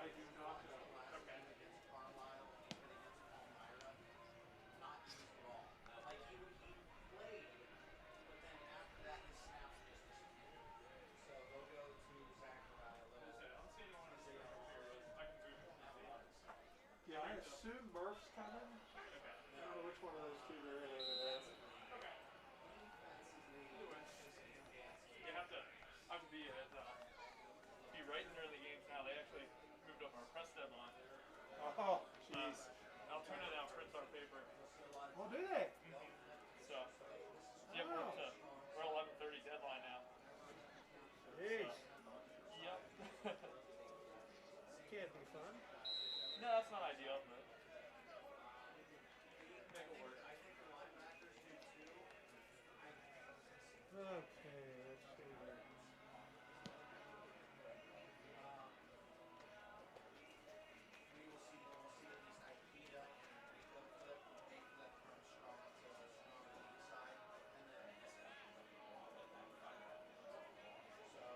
I do not know. Okay. Against Carlisle and even against Palmyra, not used at all. Like he played, but then after that his snaps just disappeared. So they'll go to Zachariah Little. I'm seeing one of the I can move it. Yeah, I assume Murph's coming. Okay. I don't know which one of those two they're in over there. Okay. You have to be writing during the games now. They actually moved up our press deadline. Oh, jeez. I'll turn it out, print our paper. Oh, do they? So, yeah, we're 11:30 deadline now. Jeez. Yep. Can't be fun. No, that's not ideal, but make it work. Okay, let's see here. We'll see at least Ikeda, flip from strong to strong weak side, and then so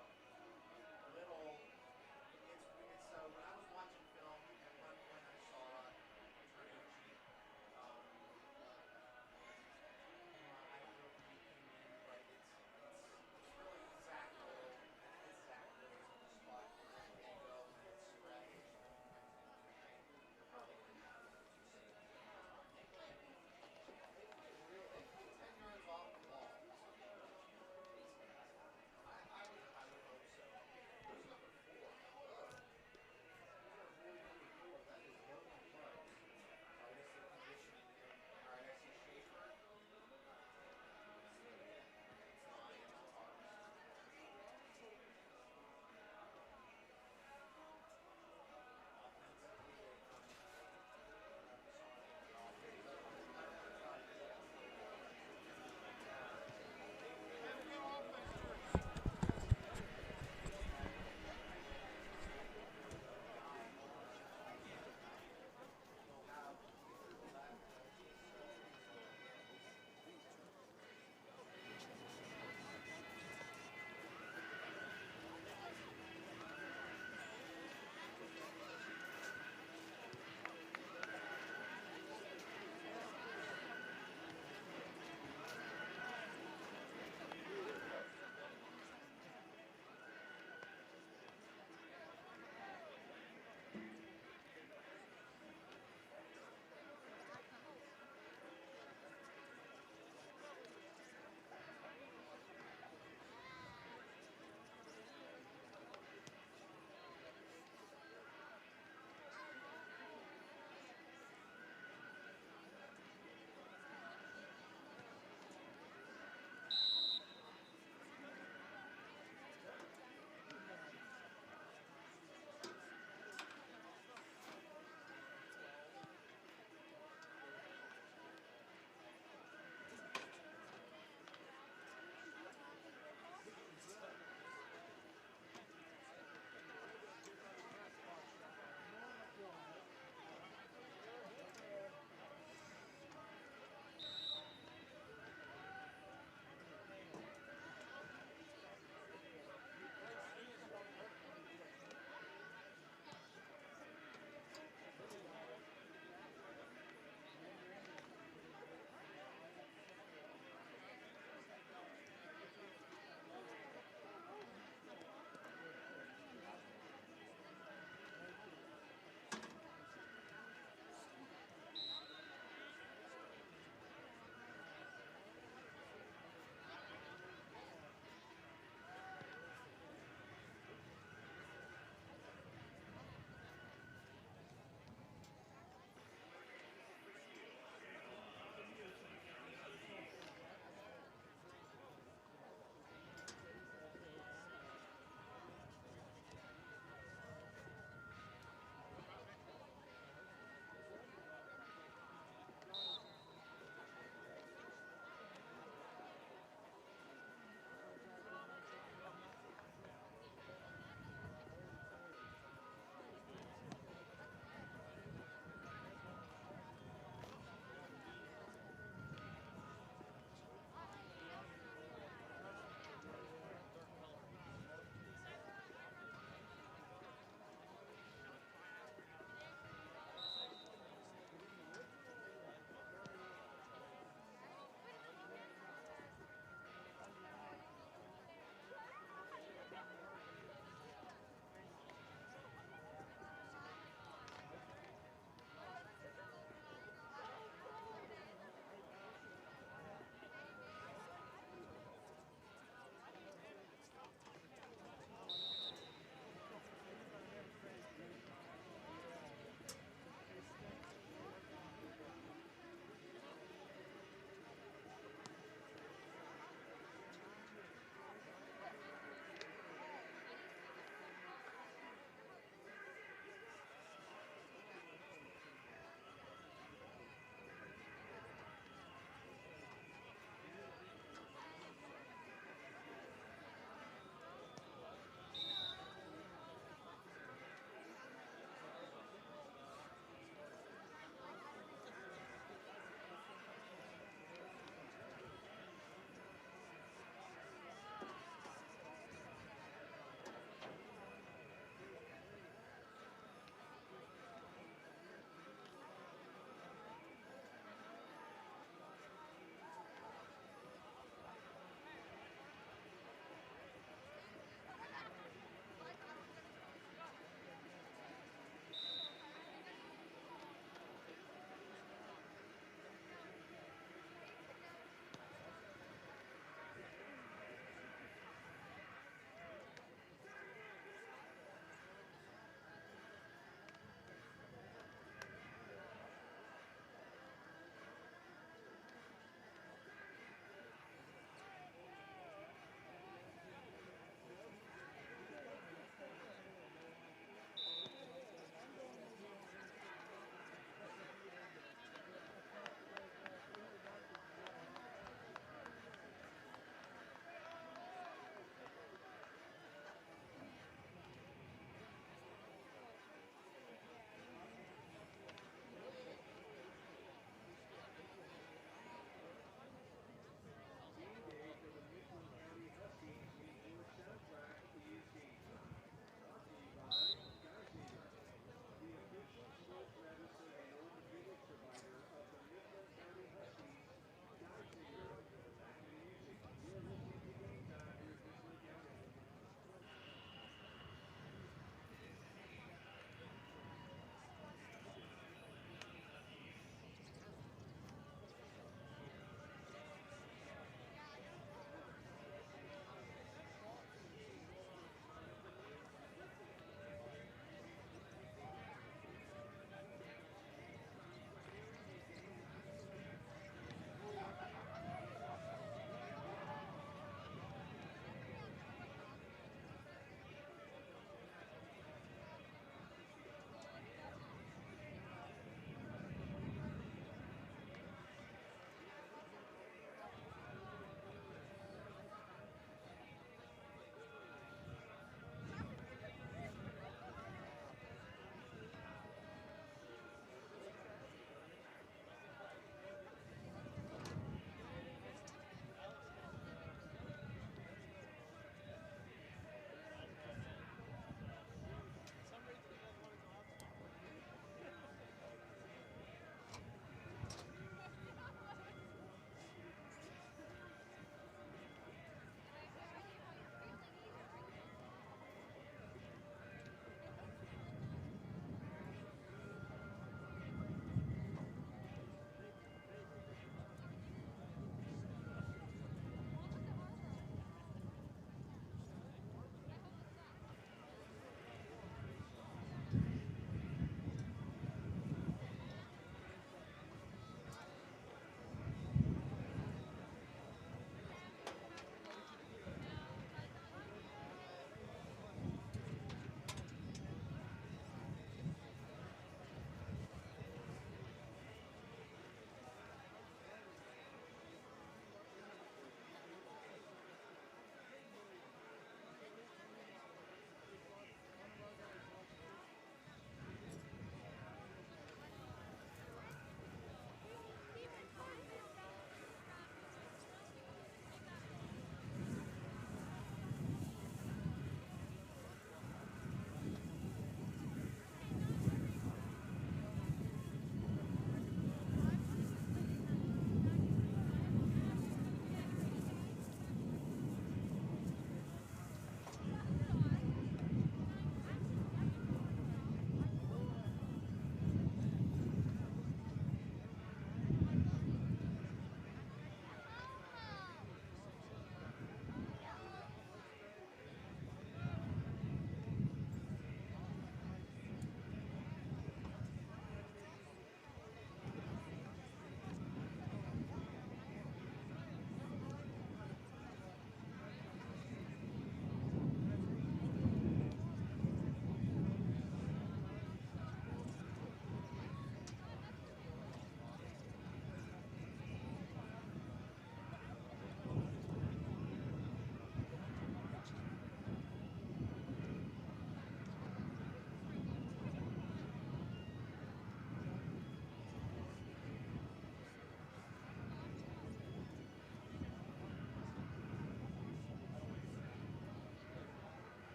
little. It's so when I was watching film, at one point I saw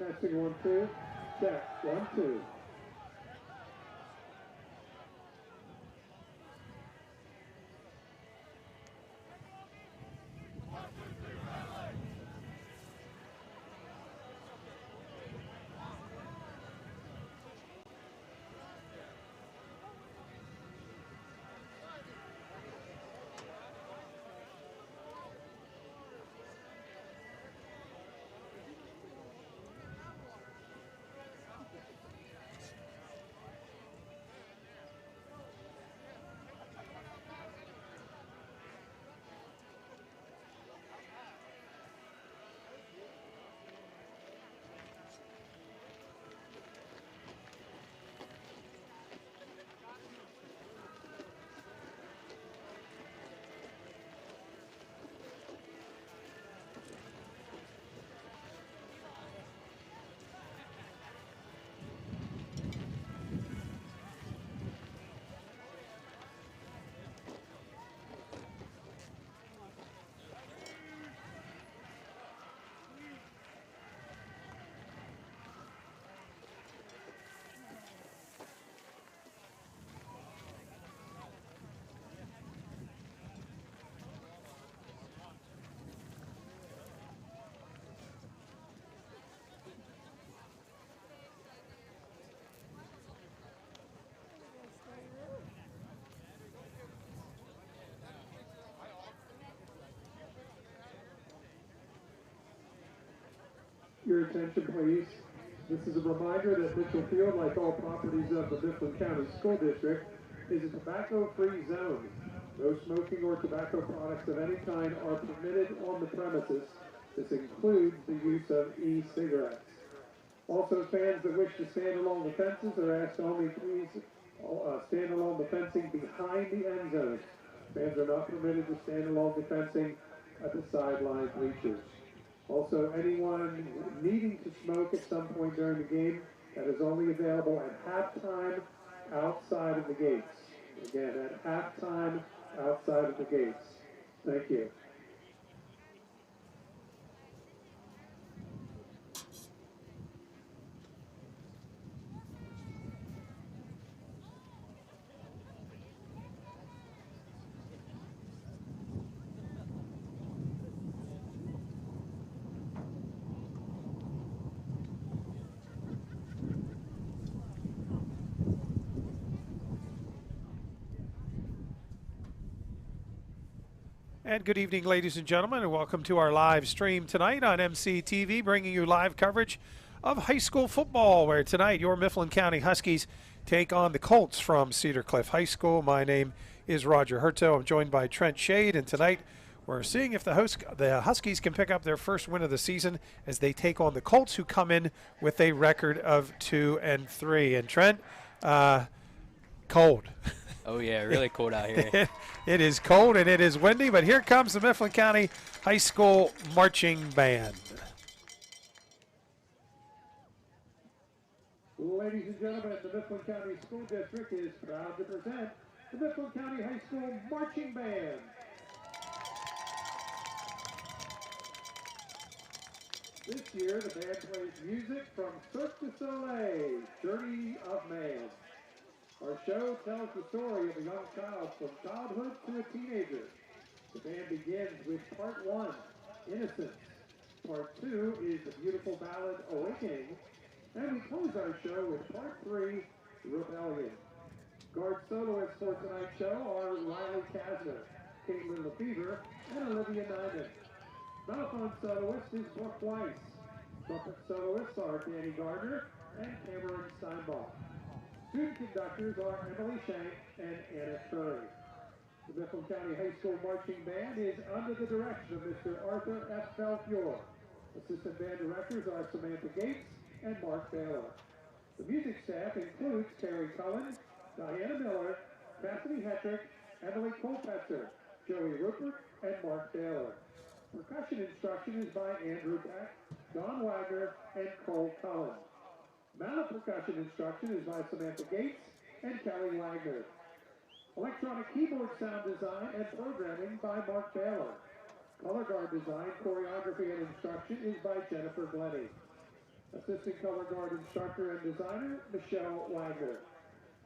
Testing 1, 2. Check. 1, 2. Your attention, please. This is a reminder that Mitchell Field, like all properties of the Mifflin County School District, is a tobacco-free zone. No smoking or tobacco products of any kind are permitted on the premises. This includes the use of e-cigarettes. Also, fans that wish to stand along the fences are asked to only please stand along the fencing behind the end zones. Fans are not permitted to stand along the fencing at the sideline bleachers. Also, anyone needing to smoke at some point during the game, that is only available at halftime outside of the gates. Again, at halftime outside of the gates. Thank you. And good evening, ladies and gentlemen, and welcome to our live stream tonight on MCTV, bringing you live coverage of high school football, where tonight your Mifflin County Huskies take on the Colts from Cedar Cliff High School. My name is Roger Herto. I'm joined by Trent Shade, and tonight we're seeing if the Huskies can pick up their first win of the season as they take on the Colts, who come in with a record of 2-3. And Trent, cold. Oh, yeah, really cold out here. It is cold and it is windy, but here comes the Mifflin County High School Marching Band. Ladies and gentlemen, the Mifflin County School District is proud to present the Mifflin County High School Marching Band. This year, the band plays music from Cirque du Soleil, Journey of Man. Our show tells the story of a young child from childhood to a teenager. The band begins with part 1, Innocence. Part 2 is the beautiful ballad, Awakening. And we close our show with part 3, Rebellion. Guard soloists for tonight's show are Riley Kasner, Caitlin Lefevre, and Olivia Nyman. Mellophone soloist is Brooke Weiss. Trumpet soloists are Danny Gardner and Cameron Steinbach. Student conductors are Emily Shank and Anna Curry. The Mifflin County High School Marching Band is under the direction of Mr. Arthur F. Belfiore. Assistant band directors are Samantha Gates and Mark Baylor. The music staff includes Terry Cullen, Diana Miller, Cassidy Hetrick, Emily Colpetzer, Joey Rupert, and Mark Baylor. Percussion instruction is by Andrew Beck, Don Wagner, and Cole Cullen. Mallet percussion instruction is by Samantha Gates and Kelly Wagner. Electronic keyboard sound design and programming by Mark Baylor. Color guard design, choreography, and instruction is by Jennifer Glenny. Assistant color guard instructor and designer, Michelle Wagner.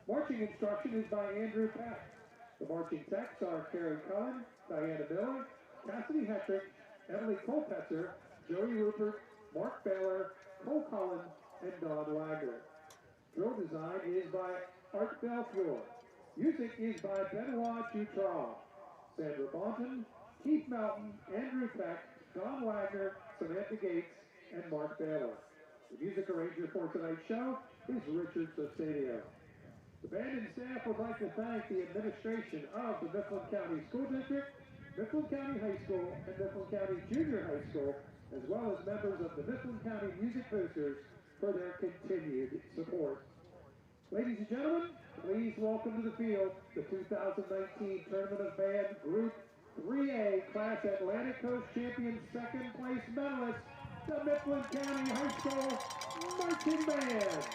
Marching instruction is by Andrew Peck. The marching texts are Carrie Cullen, Diana Miller, Cassidy Hetrick, Emily Colpetzer, Joey Rupert, Mark Baylor, Cole Cullen, and Don Wagner. Drill design is by Art Belfiore. Music is by Benoit Dutra. Sandra Bonton, Keith Mountain, Andrew Peck, Don Wagner, Samantha Gates, and Mark Baylor. The music arranger for tonight's show is Richard Sostenio. The band and staff would like to thank the administration of the Mifflin County School District, Mifflin County High School, and Mifflin County Junior High School, as well as members of the Mifflin County Music Boosters for their continued support. Ladies and gentlemen, please welcome to the field the 2019 Tournament of Band Group 3A Class Atlantic Coast Champion second place medalists, the Mifflin County High School Marching Band.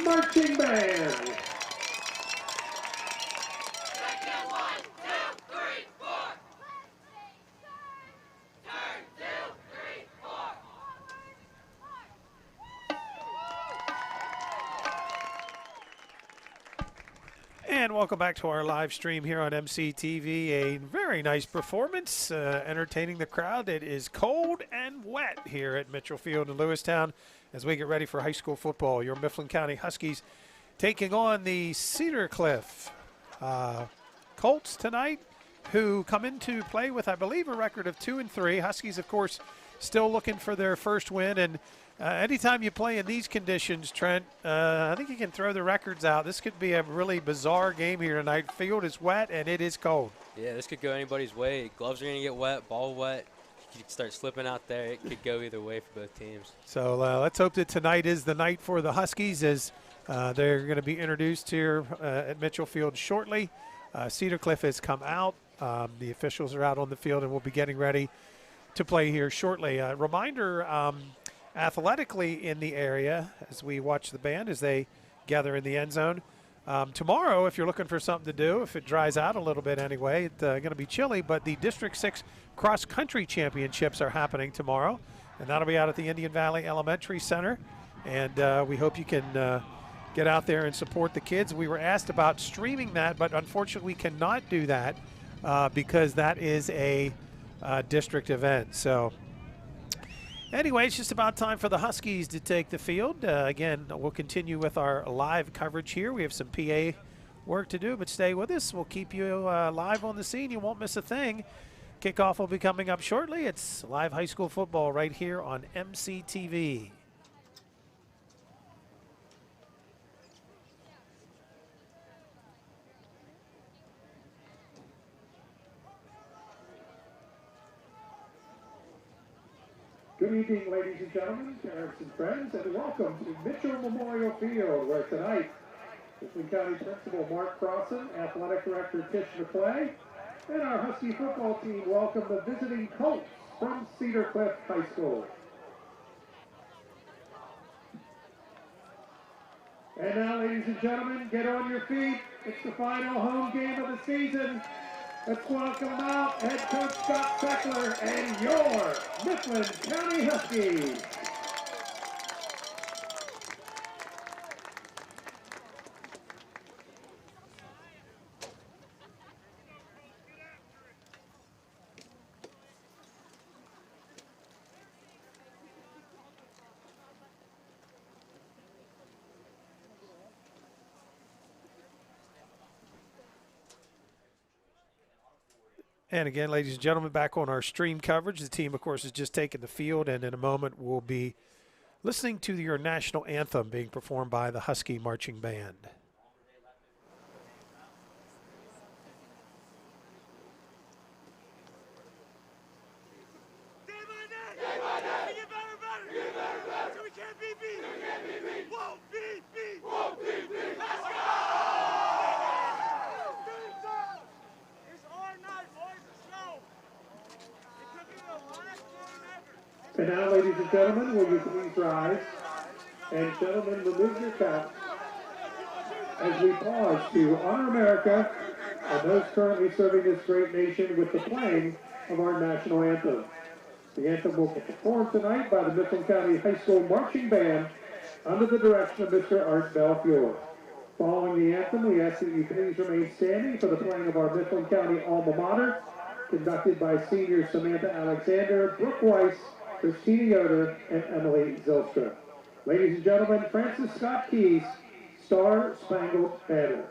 Marching Band. And welcome back to our live stream here on MCTV. A very nice performance, entertaining the crowd. It is cold and wet here at Mitchell Field in Lewistown as we get ready for high school football. Your Mifflin County Huskies taking on the Cedar Cliff Colts tonight, who come into play with, I believe, a record of 2-3. Huskies, of course, still looking for their first win. And anytime you play in these conditions, Trent, I think you can throw the records out. This could be a really bizarre game here tonight. Field is wet and it is cold. Yeah, this could go anybody's way. Gloves are going to get wet, ball wet. You could start slipping out there. It could go either way for both teams. So let's hope that tonight is the night for the Huskies, as they're going to be introduced here at Mitchell Field shortly. Cedar Cliff has come out. The officials are out on the field and will be getting ready to play here shortly. Reminder, athletically in the area as we watch the band as they gather in the end zone. Tomorrow, if you're looking for something to do, if it dries out a little bit anyway, it's going to be chilly, but the District 6 cross-country championships are happening tomorrow, and that'll be out at the Indian Valley Elementary Center, and we hope you can get out there and support the kids. We were asked about streaming that, but unfortunately we cannot do that because that is a district event. So anyway, it's just about time for the Huskies to take the field. Again, we'll continue with our live coverage here. We have some PA work to do, but stay with us. We'll keep you live on the scene. You won't miss a thing. Kickoff will be coming up shortly. It's live high school football right here on MCTV. Good evening, ladies and gentlemen, parents and friends, and welcome to Mitchell Memorial Field, where tonight, Mifflin County Principal Mark Crossan, Athletic Director Tish McClay, and our Husky football team welcome the visiting Colts from Cedar Cliff High School. And now, ladies and gentlemen, get on your feet. It's the final home game of the season. Let's welcome out head coach Scott Beckler and your Mifflin County Huskies. And again, ladies and gentlemen, back on our stream coverage. The team, of course, has just taken the field, and in a moment we'll be listening to your national anthem being performed by the Husky Marching Band. Day by day, we get better and better. So we can't be beat. Won't be beat. Let's go! It's our night, boys. Let's go. It could be the last game ever. And now, ladies and gentlemen, will you please rise? And gentlemen, remove your caps as we pause to honor America and those currently serving this great nation with the playing of our national anthem. The anthem will be performed tonight by the Mifflin County High School Marching Band under the direction of Mr. Art Belfiore. Following the anthem, we ask that you please remain standing for the playing of our Mifflin County alma mater, conducted by seniors Samantha Alexander, Brooke Weiss, Christina Yoder, and Emily Zilstra. Ladies and gentlemen, Francis Scott Keys, Star Spangled Banner.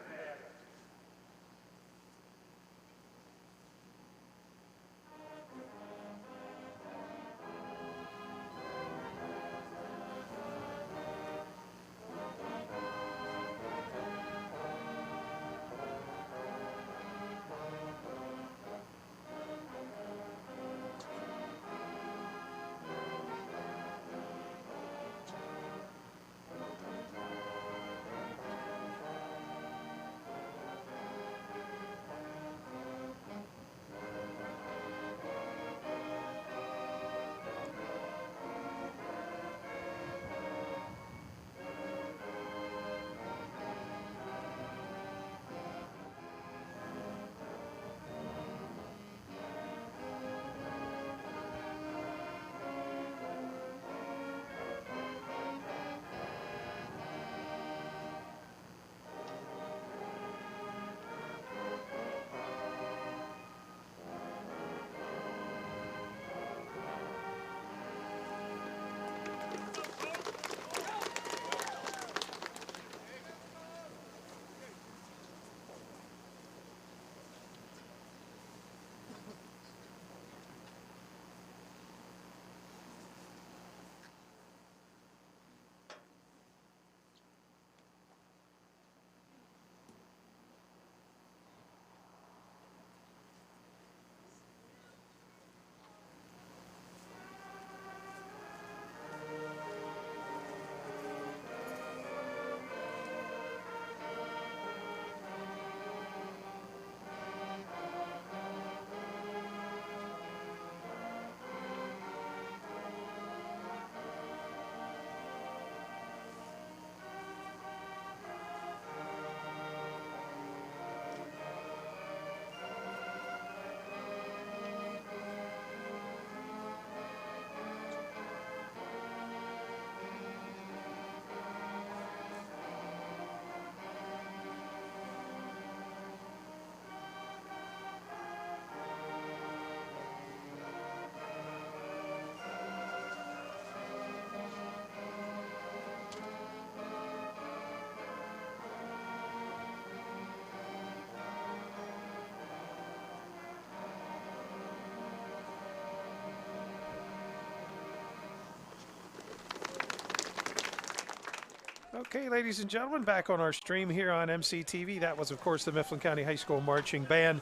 Okay, ladies and gentlemen, back on our stream here on MCTV. That was, of course, the Mifflin County High School Marching Band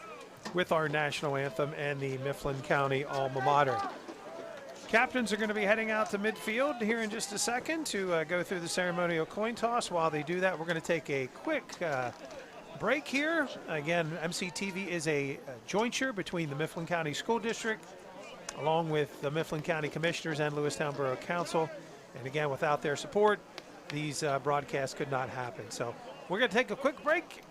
with our national anthem and the Mifflin County alma mater. Captains are going to be heading out to midfield here in just a second to go through the ceremonial coin toss. While they do that, we're going to take a quick break here. Again, MCTV is a jointure between the Mifflin County School District along with the Mifflin County Commissioners and Lewistown Borough Council. And again, without their support, these broadcasts could not happen. So we're going to take a quick break.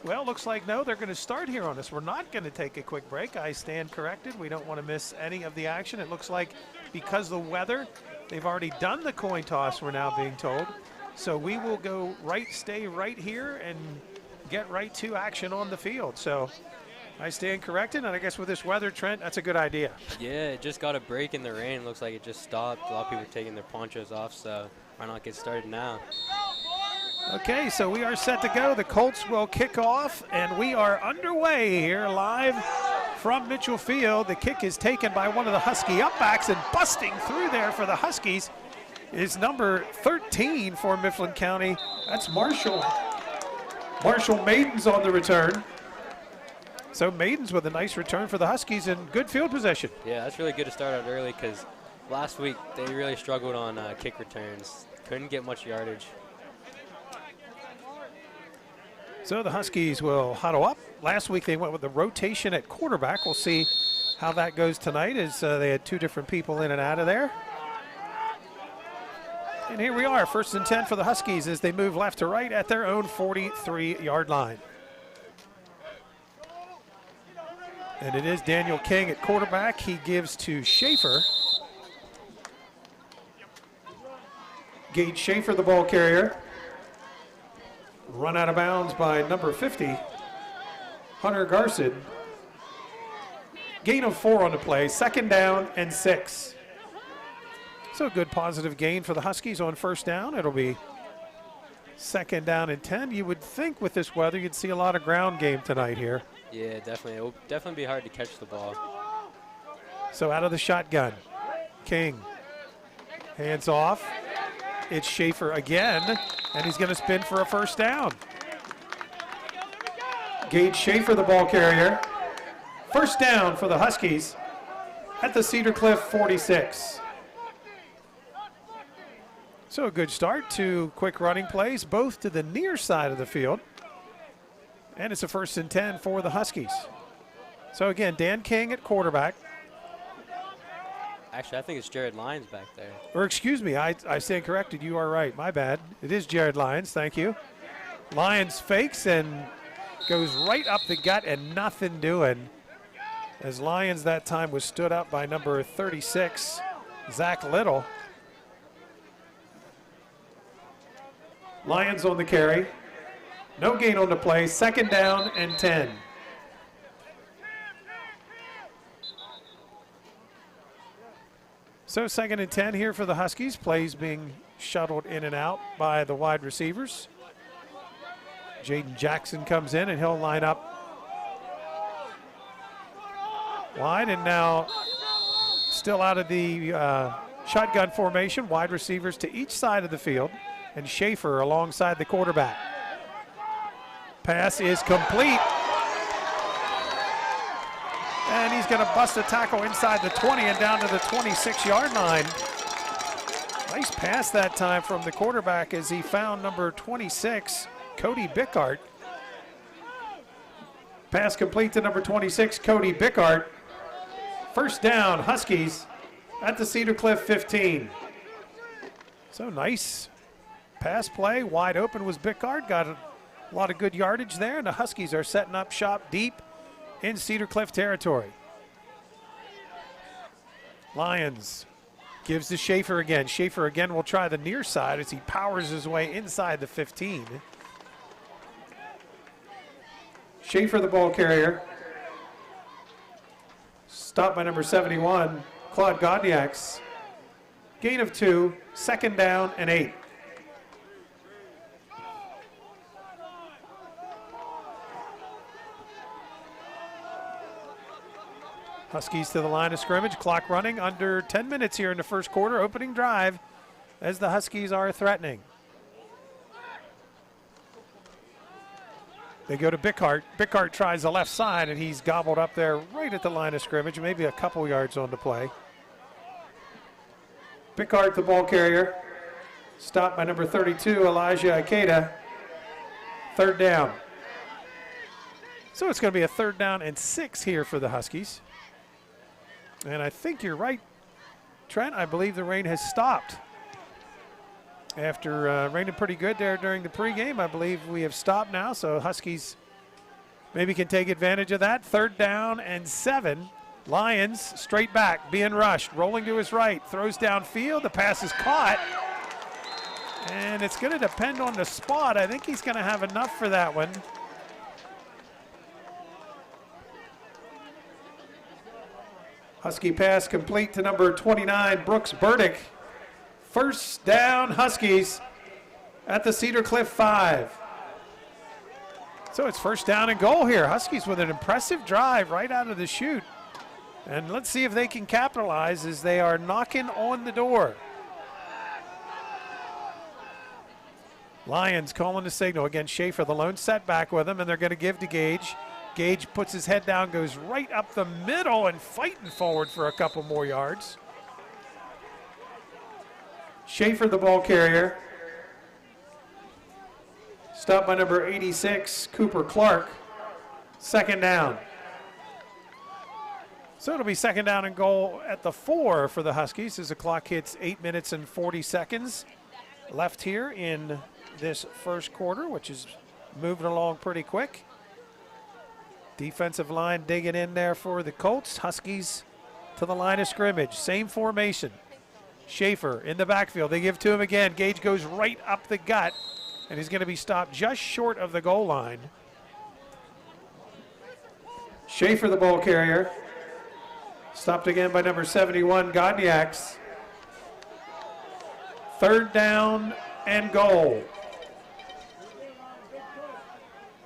Well, looks like no, they're going to start here on us. We're not going to take a quick break. I stand corrected. We don't want to miss any of the action. It looks like because of the weather, they've already done the coin toss, we're now being told. So we will go stay right here and get right to action on the field. So I stand corrected, and I guess with this weather, Trent, that's a good idea. Yeah, it just got a break in the rain. Looks like it just stopped. A lot of people taking their ponchos off, so why not get started now? Okay, so we are set to go. The Colts will kick off, and we are underway here live from Mitchell Field. The kick is taken by one of the Husky upbacks, and busting through there for the Huskies is number 13 for Mifflin County. That's Marshall. Marshall Maidens on the return. So Maidens with a nice return for the Huskies and good field position. Yeah, that's really good to start out early because last week they really struggled on kick returns. Couldn't get much yardage. So the Huskies will huddle up. Last week they went with the rotation at quarterback. We'll see how that goes tonight as they had two different people in and out of there. And here we are, 1st and 10 for the Huskies as they move left to right at their own 43-yard line. And it is Daniel King at quarterback. He gives to Schaefer. Gage Schaefer, the ball carrier. Run out of bounds by number 50, Hunter Garson. Gain of 4 on the play, 2nd down and 6. So a good positive gain for the Huskies on 1st down. It'll be 2nd down and 10. You would think with this weather you'd see a lot of ground game tonight here. Yeah, definitely. It will definitely be hard to catch the ball. So out of the shotgun, King. Hands off. It's Schaefer again, and he's going to spin for a 1st down. Gage Schaefer, the ball carrier. 1st down for the Huskies at the Cedar Cliff 46. So a good start, 2 quick running plays, both to the near side of the field. And it's a 1st and 10 for the Huskies. So again, Dan King at quarterback. Actually, I think it's Jared Lyons back there. Or excuse me, I stand corrected. You are right. My bad. It is Jared Lyons. Thank you. Lyons fakes and goes right up the gut and nothing doing. As Lyons that time was stood up by number 36, Zach Little. Lyons on the carry. No gain on the play. 2nd down and 10. So 2nd and 10 here for the Huskies. Plays being shuttled in and out by the wide receivers. Jaden Jackson comes in and he'll line up wide, and now still out of the shotgun formation. Wide receivers to each side of the field, and Schaefer alongside the quarterback. Pass is complete. And he's going to bust a tackle inside the 20 and down to the 26-yard line. Nice pass that time from the quarterback as he found number 26, Cody Bickart. Pass complete to number 26, Cody Bickart. 1st down, Huskies at the Cedar Cliff 15. So nice pass play. Wide open was Bickart. Got a lot of good yardage there, and the Huskies are setting up shop deep in Cedar Cliff territory. Lyons gives to Schaefer again. Schaefer again will try the near side as he powers his way inside the 15. Schaefer, the ball carrier. Stopped by number 71, Claude Godniaks. Gain of 2, 2nd down and 8. Huskies to the line of scrimmage, clock running, under 10 minutes here in the 1st quarter, opening drive as the Huskies are threatening. They go to Bickhart. Bickhart tries the left side, and he's gobbled up there right at the line of scrimmage, maybe a couple yards on the play. Bickhart, the ball carrier. Stopped by number 32, Elijah Ikeda. Third down. So it's going to be a 3rd down and 6 here for the Huskies. And I think you're right, Trent. I believe the rain has stopped. After raining pretty good there during the pregame, I believe we have stopped now, so Huskies maybe can take advantage of that. 3rd down and 7. Lions straight back, being rushed, rolling to his right, throws downfield. The pass is caught, and it's going to depend on the spot. I think he's going to have enough for that one. Husky pass complete to number 29, Brooks Burdick. 1st down, Huskies at the Cedar Cliff 5. So it's 1st down and goal here. Huskies with an impressive drive right out of the chute. And let's see if they can capitalize as they are knocking on the door. Lions calling the signal. Again, Schaefer, the lone setback with him, and they're going to give to Gage. Gage puts his head down, goes right up the middle and fighting forward for a couple more yards. Schaefer, the ball carrier. Stopped by number 86, Cooper Clark. 2nd down. So it'll be 2nd down and goal at the 4 for the Huskies as the clock hits 8 minutes and 40 seconds left here in this 1st quarter, which is moving along pretty quick. Defensive line digging in there for the Colts. Huskies to the line of scrimmage. Same formation. Schaefer in the backfield. They give to him again. Gage goes right up the gut, and he's going to be stopped just short of the goal line. Schaefer, the ball carrier. Stopped again by number 71, Godniaks. 3rd down and goal.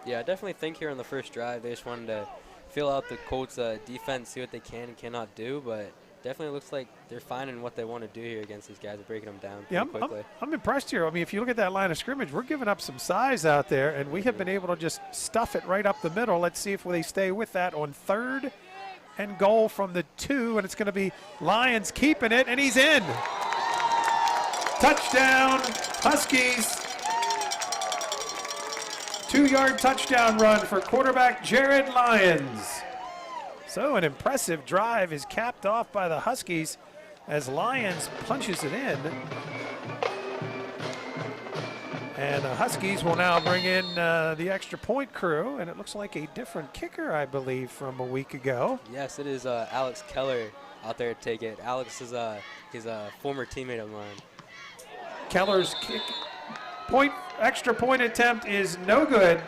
Yeah, I definitely think here on the first drive they just wanted to fill out the Colts' defense, see what they can and cannot do, but definitely looks like they're finding what they want to do here against these guys and breaking them down pretty quickly. I'm impressed here. I mean, if you look at that line of scrimmage, we're giving up some size out there, and we have been able to just stuff it right up the middle. Let's see if they stay with that on 3rd and goal from the 2, and it's going to be Lions keeping it, and he's in. Touchdown, Huskies. 2-yard touchdown run for quarterback Jared Lyons. So an impressive drive is capped off by the Huskies as Lyons punches it in. And the Huskies will now bring in the extra point crew, and it looks like a different kicker, I believe, from a week ago. Yes, it is Alex Keller out there to take it. Alex is he's a former teammate of mine. Keller's extra point attempt is no good.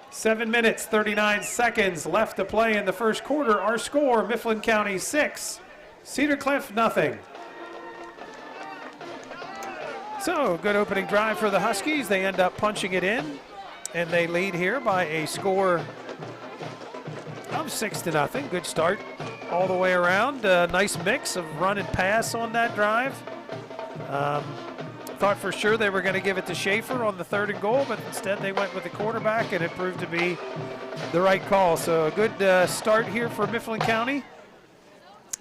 7 minutes, 39 seconds left to play in the 1st quarter. Our score, Mifflin County 6, Cedar Cliff nothing. So, good opening drive for the Huskies. They end up punching it in, and they lead here by a score of 6-0. Good start all the way around. Nice mix of run and pass on that drive. Thought for sure they were going to give it to Schaefer on the 3rd and goal, but instead they went with the quarterback, and it proved to be the right call. So a good start here for Mifflin County.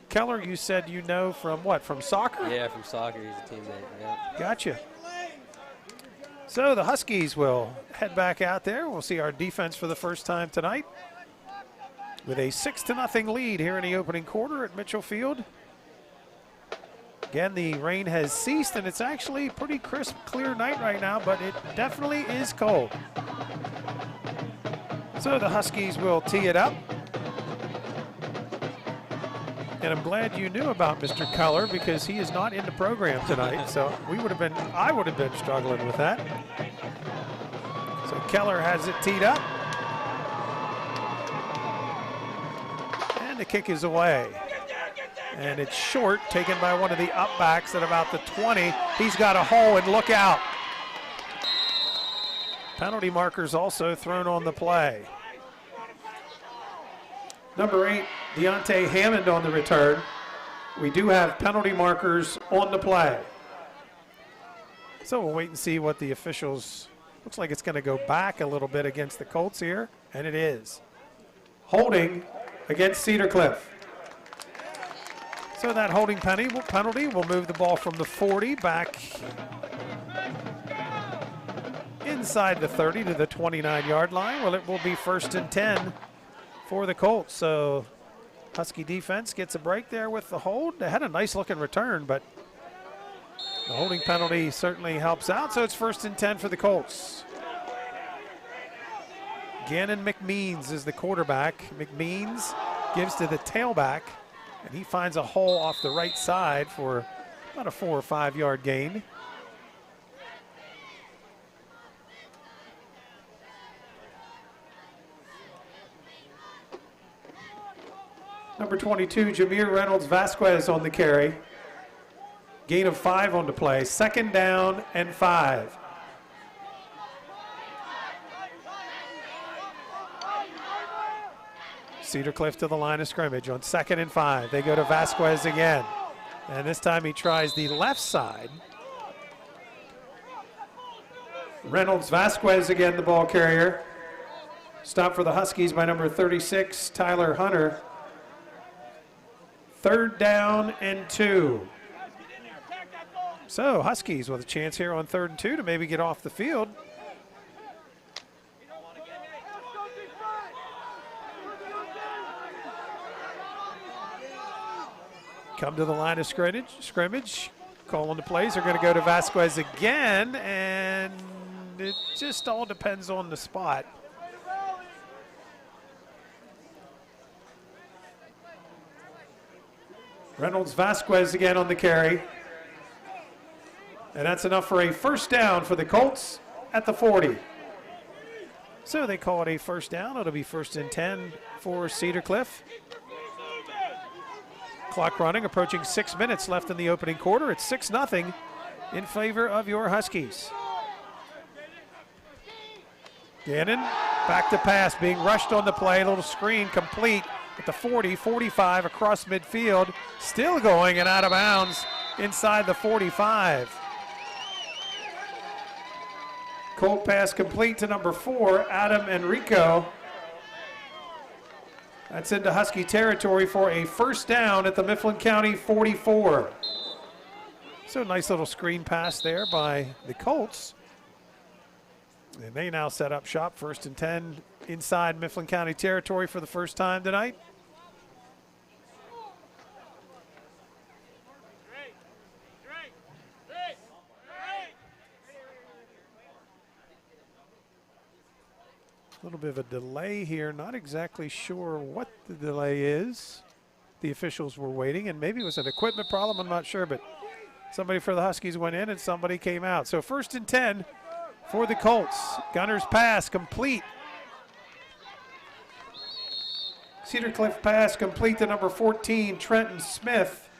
Keller, you said you know from what? From soccer? Yeah, from soccer. He's a teammate. Yeah. Gotcha. So the Huskies will head back out there. We'll see our defense for the first time tonight with a 6-0 lead here in the opening quarter at Mitchell Field. Again, the rain has ceased, and it's actually a pretty crisp, clear night right now, but it definitely is cold. So the Huskies will tee it up. And I'm glad you knew about Mr. Keller because he is not in the program tonight. So I would have been struggling with that. So Keller has it teed up. And the kick is away. And it's short, taken by one of the upbacks at about the 20. He's got a hole, and look out. Penalty markers also thrown on the play. Number 8, Deontay Hammond on the return. We do have penalty markers on the play. So we'll wait and see what the officials Looks like it's going to go back a little bit against the Colts here, and it is. Holding against Cedar Cliff. So that holding penalty will move the ball from the 40 back inside the 30 to the 29-yard line. Well, it will be 1st and 10 for the Colts. So Husky defense gets a break there with the hold. They had a nice looking return, but the holding penalty certainly helps out. So it's 1st and 10 for the Colts. Gannon McMeans is the quarterback. McMeans gives to the tailback, and he finds a hole off the right side for about a 4 or 5 yard gain. Number 22, Jameer Reynolds Vasquez on the carry. Gain of 5 on the play. 2nd down and 5. Cedar Cliff to the line of scrimmage on 2nd and 5. They go to Vasquez again. And this time he tries the left side. Reynolds Vasquez again, the ball carrier. Stop for the Huskies by number 36, Tyler Hunter. 3rd down and 2. So Huskies with a chance here on 3rd and 2 to maybe get off the field. Come to the line of scrimmage. Calling the plays. They're going to go to Vasquez again, and it just all depends on the spot. Reynolds Vasquez again on the carry. And that's enough for a 1st down for the Colts at the 40. So they call it a 1st down. It'll be 1st and 10 for Cedar Cliff. Clock running, approaching 6 minutes left in the opening quarter. It's 6-0 in favor of your Huskies. Gannon, back to pass, being rushed on the play. A little screen complete at the 40, 45 across midfield. Still going and out of bounds inside the 45. Colt pass complete to number 4, Adam Enrico. That's into Husky territory for a 1st down at the Mifflin County 44. So nice little screen pass there by the Colts. And they now set up shop, 1st and 10 inside Mifflin County territory for the first time tonight. A little bit of a delay here. Not exactly sure what the delay is. The officials were waiting, and maybe it was an equipment problem. I'm not sure, but somebody for the Huskies went in and somebody came out. So 1st and 10 for the Colts. Gunner's pass complete. Cedar Cliff pass complete to number 14, Trenton Smith.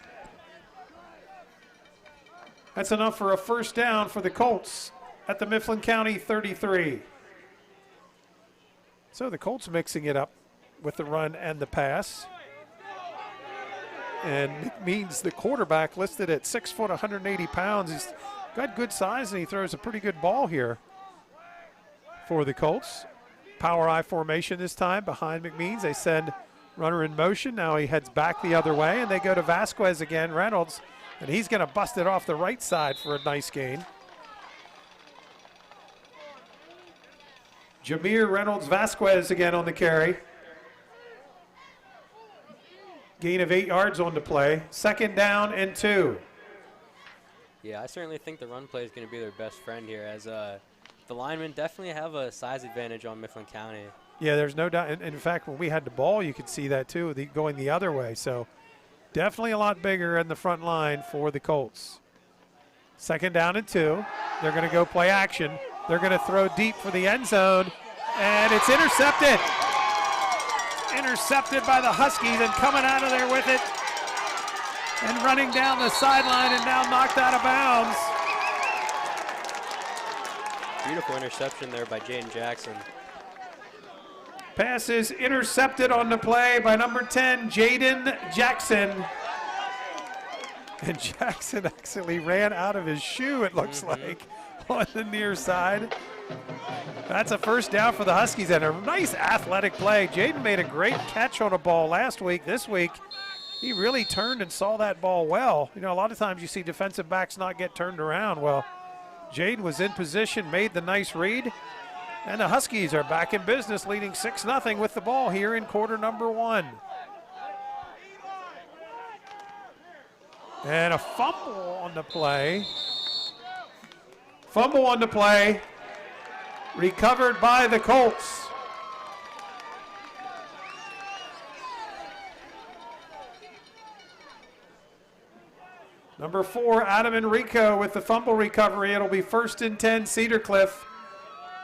That's enough for a 1st down for the Colts at the Mifflin County 33. So the Colts mixing it up with the run and the pass. And McMeans, the quarterback, listed at 6 foot, 180 pounds. He's got good size, and he throws a pretty good ball here for the Colts. Power I formation this time behind McMeans. They send runner in motion. Now he heads back the other way, and they go to Vasquez again, Reynolds, and he's going to bust it off the right side for a nice gain. Jameer Reynolds Vasquez again on the carry. Gain of 8 yards on the play. 2nd down and 2. Yeah, I certainly think the run play is going to be their best friend here, as the linemen definitely have a size advantage on Mifflin County. Yeah, there's no doubt. In fact, when we had the ball, you could see that too, going the other way. So definitely a lot bigger in the front line for the Colts. 2nd down and 2. They're going to go play action. They're going to throw deep for the end zone, and it's intercepted. Intercepted by the Huskies, and coming out of there with it and running down the sideline and now knocked out of bounds. Beautiful interception there by Jaden Jackson. Pass is intercepted on the play by number 10, Jaden Jackson. And Jackson actually ran out of his shoe, it looks like, on the near side. That's a first down for the Huskies and a nice athletic play. Jaden made a great catch on a ball last week. This week, he really turned and saw that ball well. You know, a lot of times you see defensive backs not get turned around. Well, Jaden was in position, made the nice read, and the Huskies are back in business, leading 6-0 with the ball here in quarter number 1. And a fumble on the play. Fumble on the play. Recovered by the Colts. Number 4, Adam Enrico with the fumble recovery. It'll be 1st and 10, Cedar Cliff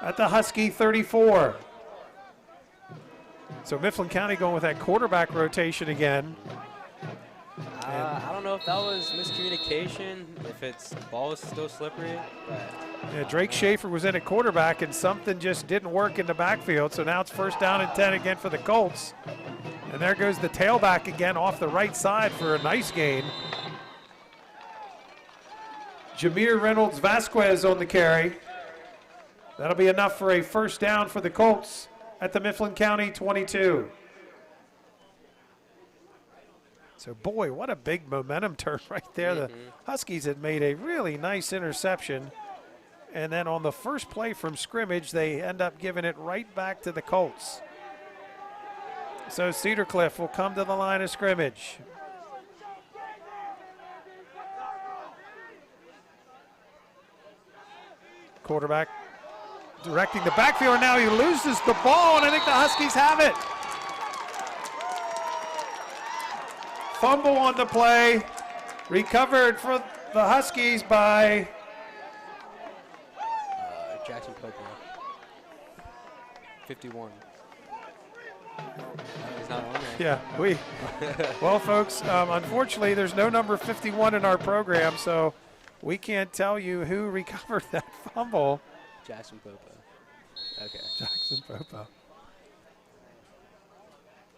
at the Husky 34. So Mifflin County going with that quarterback rotation again. I don't know if that was miscommunication, if it's ball is still slippery. But yeah, Drake Schaefer was in at quarterback and something just didn't work in the backfield. So now it's 1st down and 10 again for the Colts. And there goes the tailback again off the right side for a nice gain. Jameer Reynolds Vasquez on the carry. That'll be enough for a 1st down for the Colts at the Mifflin County 22. So, boy, what a big momentum turn right there. The Huskies had made a really nice interception. And then on the first play from scrimmage, they end up giving it right back to the Colts. So Cedar Cliff will come to the line of scrimmage. Quarterback directing the backfield, and now he loses the ball, and I think the Huskies have it. Fumble on the play, recovered for the Huskies by Jackson Pope, 51. He's not on there. Yeah, well, folks, unfortunately, there's no number 51 in our program, so we can't tell you who recovered that fumble. Jackson Pope. Okay. Jackson Popo.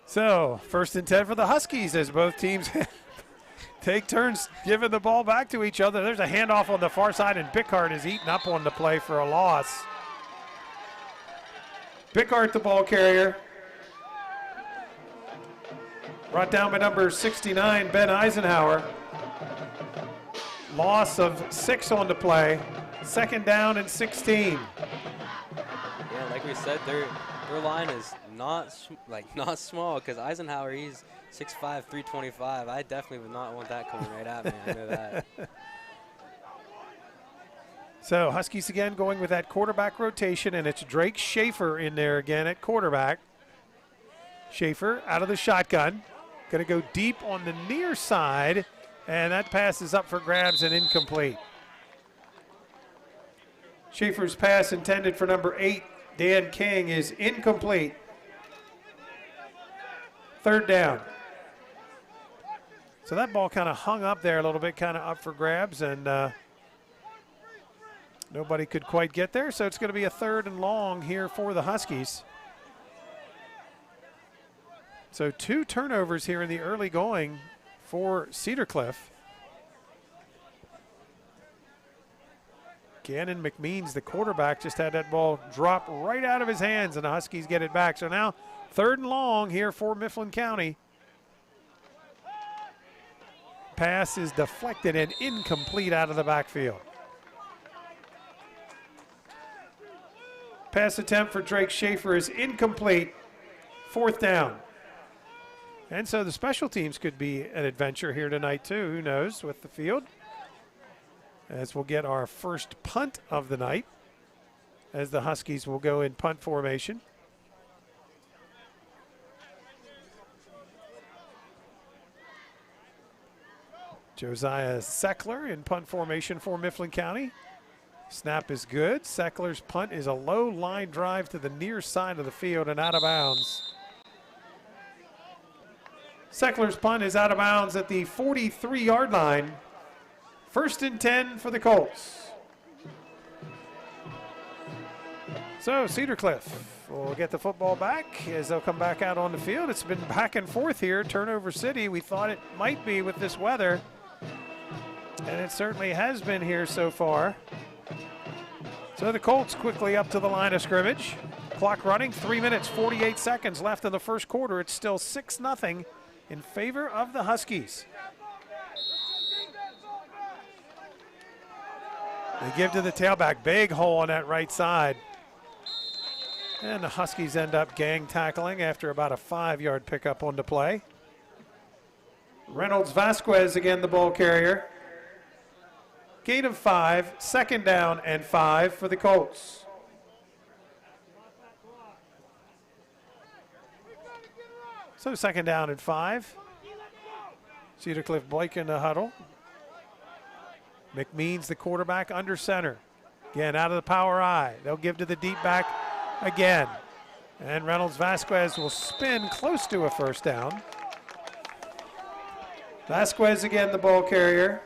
So, 1st and 10 for the Huskies as both teams take turns giving the ball back to each other. There's a handoff on the far side, and Bickart is eaten up on the play for a loss. Bickart, the ball carrier. Brought down by number 69, Ben Eisenhower. Loss of 6 on the play. 2nd down and 16. Yeah, like we said, their line is not small, because Eisenhower, he's 6'5", 325. I definitely would not want that coming right at me. I know that. So Huskies again going with that quarterback rotation, and it's Drake Schaefer in there again at quarterback. Schaefer out of the shotgun. Going to go deep on the near side, and that pass is up for grabs and incomplete. Schaefer's pass intended for number 8, Dan King, is incomplete. 3rd down. So that ball kind of hung up there a little bit, kind of up for grabs, and nobody could quite get there. So it's going to be a 3rd and long here for the Huskies. So 2 turnovers here in the early going for Cedar Cliff. Gannon McMeans, the quarterback, just had that ball drop right out of his hands, and the Huskies get it back. So now 3rd and long here for Mifflin County. Pass is deflected and incomplete out of the backfield. Pass attempt for Drake Schaefer is incomplete. 4th down. And so the special teams could be an adventure here tonight too. Who knows with the field? As we'll get our first punt of the night, as the Huskies will go in punt formation. Josiah Seckler in punt formation for Mifflin County. Snap is good. Seckler's punt is a low line drive to the near side of the field and out of bounds. Seckler's punt is out of bounds at the 43-yard line. 1st and 10 for the Colts. So Cedar Cliff will get the football back as they'll come back out on the field. It's been back and forth here, turnover city. We thought it might be with this weather, and it certainly has been here so far. So the Colts quickly up to the line of scrimmage. Clock running, 3 minutes, 48 seconds left in the first quarter. It's still 6-0 in favor of the Huskies. They give to the tailback. Big hole on that right side. And the Huskies end up gang tackling after about a 5-yard pickup on the play. Reynolds Vasquez again, the ball carrier. Gain of 5, 2nd down and 5 for the Colts. So 2nd down and 5. Cedar Cliff Blake in the huddle. McMeans, the quarterback, under center. Again, out of the power I. They'll give to the deep back again. And Reynolds Vasquez will spin close to a 1st down. Vasquez again, the ball carrier.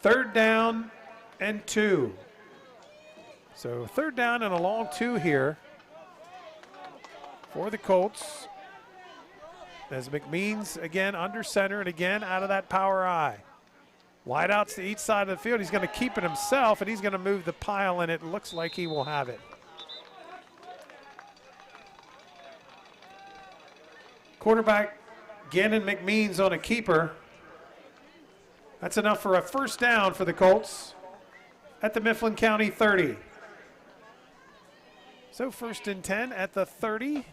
Third down and 2. So 3rd down and a long 2 here for the Colts. As McMeans again under center and again out of that power I. Wide outs to each side of the field. He's going to keep it himself, and he's going to move the pile, and it looks like he will have it. Quarterback Gannon McMeans on a keeper. That's enough for a 1st down for the Colts at the Mifflin County 30. So 1st and 10 at the 30.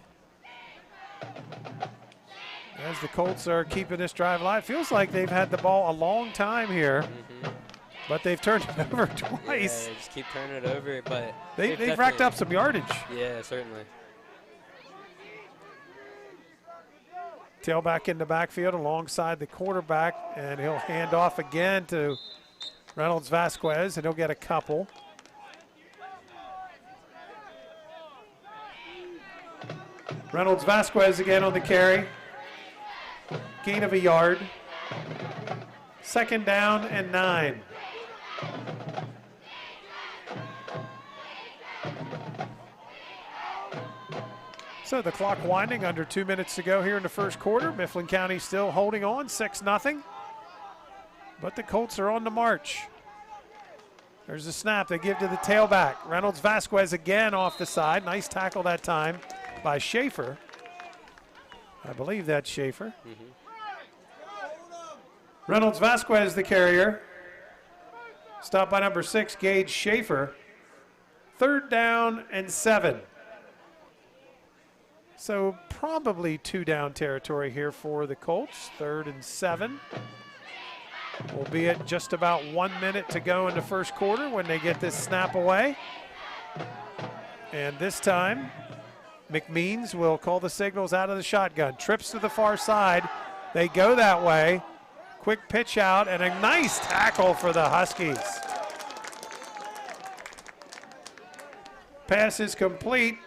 As the Colts are keeping this drive alive. Feels like they've had the ball a long time here, but they've turned it over twice. Yeah, they just keep turning it over, but they've racked up some yardage. Yeah, certainly. Tailback in the backfield alongside the quarterback, and he'll hand off again to Reynolds Vasquez, and he'll get a couple. Reynolds Vasquez again on the carry. Gain of a yard. 2nd down and 9. So the clock winding, under 2 minutes to go here in the first quarter. Mifflin County still holding on, 6-0. But the Colts are on the march. There's the snap. They give to the tailback. Reynolds Vasquez again off the side. Nice tackle that time by Schaefer. I believe that's Schaefer. Reynolds Vasquez, the carrier. Stopped by number 6, Gage Schaefer. 3rd down and 7. So probably 2-down territory here for the Colts. 3rd and 7. Will be at just about 1 minute to go in the first quarter when they get this snap away. And this time, McMeans will call the signals out of the shotgun. Trips to the far side. They go that way. Quick pitch out and a nice tackle for the Huskies. Pass is complete.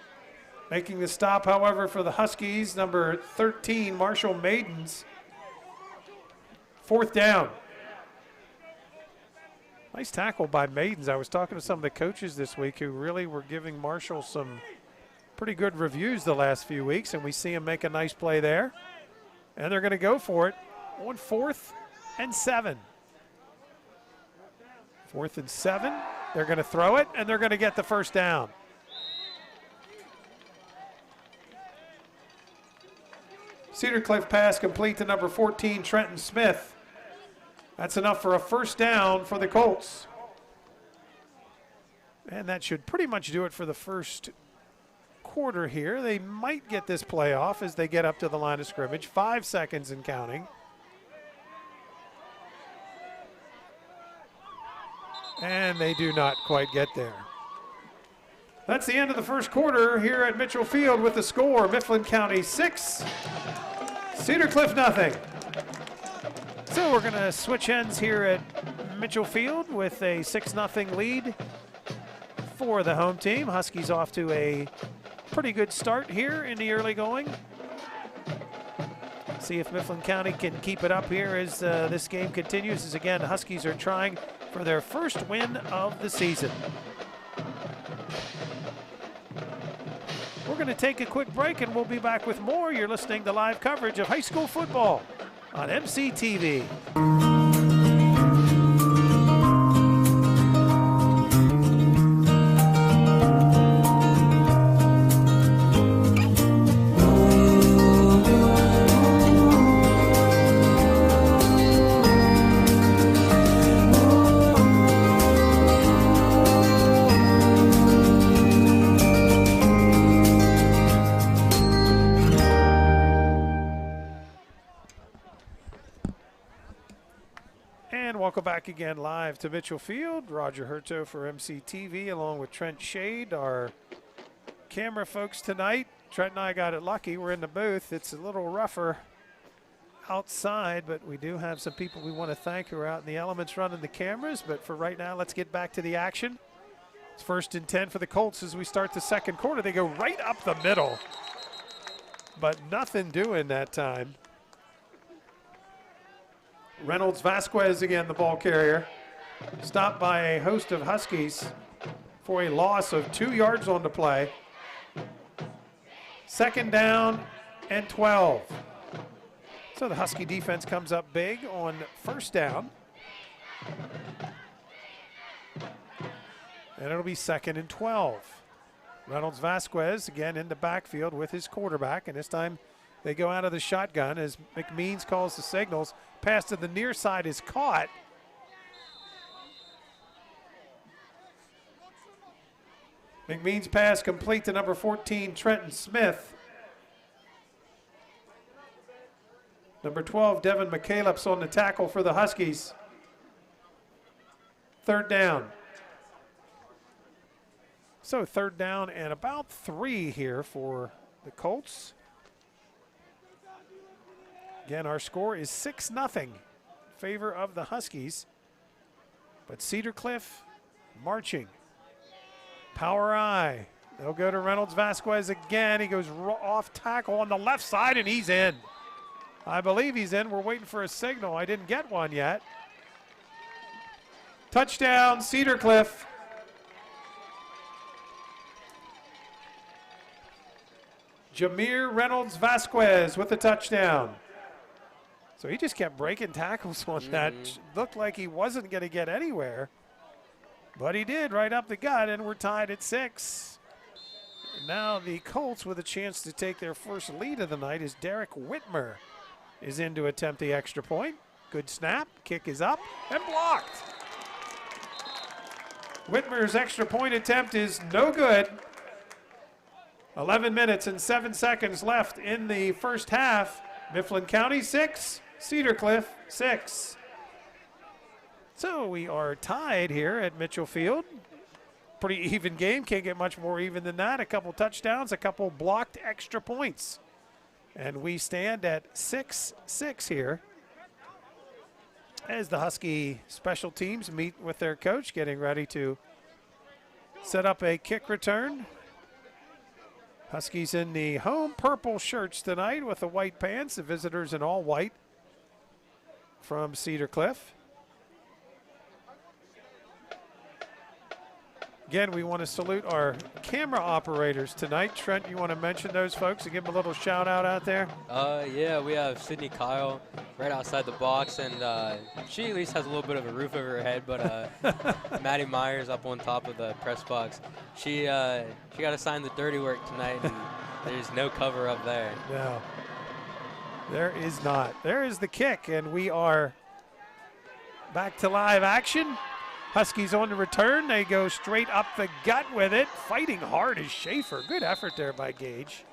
Making the stop, however, for the Huskies, number 13, Marshall Maidens. 4th down. Nice tackle by Maidens. I was talking to some of the coaches this week who really were giving Marshall some pretty good reviews the last few weeks, and we see him make a nice play there. And they're going to go for it on 4th and 7. 4th and 7. They're going to throw it, and they're going to get the 1st down. Cedar Cliff pass complete to number 14, Trenton Smith. That's enough for a 1st down for the Colts. And that should pretty much do it for the first quarter here. They might get this play off as they get up to the line of scrimmage. 5 seconds and counting. And they do not quite get there. That's the end of the first quarter here at Mitchell Field with the score, Mifflin County 6, Cedar Cliff nothing. So we're going to switch ends here at Mitchell Field with a 6-0 lead for the home team. Huskies off to a pretty good start here in the early going. See if Mifflin County can keep it up here as this game continues. As again, the Huskies are trying for their first win of the season. We're going to take a quick break and we'll be back with more. You're listening to live coverage of high school football on MCTV. Welcome back again live to Mitchell Field. Roger Herto for MCTV along with Trent Shade, our camera folks tonight. Trent and I got it lucky. We're in the booth. It's a little rougher outside, but we do have some people we want to thank who are out in the elements running the cameras. But for right now, let's get back to the action. It's 1st and 10 for the Colts as we start the second quarter. They go right up the middle, but nothing doing that time. Reynolds Vasquez again, the ball carrier. Stopped by a host of Huskies for a loss of 2 yards on the play. 2nd down and 12. So the Husky defense comes up big on 1st down. And it'll be 2nd and 12. Reynolds Vasquez again in the backfield with his quarterback, and this time they go out of the shotgun as McMeans calls the signals. Pass to the near side is caught. McMeans pass complete to number 14, Trenton Smith. Number 12, Devin McCaleb's on the tackle for the Huskies. 3rd down. So 3rd down and about 3 here for the Colts. Again, our score is 6-0 in favor of the Huskies. But Cedar Cliff marching. Power I. They'll go to Reynolds Vasquez again. He goes off tackle on the left side, and he's in. I believe he's in. We're waiting for a signal. I didn't get one yet. Touchdown, Cedar Cliff. Jameer Reynolds Vasquez with a touchdown. So he just kept breaking tackles on that. Looked like he wasn't going to get anywhere. But he did right up the gut, and we're tied at 6. Now the Colts with a chance to take their first lead of the night as Derek Whitmer is in to attempt the extra point. Good snap. Kick is up and blocked. Whitmer's extra point attempt is no good. 11 minutes and 7 seconds left in the first half. Mifflin County 6, Cedar Cliff 6. So we are tied here at Mitchell Field. Pretty even game, can't get much more even than that. A couple touchdowns, a couple blocked extra points. And we stand at 6-6 here as the Husky special teams meet with their coach, getting ready to set up a kick return. Huskies in the home purple shirts tonight with the white pants, the visitors in all white from Cedar Cliff. Again, we want to salute our camera operators tonight. Trent, you want to mention those folks and give them a little shout out there? Yeah, we have Sydney Kyle right outside the box, and she at least has a little bit of a roof over her head, but Maddie Myers up on top of the press box. She got assigned the dirty work tonight, and there's no cover up there. No, there is not. There is the kick, and we are back to live action. Huskies on the return. They go straight up the gut with it. Fighting hard is Schaefer. Good effort there by Gage.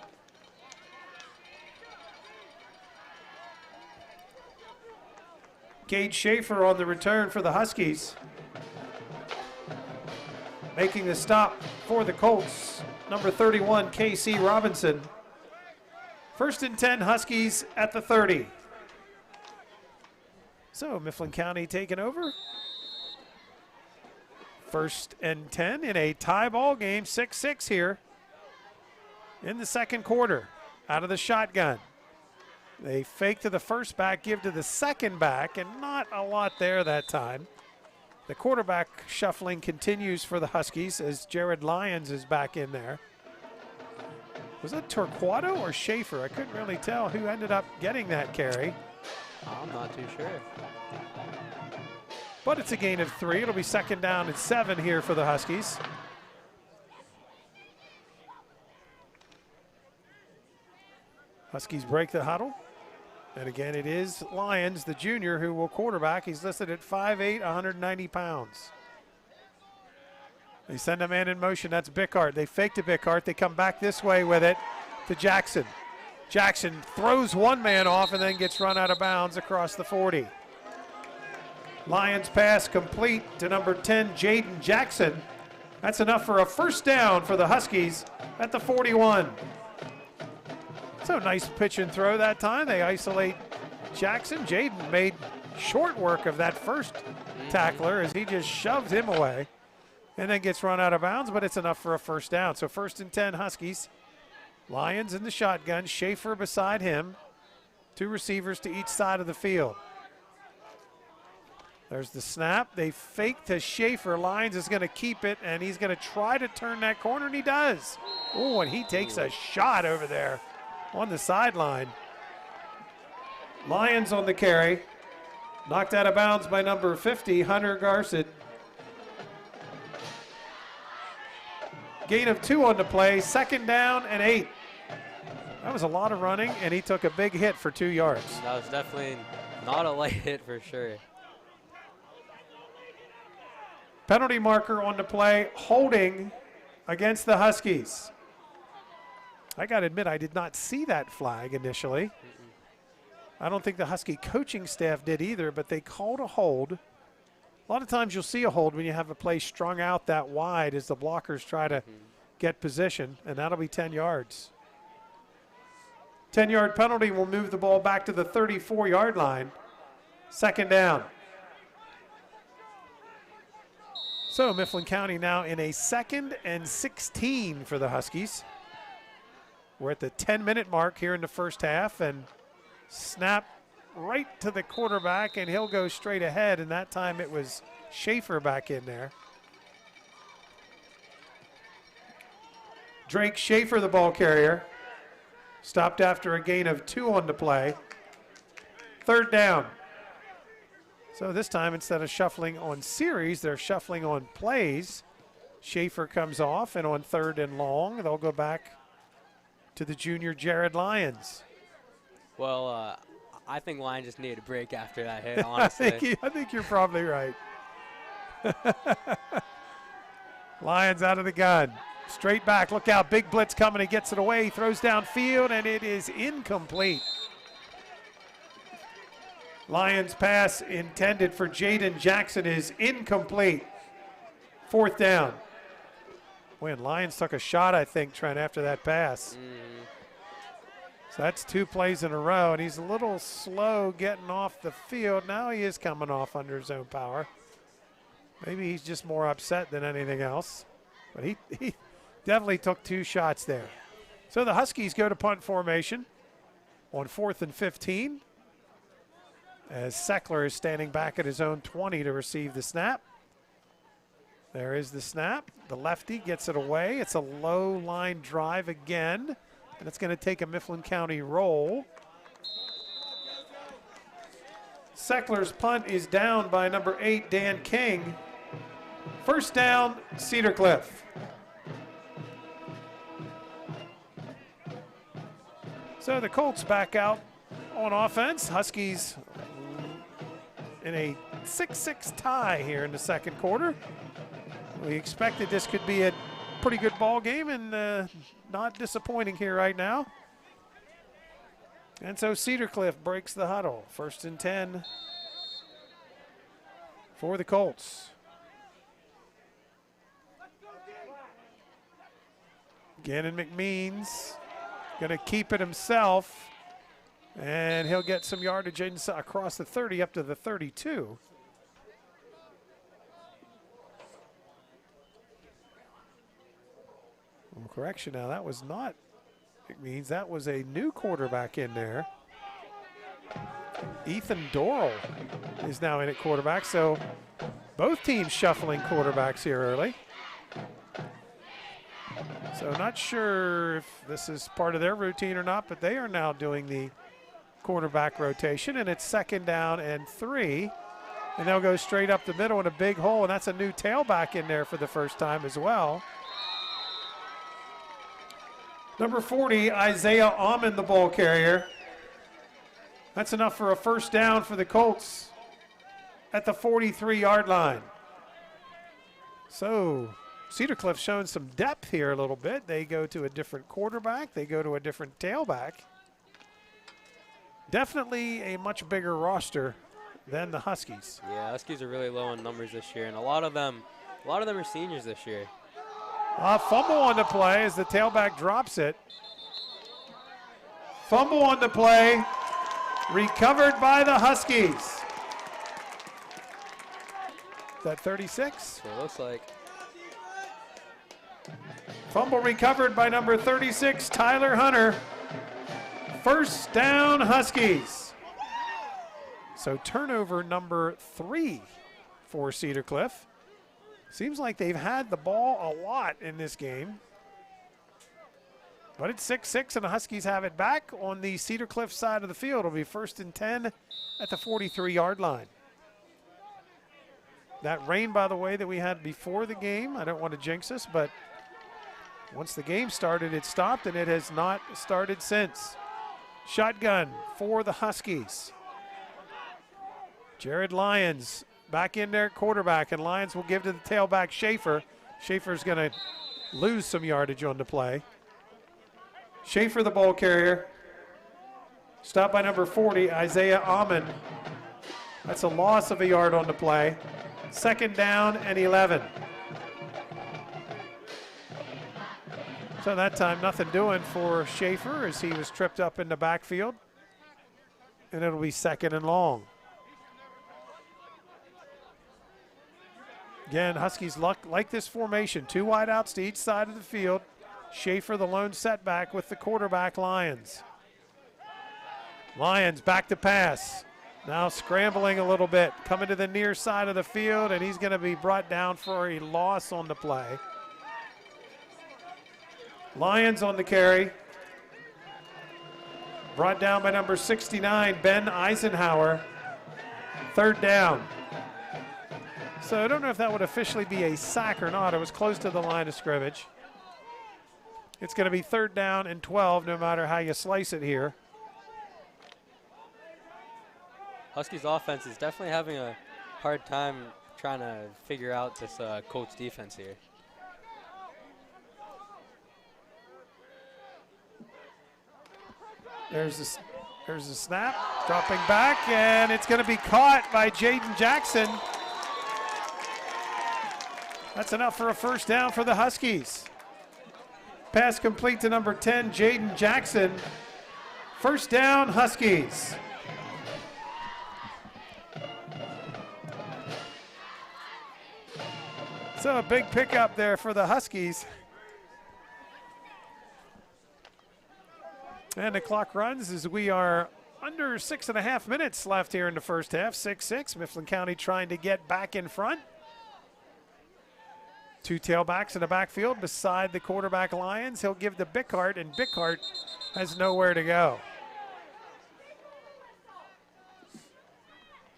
Gage Schaefer on the return for the Huskies. Making the stop for the Colts, number 31, K.C. Robinson. 1st and 10, Huskies at the 30. So Mifflin County taking over. 1st and 10 in a tie ball game, 6-6 here in the second quarter. Out of the shotgun. They fake to the first back, give to the second back, and not a lot there that time. The quarterback shuffling continues for the Huskies as Jared Lyons is back in there. Was that Torquato or Schaefer? I couldn't really tell who ended up getting that carry. I'm not too sure. But it's a gain of 3. It'll be 2nd down and 7 here for the Huskies. Huskies break the huddle. And again, it is Lyons, the junior, who will quarterback. He's listed at 5'8", 190 pounds. They send a man in motion. That's Bickart. They fake to Bickart. They come back this way with it to Jackson. Jackson throws one man off and then gets run out of bounds across the 40. Lyons pass complete to number 10, Jaden Jackson. That's enough for a 1st down for the Huskies at the 41. So nice pitch and throw that time. They isolate Jackson. Jaden made short work of that first tackler as he just shoved him away and then gets run out of bounds, but it's enough for a 1st down. So 1st and 10 Huskies. Lyons in the shotgun, Schaefer beside him. 2 receivers to each side of the field. There's the snap. They fake to Schaefer. Lyons is going to keep it, and he's going to try to turn that corner, and he does. Oh, and he takes a shot over there on the sideline. Lyons on the carry. Knocked out of bounds by number 50, Hunter Garcet. Gain of 2 on the play, 2nd down and 8. That was a lot of running, and he took a big hit for 2 yards. That was definitely not a light hit for sure. Penalty marker on the play, holding against the Huskies. I got to admit, I did not see that flag initially. I don't think the Husky coaching staff did either, but they called a hold. A lot of times you'll see a hold when you have a play strung out that wide as the blockers try to get position, and that'll be 10 yards. 10-yard penalty will move the ball back to the 34-yard line. 2nd down. So Mifflin County now in a 2nd and 16 for the Huskies. We're at the 10-minute mark here in the first half, and snap right to the quarterback, and he'll go straight ahead, and that time it was Schaefer back in there. Drake Schaefer, the ball carrier, stopped after a gain of 2 on the play. 3rd down. So this time, instead of shuffling on series, they're shuffling on plays. Schaefer comes off, and on 3rd and long, they'll go back to the junior Jared Lyons. Well, I think Lyons just needed a break after that hit, honestly. I think you're probably right. Lyons out of the gun. Straight back. Look out. Big blitz coming. He gets it away. He throws downfield, and it is incomplete. Lyons pass intended for Jaden Jackson is incomplete. 4th down. When Lyons took a shot, I think, trying after that pass. So that's 2 plays in a row, and he's a little slow getting off the field. Now he is coming off under his own power. Maybe he's just more upset than anything else. But he definitely took 2 shots there. So the Huskies go to punt formation on 4th and 15. As Seckler is standing back at his own 20 to receive the snap. There is the snap. The lefty gets it away. It's a low line drive again. And it's going to take a Mifflin County roll. Seckler's punt is down by number 8, Dan King. 1st down, Cedar Cliff. So the Colts back out on offense. Huskies in a 6-6 tie here in the 2nd quarter. We expected this could be a pretty good ball game, and not disappointing here right now. And so Cedar Cliff breaks the huddle. 1st and 10 for the Colts. Gannon McMeans going to keep it himself, and he'll get some yardage across the 30 up to the 32. Well, correction now, that was not McMeans. That was a new quarterback in there. Ethan Dorrell is now in at quarterback, so both teams shuffling quarterbacks here early. So not sure if this is part of their routine or not, but they are now doing the quarterback rotation, and it's 2nd down and 3. And they'll go straight up the middle in a big hole, and that's a new tailback in there for the first time as well. Number 40, Isaiah Almond, the ball carrier. That's enough for a 1st down for the Colts at the 43-yard line. So Cedar Cliff showing some depth here a little bit. They go to a different quarterback. They go to a different tailback. Definitely a much bigger roster than the Huskies. Yeah, Huskies are really low in numbers this year, and a lot of them are seniors this year. Fumble on the play as the tailback drops it. Fumble on the play, recovered by the Huskies. Is that 36? So it looks like. Fumble recovered by number 36, Tyler Hunter. 1st down, Huskies. So turnover number 3 for Cedar Cliff. Seems like they've had the ball a lot in this game. But it's 6-6 and the Huskies have it back on the Cedar Cliff side of the field. It'll be 1st and 10 at the 43-yard line. That rain, by the way, that we had before the game, I don't want to jinx us, but once the game started, it stopped, and it has not started since. Shotgun for the Huskies. Jared Lyons back in there at quarterback, and Lyons will give to the tailback, Schaefer. Schaefer's going to lose some yardage on the play. Schaefer, the ball carrier. Stopped by number 40, Isaiah Almond. That's a loss of a yard on the play. 2nd down and 11. So that time, nothing doing for Schaefer as he was tripped up in the backfield. And it'll be 2nd and long. Again, Huskies like this formation. 2 wideouts to each side of the field. Schaefer, the lone setback with the quarterback, Lyons. Lyons back to pass. Now scrambling a little bit. Coming to the near side of the field, and he's going to be brought down for a loss on the play. Lyons on the carry. Brought down by number 69, Ben Eisenhower. 3rd down. So I don't know if that would officially be a sack or not. It was close to the line of scrimmage. It's going to be 3rd down and 12 no matter how you slice it here. Huskies offense is definitely having a hard time trying to figure out this Colts defense here. There's the snap, dropping back, and it's going to be caught by Jaden Jackson. That's enough for a 1st down for the Huskies. Pass complete to number 10, Jaden Jackson. 1st down, Huskies. So a big pickup there for the Huskies. And the clock runs as we are under 6.5 minutes left here in the first half. 6-6, Mifflin County trying to get back in front. 2 tailbacks in the backfield beside the quarterback Lyons. He'll give to Bickart, and Bickart has nowhere to go.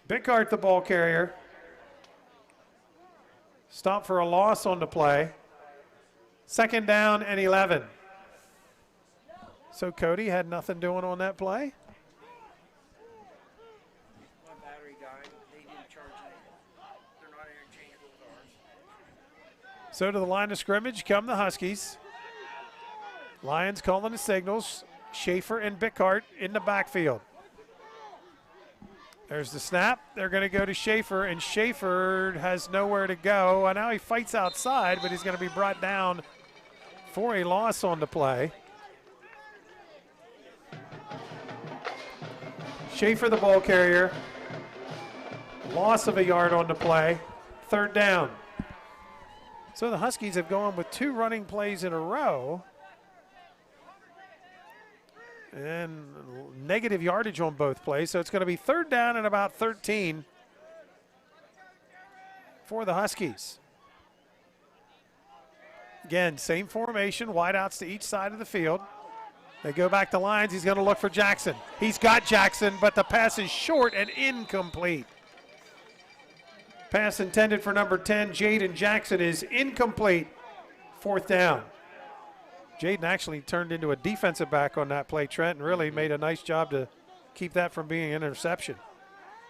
Bickart, the ball carrier. Stop for a loss on the play. 2nd down and 11. So Cody had nothing doing on that play. My battery died. They didn't charge me. They're not interchangeable with ours. So to the line of scrimmage come the Huskies. Lions calling the signals. Schaefer and Bickart in the backfield. There's the snap. They're going to go to Schaefer, and Schaefer has nowhere to go. And now he fights outside, but he's going to be brought down for a loss on the play. Schaefer, the ball carrier. Loss of a yard on the play. 3rd down. So the Huskies have gone with 2 running plays in a row. And negative yardage on both plays. So it's going to be 3rd down and about 13 for the Huskies. Again, same formation, wideouts to each side of the field. 2 wideouts to each side of the field. 1st and 10 at the 43-yard line. 1st and 10 for the Huskies. So turnover number 3 for Cedar Cliff. 1st and 10 at the 43-yard line. They go back to lines. He's going to look for Jackson. He's got Jackson, but the pass is short and incomplete. Pass intended for number 10, Jaden Jackson, is incomplete. 4th down. Jaden actually turned into a defensive back on that play, Trent, and really made a nice job to keep that from being an interception.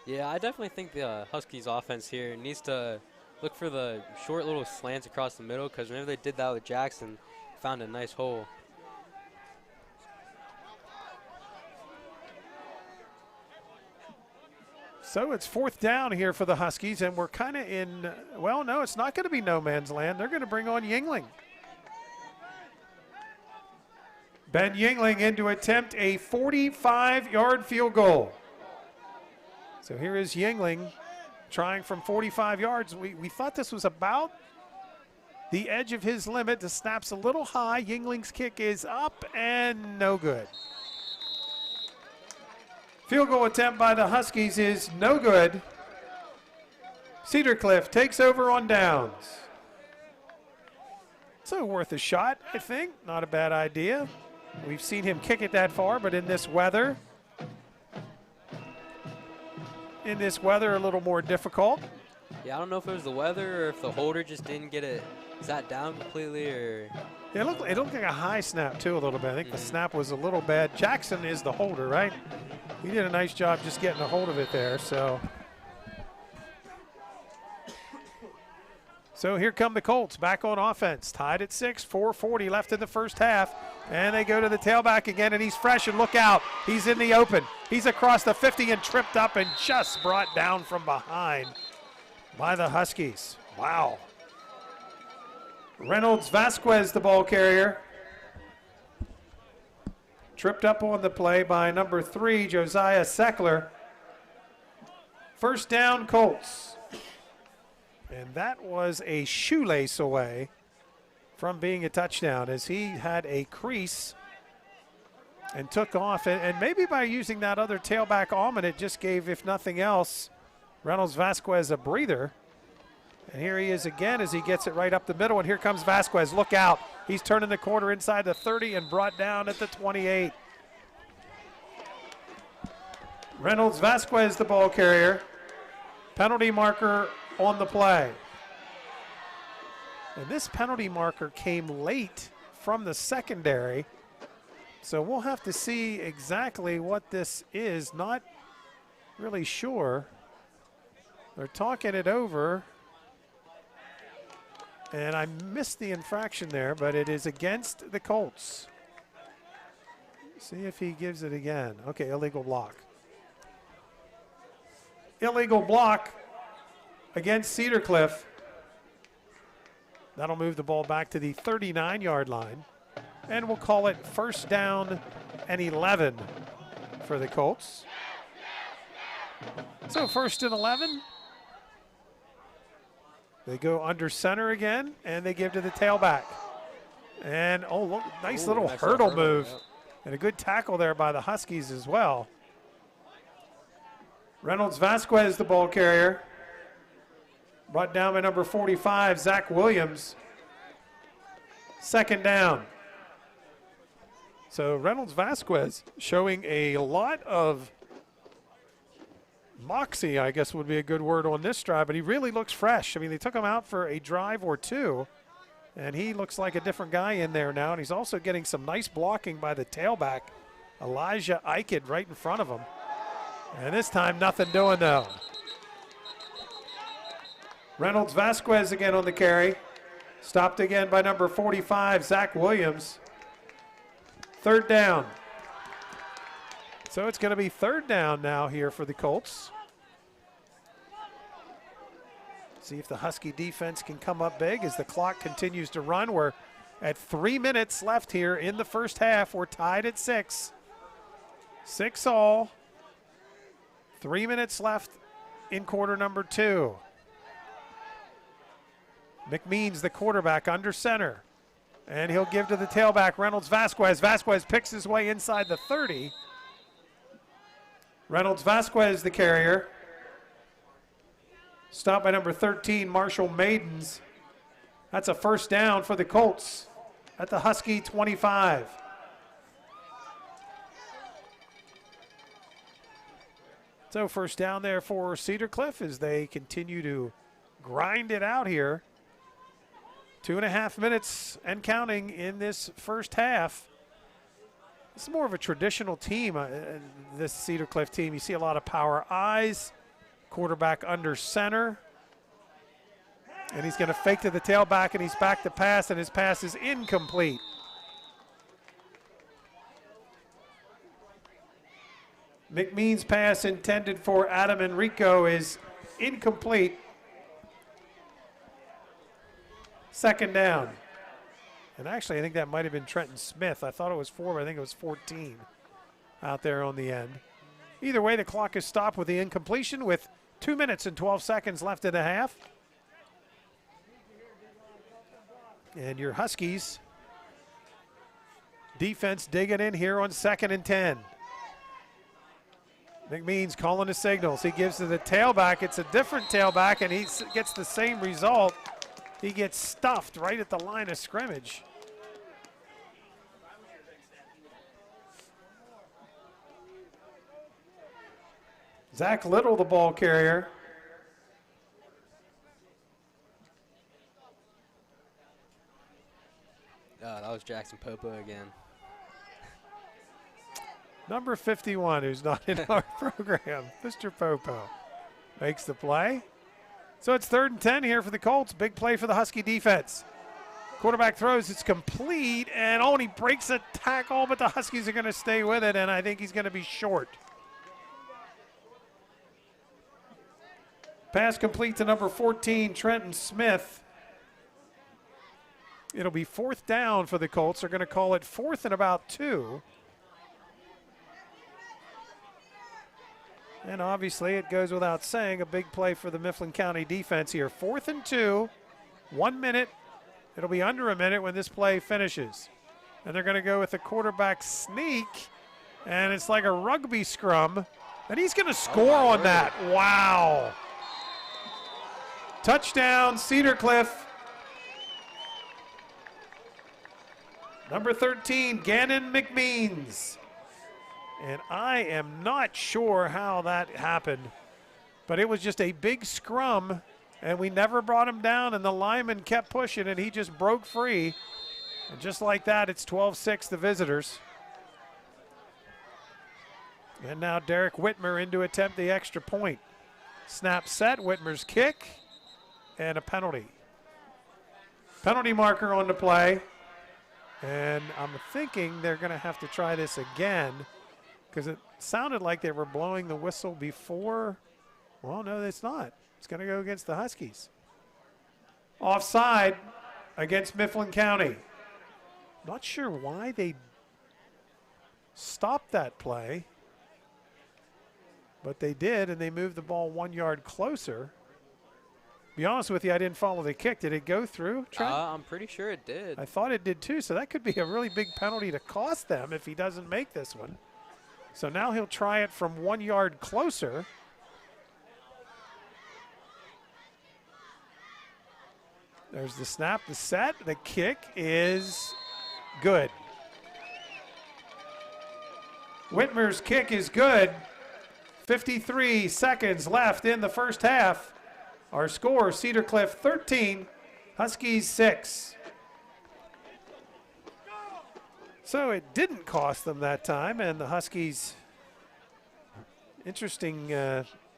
Yeah, I definitely think the Huskies offense here needs to look for the short little slants across the middle, because whenever they did that with Jackson, found a nice hole. So it's 4th down here for the Huskies, and we're kind of in, well, no, it's not going to be no man's land. They're going to bring on Yingling. Ben Yingling in to attempt a 45-yard field goal. So here is Yingling trying from 45 yards. We thought this was about the edge of his limit. The snap's a little high. Yingling's kick is up and no good. Field goal attempt by the Huskies is no good. Cedar Cliff takes over on downs. So worth a shot, I think. Not a bad idea. We've seen him kick it that far, but in this weather, a little more difficult. Yeah, I don't know if it was the weather or if the holder just didn't get it sat down completely, or. It looked like a high snap too a little bit. I think the snap was a little bad. Jackson is the holder, right? He did a nice job just getting a hold of it there. So here come the Colts back on offense. Tied at 6, 4:40 left in the first half. And they go to the tailback again, and he's fresh, and look out. He's in the open. He's across the 50 and tripped up and just brought down from behind by the Huskies. Wow. Reynolds Vasquez, the ball carrier. Tripped up on the play by number 3, Josiah Seckler. First down, Colts. And that was a shoelace away from being a touchdown, as he had a crease and took off. And maybe by using that other tailback almond, it just gave, if nothing else, Reynolds Vasquez a breather. And here he is again as he gets it right up the middle. And here comes Vasquez. Look out. He's turning the corner inside the 30 and brought down at the 28. Reynolds Vasquez, the ball carrier. Penalty marker on the play. And this penalty marker came late from the secondary. So we'll have to see exactly what this is. Not really sure. They're talking it over. And I missed the infraction there, but it is against the Colts. See if he gives it again. Okay, illegal block. Illegal block against Cedar Cliff. That'll move the ball back to the 39-yard line. And we'll call it first down and 11 for the Colts. So 1st and 11. They go under center again, and they give to the tailback. And, oh, look, nice little hurdle move. Yeah. And a good tackle there by the Huskies as well. Reynolds Vasquez, the ball carrier. Brought down by number 45, Zach Williams. 2nd down. So Reynolds Vasquez showing a lot of moxie, I guess would be a good word on this drive, but he really looks fresh. I mean, they took him out for a drive or two, and he looks like a different guy in there now, and he's also getting some nice blocking by the tailback, Elijah Eichid, right in front of him. And this time, nothing doing, though. Reynolds Vasquez again on the carry. Stopped again by number 45, Zach Williams. 3rd down. So it's going to be 3rd down now here for the Colts. See if the Husky defense can come up big as the clock continues to run. We're at 3 minutes left here in the first half. We're tied at 6. 6 all. 3 minutes left in quarter number 2. McMeans, the quarterback, under center. And he'll give to the tailback, Reynolds Vasquez. Vasquez picks his way inside the 30. Reynolds Vasquez, the carrier. Stopped by number 13, Marshall Maidens. That's a first down for the Colts at the Husky 25. So first down there for Cedar Cliff as they continue to grind it out here. 2.5 minutes and counting in this first half. This is more of a traditional team, this Cedar Cliff team. You see a lot of power eyes, quarterback under center. And he's going to fake to the tailback, and he's back to pass, and his pass is incomplete. McMean's pass intended for Adam Enrico is incomplete. Second down. And actually, I think that might have been Trenton Smith. I thought it was 4, but I think it was 14 out there on the end. Either way, the clock is stopped with the incompletion with 2 minutes and 12 seconds left in the half. And your Huskies defense digging in here on 2nd and 10. McMean's calling the signals. He gives to the tailback. It's a different tailback, and he gets the same result. He gets stuffed right at the line of scrimmage. Zach Little, the ball carrier. That was Jackson Popo again. Number 51, who's not in our program, Mr. Popo, makes the play. So it's 3rd and 10 here for the Colts. Big play for the Husky defense. Quarterback throws, it's complete, and he breaks a tackle, but the Huskies are going to stay with it, and I think he's going to be short. Pass complete to number 14, Trenton Smith. It'll be 4th down for the Colts. They're going to call it 4th and about 2. And obviously it goes without saying, a big play for the Mifflin County defense here. 4th and 2, 1 minute. It'll be under a minute when this play finishes. And they're going to go with a quarterback sneak, and it's like a rugby scrum. And he's going to score on that. Wow. Touchdown, Cedar Cliff. Number 13, Gannon McMeans. And I am not sure how that happened, but it was just a big scrum, and we never brought him down, and the lineman kept pushing, and he just broke free. And just like that, it's 12-6, the visitors. And now Derek Whitmer in to attempt the extra point. Snap set, Whitmer's kick, and a penalty. Penalty marker on the play. And I'm thinking they're going to have to try this again, because it sounded like they were blowing the whistle before. Well, no, it's not. It's going to go against the Huskies. Offside against Mifflin County. Not sure why they stopped that play, but they did, and they moved the ball 1 yard closer. Be honest with you, I didn't follow the kick. Did it go through, Trent? I'm pretty sure it did. I thought it did too, so that could be a really big penalty to cost them if he doesn't make this one. So now he'll try it from 1 yard closer. There's the snap, the set, the kick is good. Whitmer's kick is good. 53 seconds left in the first half. Our score, Cedar Cliff 13, Huskies 6. So it didn't cost them that time, and the Huskies, interesting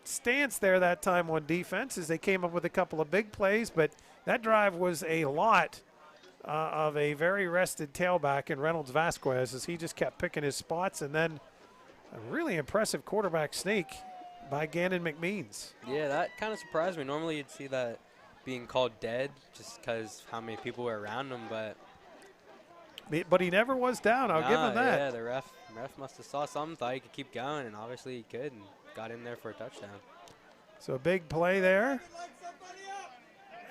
stance there that time on defense as they came up with a couple of big plays, but that drive was a lot of a very rested tailback in Reynolds Vasquez as he just kept picking his spots, and then a really impressive quarterback sneak by Gannon McMeans. Yeah, that kind of surprised me. Normally you'd see that being called dead just because how many people were around him, but he never was down. I'll give him that. Yeah, the ref must have saw something, thought he could keep going, and obviously he could, and got in there for a touchdown. So a big play there.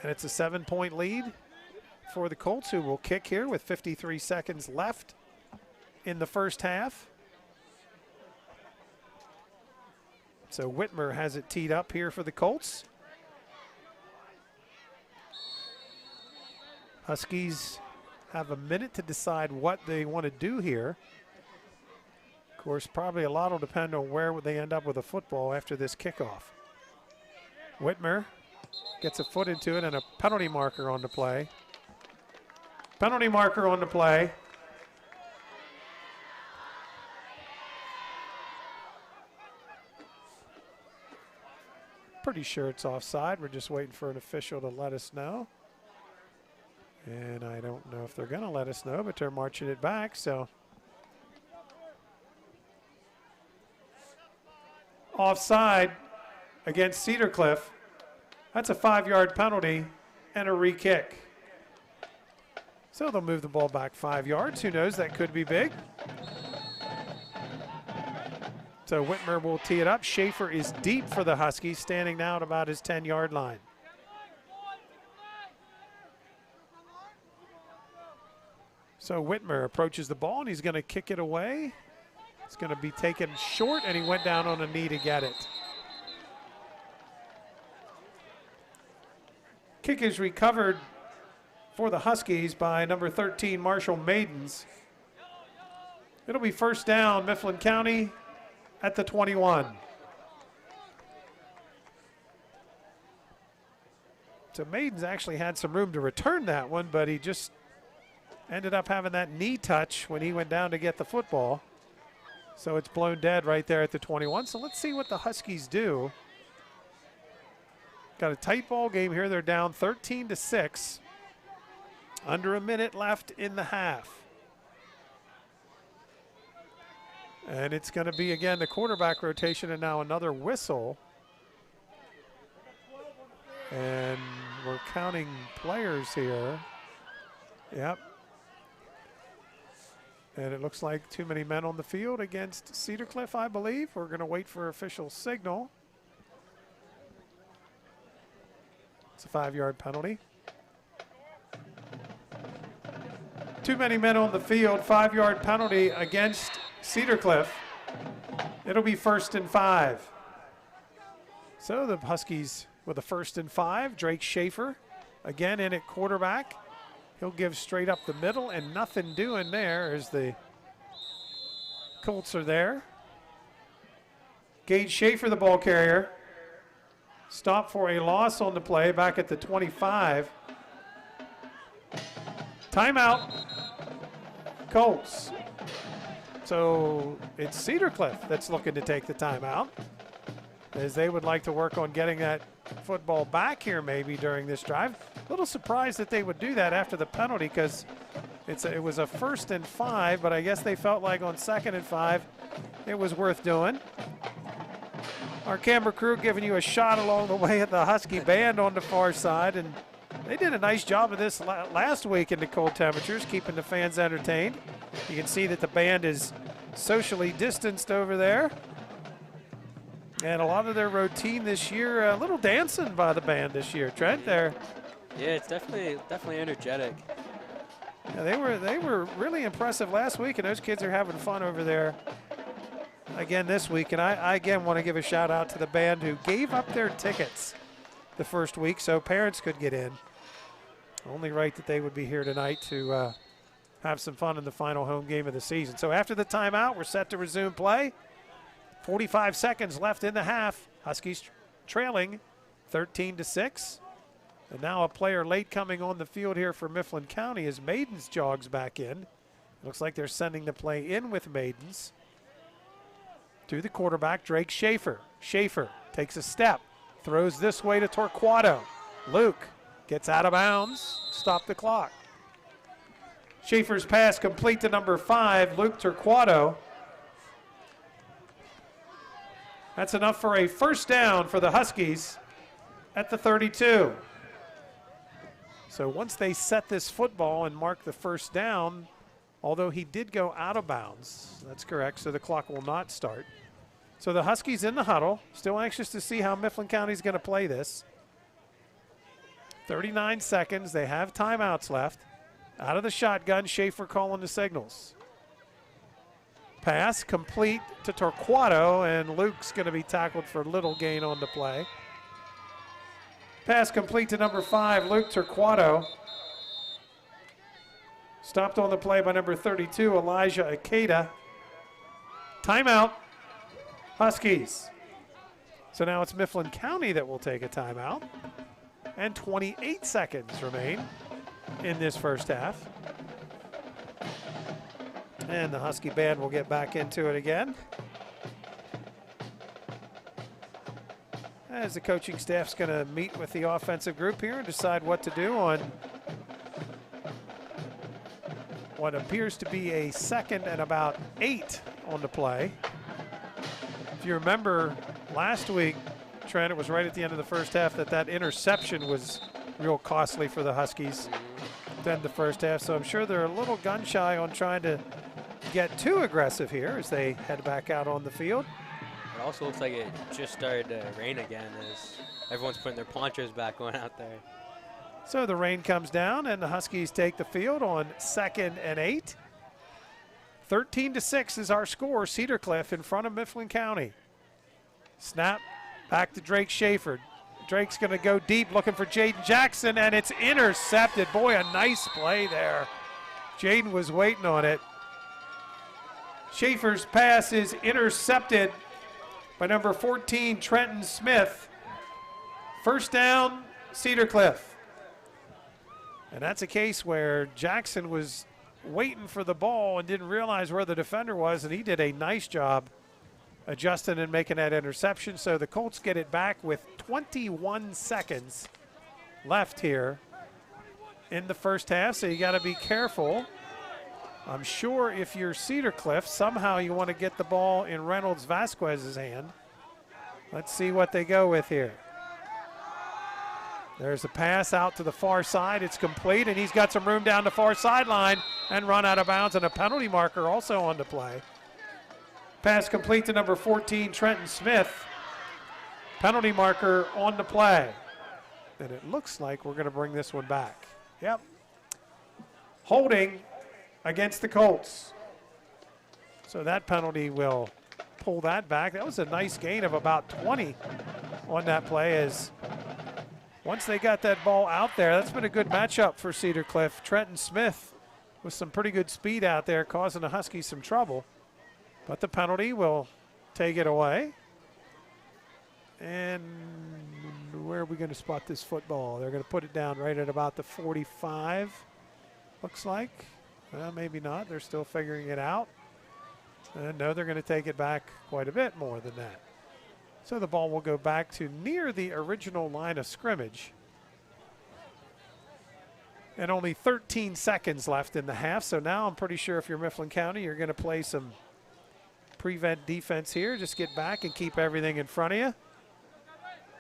And it's a 7-point lead for the Colts, who will kick here with 53 seconds left in the first half. So Whitmer has it teed up here for the Colts. Huskies have a minute to decide what they want to do here. Of course, probably a lot will depend on where they end up with a football after this kickoff. Whitmer gets a foot into it and a penalty marker on the play. Penalty marker on the play. Pretty sure it's offside. We're just waiting for an official to let us know. And I don't know if they're going to let us know, but they're marching it back, so. Offside against Cedar Cliff. That's a 5-yard penalty and a re-kick. So they'll move the ball back 5 yards. Who knows, that could be big. So Whitmer will tee it up. Schaefer is deep for the Huskies, standing now at about his 10-yard line. So Whitmer approaches the ball, and he's going to kick it away. It's going to be taken short, and he went down on a knee to get it. Kick is recovered for the Huskies by number 13, Marshall Maidens. It'll be first down, Mifflin County at the 21. So Maidens actually had some room to return that one, but he just ended up having that knee touch when he went down to get the football. So it's blown dead right there at the 21. So let's see what the Huskies do. Got a tight ball game here. They're down 13-6. Under a minute left in the half. And it's going to be, again, the quarterback rotation and now another whistle. And we're counting players here. Yep. And it looks like too many men on the field against Cedar Cliff, I believe. We're going to wait for official signal. It's a 5-yard penalty. Too many men on the field, 5-yard penalty against Cedar Cliff. It'll be 1st and 5. So the Huskies with a 1st and 5. Drake Schaefer again in at quarterback. He'll give straight up the middle, and nothing doing there as the Colts are there. Gage Schaefer, the ball carrier. Stop for a loss on the play back at the 25. Timeout, Colts. So it's Cedar Cliff that's looking to take the timeout, as they would like to work on getting that football back here maybe during this drive. A little surprised that they would do that after the penalty, because it was a 1st and 5, but I guess they felt like on 2nd and 5 it was worth doing. Our camera crew giving you a shot along the way at the Husky band on the far side, and they did a nice job of this last week in the cold temperatures, keeping the fans entertained. You can see that the band is socially distanced over there. And a lot of their routine this year, a little dancing by the band this year. Trent, there. Yeah, it's definitely energetic. Yeah, they were really impressive last week, and those kids are having fun over there again this week. And I again want to give a shout out to the band who gave up their tickets the first week so parents could get in. Only right that they would be here tonight to have some fun in the final home game of the season. So after the timeout, we're set to resume play. 45 seconds left in the half. Huskies trailing 13-6. And now a player late coming on the field here for Mifflin County as Maidens jogs back in. Looks like they're sending the play in with Maidens. To the quarterback, Drake Schaefer. Schaefer takes a step, throws this way to Torquato. Luke gets out of bounds, stop the clock. Schaefer's pass complete to number 5, Luke Torquato. That's enough for a first down for the Huskies at the 32. So once they set this football and mark the first down, although he did go out of bounds, that's correct, so the clock will not start. So the Huskies in the huddle, still anxious to see how Mifflin County's going to play this. 39 seconds, they have timeouts left. Out of the shotgun, Schaefer calling the signals. Pass complete to Torquato, and Luke's going to be tackled for little gain on the play. Pass complete to number 5, Luke Torquato. Stopped on the play by number 32, Elijah Akeda. Timeout, Huskies. So now it's Mifflin County that will take a timeout. And 28 seconds remain in this first half. And the Husky band will get back into it again, as the coaching staff's going to meet with the offensive group here and decide what to do on what appears to be a 2nd and about 8 on the play. If you remember last week, Trent, it was right at the end of the first half that interception was real costly for the Huskies then the first half. So I'm sure they're a little gun shy on trying to get too aggressive here as they head back out on the field. It also looks like it just started to rain again as everyone's putting their ponchos back going out there. So the rain comes down and the Huskies take the field on 2nd and 8. 13-6 is our score. Cedar Cliff in front of Mifflin County. Snap back to Drake Schaefer. Drake's going to go deep looking for Jaden Jackson, and it's intercepted. Boy, a nice play there. Jaden was waiting on it. Schaefer's pass is intercepted by number 14, Trenton Smith. First down, Cedar Cliff. And that's a case where Jackson was waiting for the ball and didn't realize where the defender was, and he did a nice job adjusting and making that interception. So the Colts get it back with 21 seconds left here in the first half, so you got to be careful. I'm sure if you're Cedar Cliff, somehow you want to get the ball in Reynolds Vasquez's hand. Let's see what they go with here. There's a pass out to the far side. It's complete, and he's got some room down the far sideline and run out of bounds, and a penalty marker also on the play. Pass complete to number 14, Trenton Smith. Penalty marker on the play. And it looks like we're going to bring this one back. Yep. Holding against the Colts. So that penalty will pull that back. That was a nice gain of about 20 on that play, as once they got that ball out there, that's been a good matchup for Cedar Cliff. Trenton Smith with some pretty good speed out there, causing the Huskies some trouble. But the penalty will take it away. And where are we going to spot this football? They're going to put it down right at about the 45, looks like. Well, maybe not. They're still figuring it out. No, they're going to take it back quite a bit more than that. So the ball will go back to near the original line of scrimmage. And only 13 seconds left in the half. So now I'm pretty sure if you're Mifflin County, you're going to play some prevent defense here. Just get back and keep everything in front of you.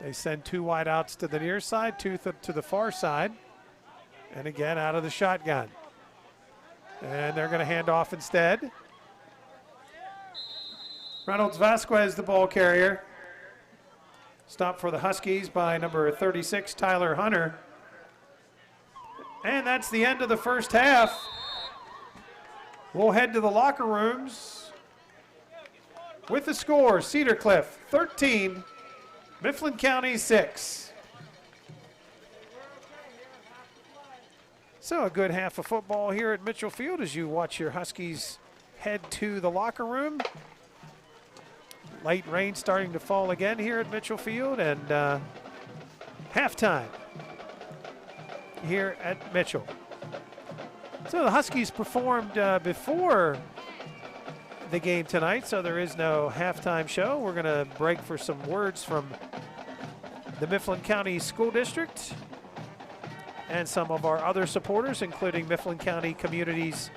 They send 2 wide outs to the near side, 2 to the far side. And again, out of the shotgun. And they're going to hand off instead. Reynolds Vasquez, the ball carrier. Stopped for the Huskies by number 36, Tyler Hunter. And that's the end of the first half. We'll head to the locker rooms with the score: Cedar Cliff 13, Mifflin County 6. So a good half of football here at Mitchell Field as you watch your Huskies head to the locker room. Light rain starting to fall again here at Mitchell Field, and halftime here at Mitchell. So the Huskies performed before the game tonight, so there is no halftime show. We're going to break for some words from the Mifflin County School District and some of our other supporters, including Mifflin County Communities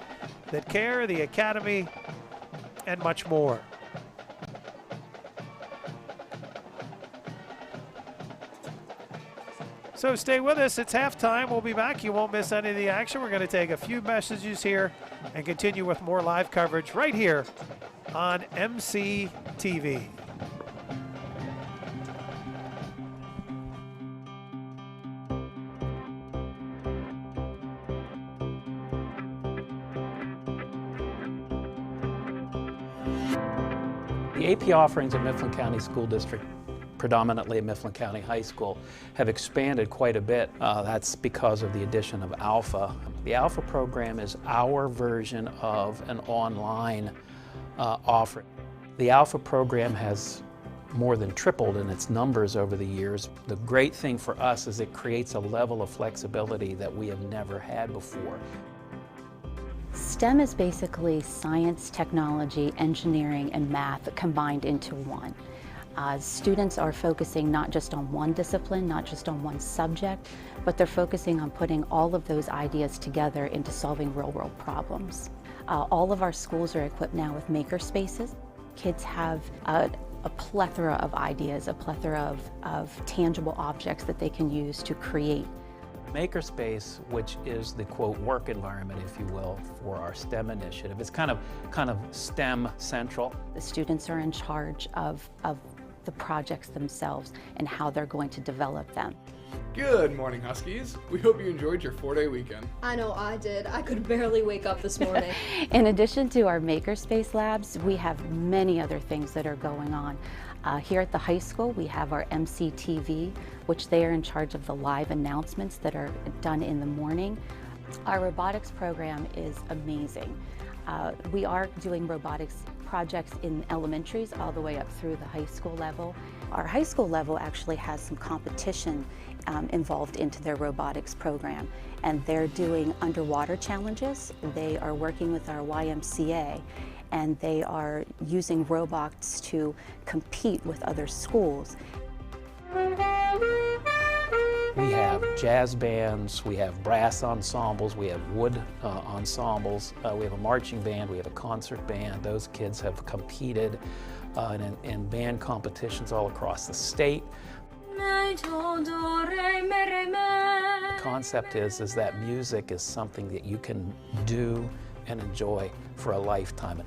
That Care, the Academy, and much more. So stay with us. It's halftime. We'll be back. You won't miss any of the action. We're going to take a few messages here and continue with more live coverage right here on MCTV. The AP offerings of Mifflin County School District, predominantly at Mifflin County High School, have expanded quite a bit. That's because of the addition of Alpha. The Alpha program is our version of an online offering. The Alpha program has more than tripled in its numbers over the years. The great thing for us is it creates a level of flexibility that we have never had before. STEM is basically science, technology, engineering, and math combined into one. Students are focusing not just on one discipline, not just on one subject, but they're focusing on putting all of those ideas together into solving real-world problems. All of our schools are equipped now with maker spaces. Kids have a plethora of ideas, a plethora of tangible objects that they can use to create. Makerspace, which is the quote work environment, if you will, for our STEM initiative, it's kind of STEM central. The students are in charge of the projects themselves and how they're going to develop them. Good morning, Huskies. We hope you enjoyed your 4-day weekend. I know I did. I could barely wake up this morning. In addition to our Makerspace labs, we have many other things that are going on. Here at the high school, we have our MCTV, which they are in charge of the live announcements that are done in the morning. Our robotics program is amazing. We are doing robotics projects in elementaries all the way up through the high school level. Our high school level actually has some competition involved into their robotics program, and they're doing underwater challenges. They are working with our YMCA, and they are using robots to compete with other schools. We have jazz bands, we have brass ensembles, we have wood ensembles, we have a marching band, we have a concert band. Those kids have competed in band competitions all across the state. The concept is that music is something that you can do and enjoy for a lifetime.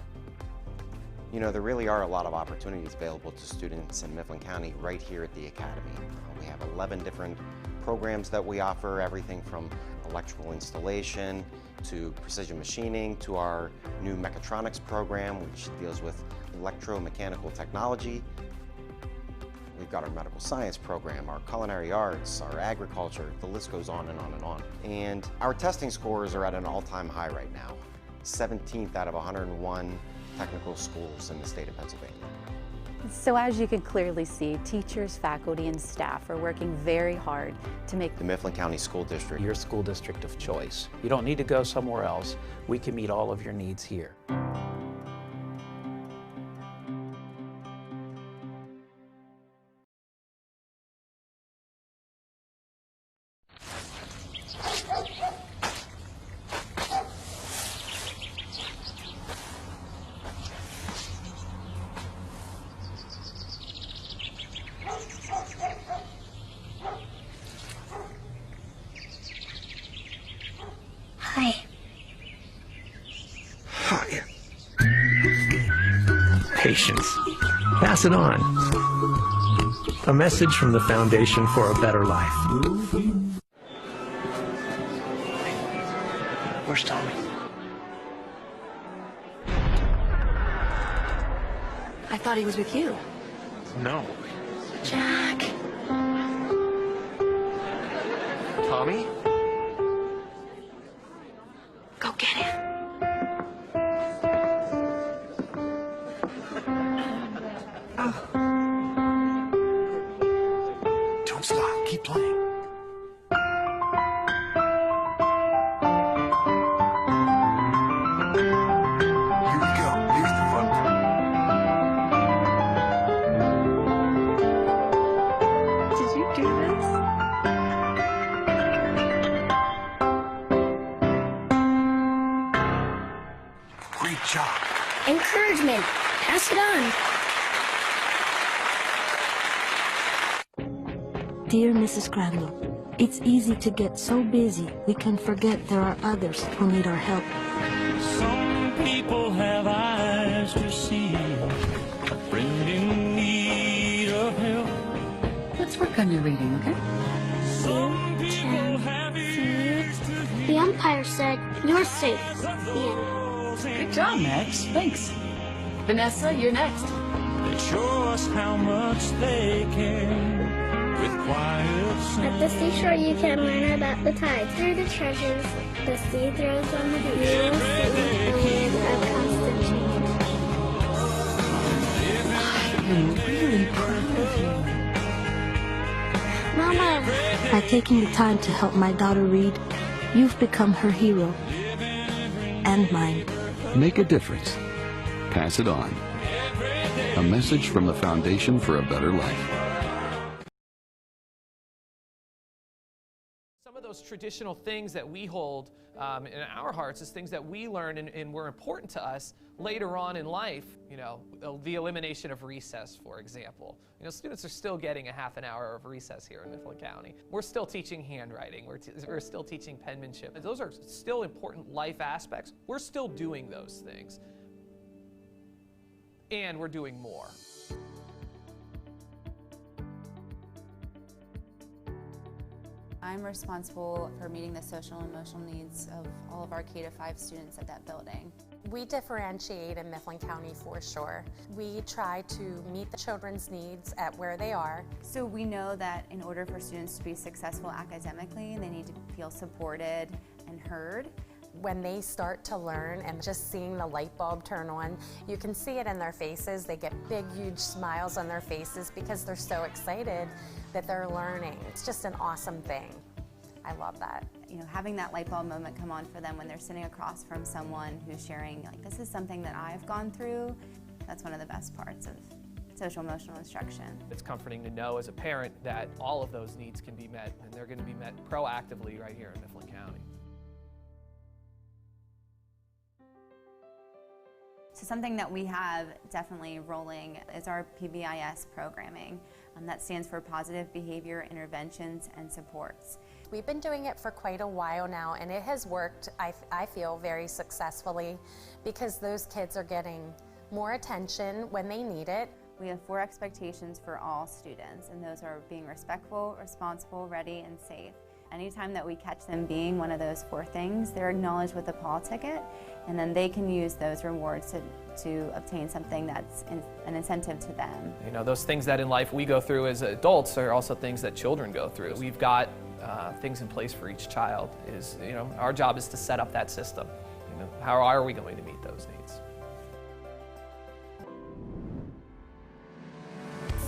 You know, there really are a lot of opportunities available to students in Mifflin County right here at the Academy. We have 11 different programs that we offer, everything from electrical installation to precision machining to our new mechatronics program, which deals with electromechanical technology. We've got our medical science program, our culinary arts, our agriculture, the list goes on and on and on. And our testing scores are at an all-time high right now, 17th out of 101 technical schools in the state of Pennsylvania. So as you can clearly see, teachers, faculty, and staff are working very hard to make the Mifflin County School District your school district of choice. You don't need to go somewhere else. We can meet all of your needs here. Hi. Hi. Patience. Pass it on. A message from the Foundation for a Better Life. Where's Tommy? I thought he was with you. No. Jack. Tommy? Go get him. Don't stop. Keep playing. Here we go. Here's the fun part. Did you do this? Great job. Encouragement. Pass it on. Dear Mrs. Crandall, it's easy to get so busy we can forget there are others who need our help. Some people have eyes to see, a friend in need of help. Let's work on your reading, okay? Some people have ears to hear. The umpire said you're safe. The end. Good job, Max. Thanks. Vanessa, you're next. They show us how much they care. With quiet sound. At the seashore, you can learn about the tides. Through the treasures the sea throws on the beach. You will see the land of constant change. feeling really proud of you. Mama! By taking the time to help my daughter read, you've become her hero. And mine. Make a difference. Pass it on. A message from the Foundation for a Better Life. Some of those traditional things that we hold in our hearts is things that we learn and were important to us later on in life. You know, the elimination of recess, for example. You know, students are still getting a half an hour of recess here in Mifflin County. We're still teaching handwriting. We're still teaching penmanship. Those are still important life aspects. We're still doing those things. And we're doing more. I'm responsible for meeting the social and emotional needs of all of our K-5 students at that building. We differentiate in Mifflin County for sure. We try to meet the children's needs at where they are. So we know that in order for students to be successful academically, they need to feel supported and heard. When they start to learn and just seeing the light bulb turn on, you can see it in their faces. They get big, huge smiles on their faces because they're so excited that they're learning. It's just an awesome thing. I love that. You know, having that light bulb moment come on for them when they're sitting across from someone who's sharing, like, this is something that I've gone through, that's one of the best parts of social emotional instruction. It's comforting to know as a parent that all of those needs can be met, and they're going to be met proactively right here in Mifflin County. So something that we have definitely rolling is our PBIS programming. That stands for Positive Behavior Interventions and Supports. We've been doing it for quite a while now, and it has worked, I feel, very successfully because those kids are getting more attention when they need it. We have 4 expectations for all students, and those are being respectful, responsible, ready, and safe. Anytime that we catch them being one of those 4 things, they're acknowledged with a Paul ticket, and then they can use those rewards to obtain something that's an incentive to them. You know, those things that in life we go through as adults are also things that children go through. We've got things in place for each child. You know, our job is to set up that system. You know, how are we going to meet those needs?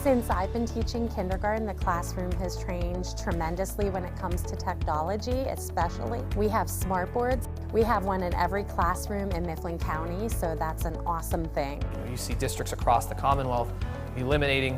Since I've been teaching kindergarten, the classroom has changed tremendously when it comes to technology, especially. We have smart boards. We have one in every classroom in Mifflin County, so that's an awesome thing. You see districts across the Commonwealth eliminating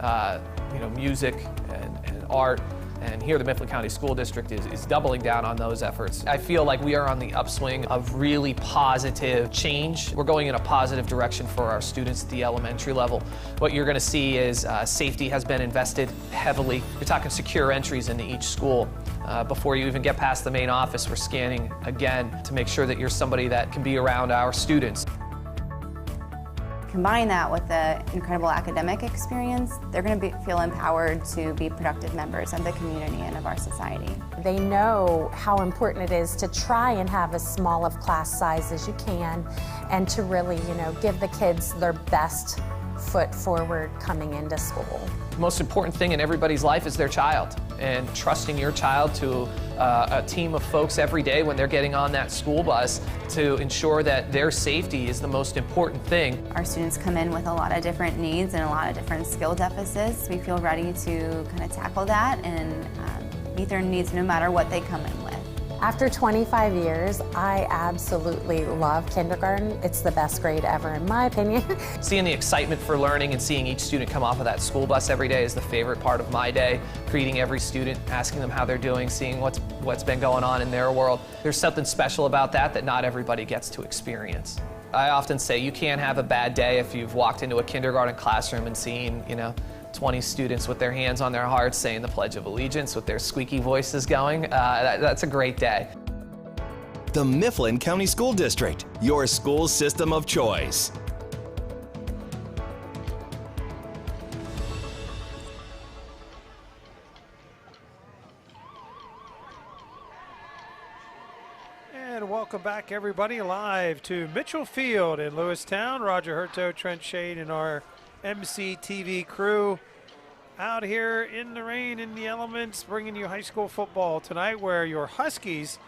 you know, music and art, and here the Mifflin County School District is doubling down on those efforts. I feel like we are on the upswing of really positive change. We're going in a positive direction for our students at the elementary level. What you're going to see is safety has been invested heavily. You're talking secure entries into each school. Before you even get past the main office, we're scanning again to make sure that you're somebody that can be around our students. Combine that with the incredible academic experience, they're going to feel empowered to be productive members of the community and of our society. They know how important it is to try and have as small of class size as you can and to really, you know, give the kids their best foot forward coming into school. The most important thing in everybody's life is their child, and trusting your child to a team of folks every day when they're getting on that school bus to ensure that their safety is the most important thing. Our students come in with a lot of different needs and a lot of different skill deficits. We feel ready to kind of tackle that and meet their needs no matter what they come in with. After 25 years, I absolutely love kindergarten. It's the best grade ever, in my opinion. Seeing the excitement for learning and seeing each student come off of that school bus every day is the favorite part of my day. Greeting every student, asking them how they're doing, seeing what's been going on in their world. There's something special about that not everybody gets to experience. I often say you can't have a bad day if you've walked into a kindergarten classroom and seen, you know, 20 students with their hands on their hearts saying the Pledge of Allegiance with their squeaky voices going. That's a great day. The Mifflin County School District, your school system of choice. And welcome back, everybody, live to Mitchell Field in Lewistown. Roger Hurto, Trent Shade, and our MCTV crew out here in the rain, in the elements, bringing you high school football tonight, where your Huskies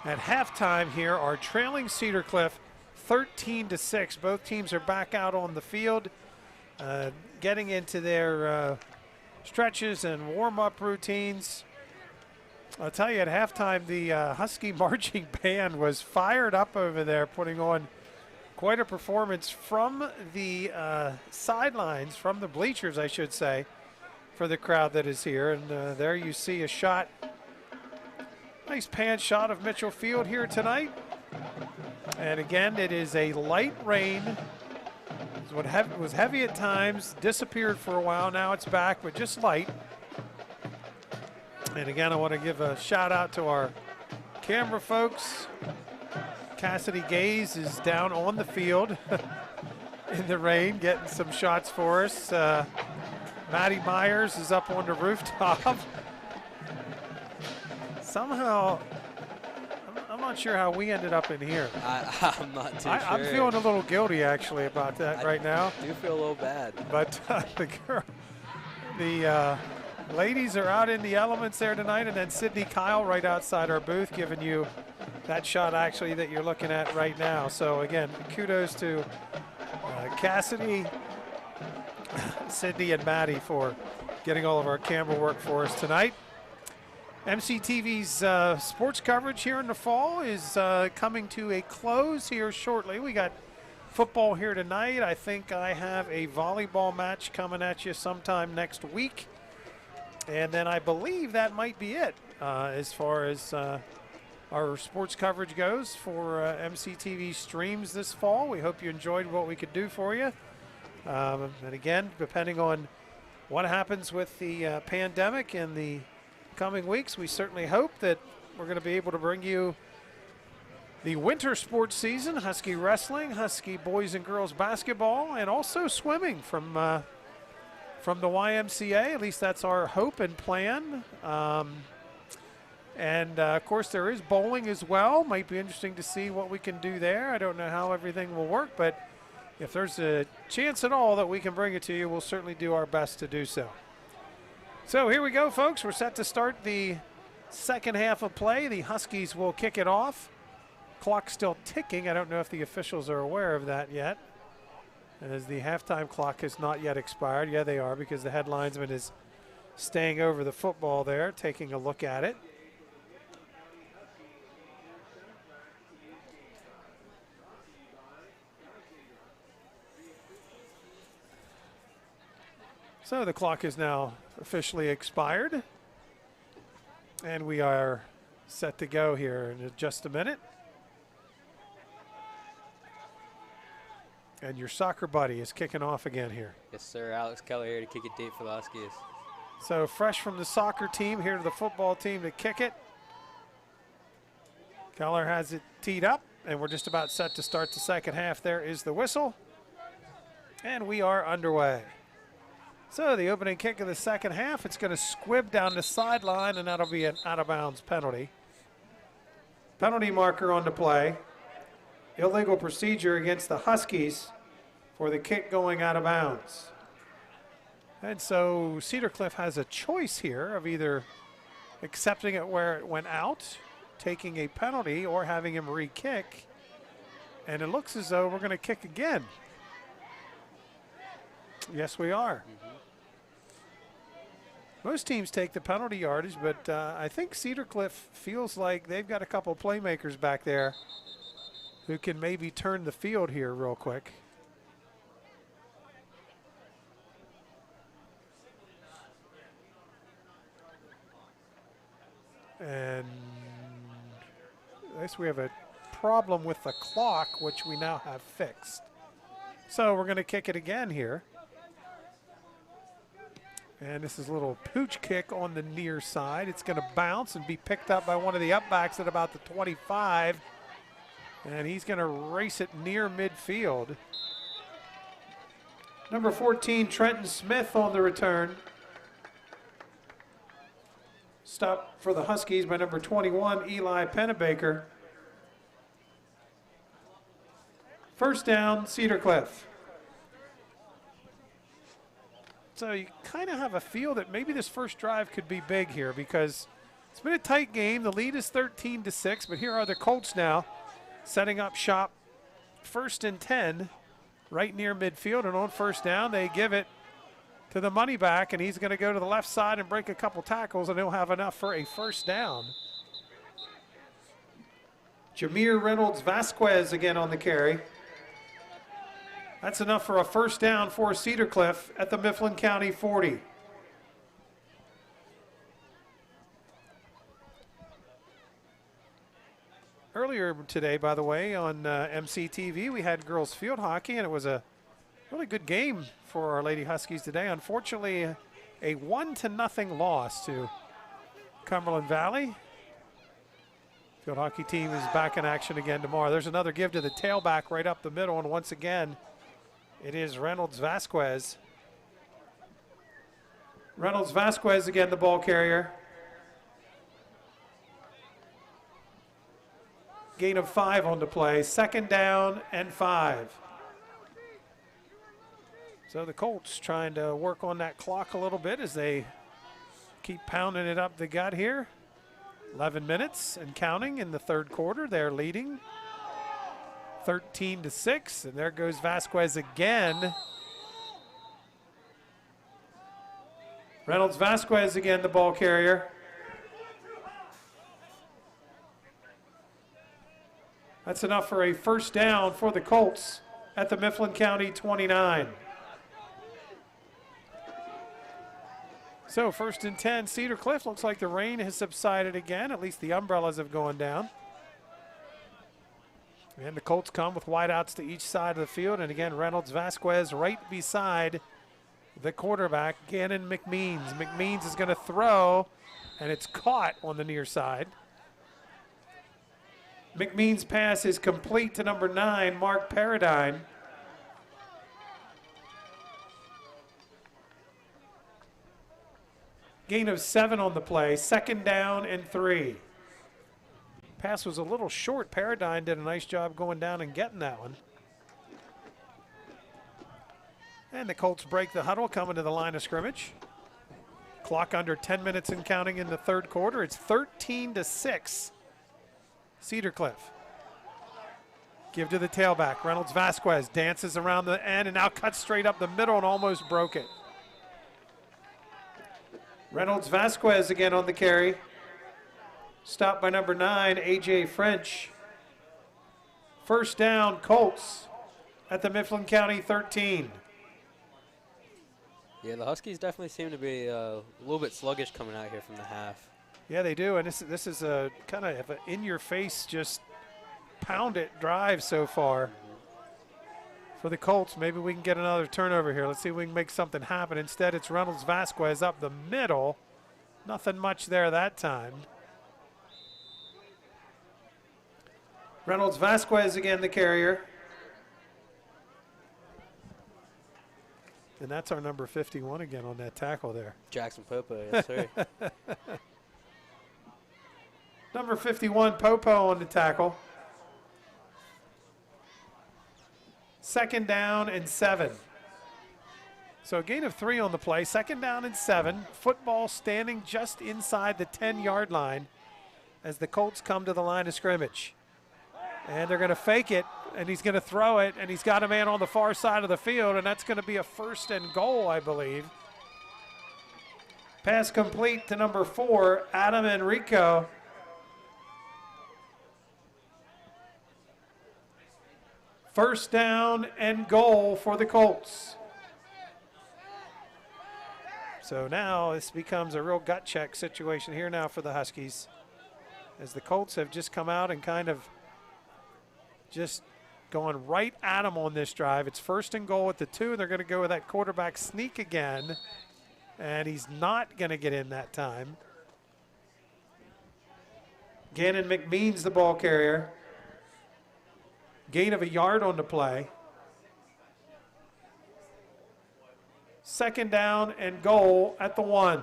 at halftime here are trailing Cedar Cliff 13-6. Both teams are back out on the field. getting into their stretches and warm-up routines. I'll tell you, at halftime, the Husky marching band was fired up over there, putting on quite a performance from the sidelines, from the bleachers, I should say, for the crowd that is here. And there you see a shot, nice pan shot of Mitchell Field here tonight. And again, it is a light rain. It was heavy at times, disappeared for a while. Now it's back, but just light. And again, I want to give a shout out to our camera folks. Cassidy Gaze is down on the field in the rain, getting some shots for us. Maddie Myers is up on the rooftop. Somehow, I'm not sure how we ended up in here. I'm not too sure. I'm feeling a little guilty, actually, about that right now. I do feel a little bad. But the ladies are out in the elements there tonight, and then Sydney Kyle right outside our booth giving you that shot, actually, that you're looking at right now. So, again, kudos to Cassidy, Sydney, and Maddie for getting all of our camera work for us tonight. MCTV's sports coverage here in the fall is coming to a close here shortly. We got football here tonight. I think I have a volleyball match coming at you sometime next week. And then I believe that might be it as far as our sports coverage goes for MCTV streams this fall. We hope you enjoyed what we could do for you. And again, depending on what happens with the pandemic in the coming weeks, we certainly hope that we're going to be able to bring you the winter sports season, Husky wrestling, Husky boys and girls basketball, and also swimming from the YMCA. At least that's our hope and plan. And of course, there is bowling as well. Might be interesting to see what we can do there. I don't know how everything will work, but if there's a chance at all that we can bring it to you, we'll certainly do our best to do so. So here we go, folks. We're set to start the second half of play. The Huskies will kick it off. Clock still ticking. I don't know if the officials are aware of that yet, as the halftime clock has not yet expired. Yeah, they are, because the head linesman is staying over the football there, taking a look at it. So the clock is now officially expired, and we are set to go here in just a minute. And your soccer buddy is kicking off again here. Yes, sir. Alex Keller here to kick it deep for the Huskies. So fresh from the soccer team here to the football team to kick it. Keller has it teed up, and we're just about set to start the second half. There is the whistle, and we are underway. So the opening kick of the second half, it's going to squib down the sideline, and that'll be an out-of-bounds penalty. Penalty marker on the play. Illegal procedure against the Huskies for the kick going out of bounds. And so Cedar Cliff has a choice here of either accepting it where it went out, taking a penalty, or having him re-kick. And it looks as though we're going to kick again. Yes, we are. Most teams take the penalty yardage, but I think Cedar Cliff feels like they've got a couple of playmakers back there who can maybe turn the field here real quick. And I guess we have a problem with the clock, which we now have fixed. So we're going to kick it again here. And this is a little pooch kick on the near side. It's going to bounce and be picked up by one of the upbacks at about the 25. And he's going to race it near midfield. Number 14, Trenton Smith on the return. Stop for the Huskies by number 21, Eli Pennebaker. First down, Cedar Cliff. So you kind of have a feel that maybe this first drive could be big here, because it's been a tight game. The lead is 13-6, but here are the Colts now setting up shop, 1st and 10 right near midfield, and on first down, they give it to the money back, and he's going to go to the left side and break a couple tackles, and he'll have enough for a first down. Jameer Reynolds Vasquez again on the carry. That's enough for a first down for Cedar Cliff at the Mifflin County 40. Earlier today, by the way, on MCTV, we had girls field hockey, and it was a really good game for our Lady Huskies today. Unfortunately, a 1-0 loss to Cumberland Valley. Field hockey team is back in action again tomorrow. There's another give to the tailback right up the middle, and once again, it is Reynolds Vasquez. Reynolds Vasquez again, the ball carrier. Gain of 5 on the play. Second down and 5. So the Colts trying to work on that clock a little bit as they keep pounding it up the gut here. 11 minutes and counting in the third quarter. They're leading 13-6, and there goes Vasquez again. Reynolds Vasquez again, the ball carrier. That's enough for a first down for the Colts at the Mifflin County 29. So 1st and 10, Cedar Cliff. Looks like the rain has subsided again. At least the umbrellas have gone down. And the Colts come with wideouts to each side of the field. And again, Reynolds Vasquez right beside the quarterback, Gannon McMeans. McMeans is going to throw, and it's caught on the near side. McMeans' pass is complete to number 9, Mark Paradine. Gain of 7 on the play, second down and 3. Pass was a little short. Paradine did a nice job going down and getting that one. And the Colts break the huddle, coming to the line of scrimmage. Clock under 10 minutes and counting in the third quarter. It's 13-6. Cedar Cliff. Give to the tailback. Reynolds Vasquez dances around the end and now cuts straight up the middle and almost broke it. Reynolds Vasquez again on the carry. Stopped by number 9, A.J. French. First down, Colts at the Mifflin County 13. Yeah, the Huskies definitely seem to be a little bit sluggish coming out here from the half. Yeah, they do, and this is a kind of an in-your-face, just pound-it drive so far for the Colts. Maybe we can get another turnover here. Let's see if we can make something happen. Instead, it's Reynolds Vasquez up the middle. Nothing much there that time. Reynolds Vasquez again, the carrier. And that's our number 51 again on that tackle there. Jackson Popo, yes, sir. Number 51, Popo on the tackle. Second down and 7. So a gain of 3 on the play. Second down and 7. Football standing just inside the 10-yard line as the Colts come to the line of scrimmage. And they're going to fake it, and he's going to throw it, and he's got a man on the far side of the field, and that's going to be a 1st and goal, I believe. Pass complete to number 4, Adam Enrico. First down and goal for the Colts. So now this becomes a real gut check situation here now for the Huskies, as the Colts have just come out and kind of just going right at them on this drive. It's 1st and goal at the 2. They're going to go with that quarterback sneak again, and he's not going to get in that time. Gannon McMeans, the ball carrier. Gain of a yard on the play. Second down and goal at the 1.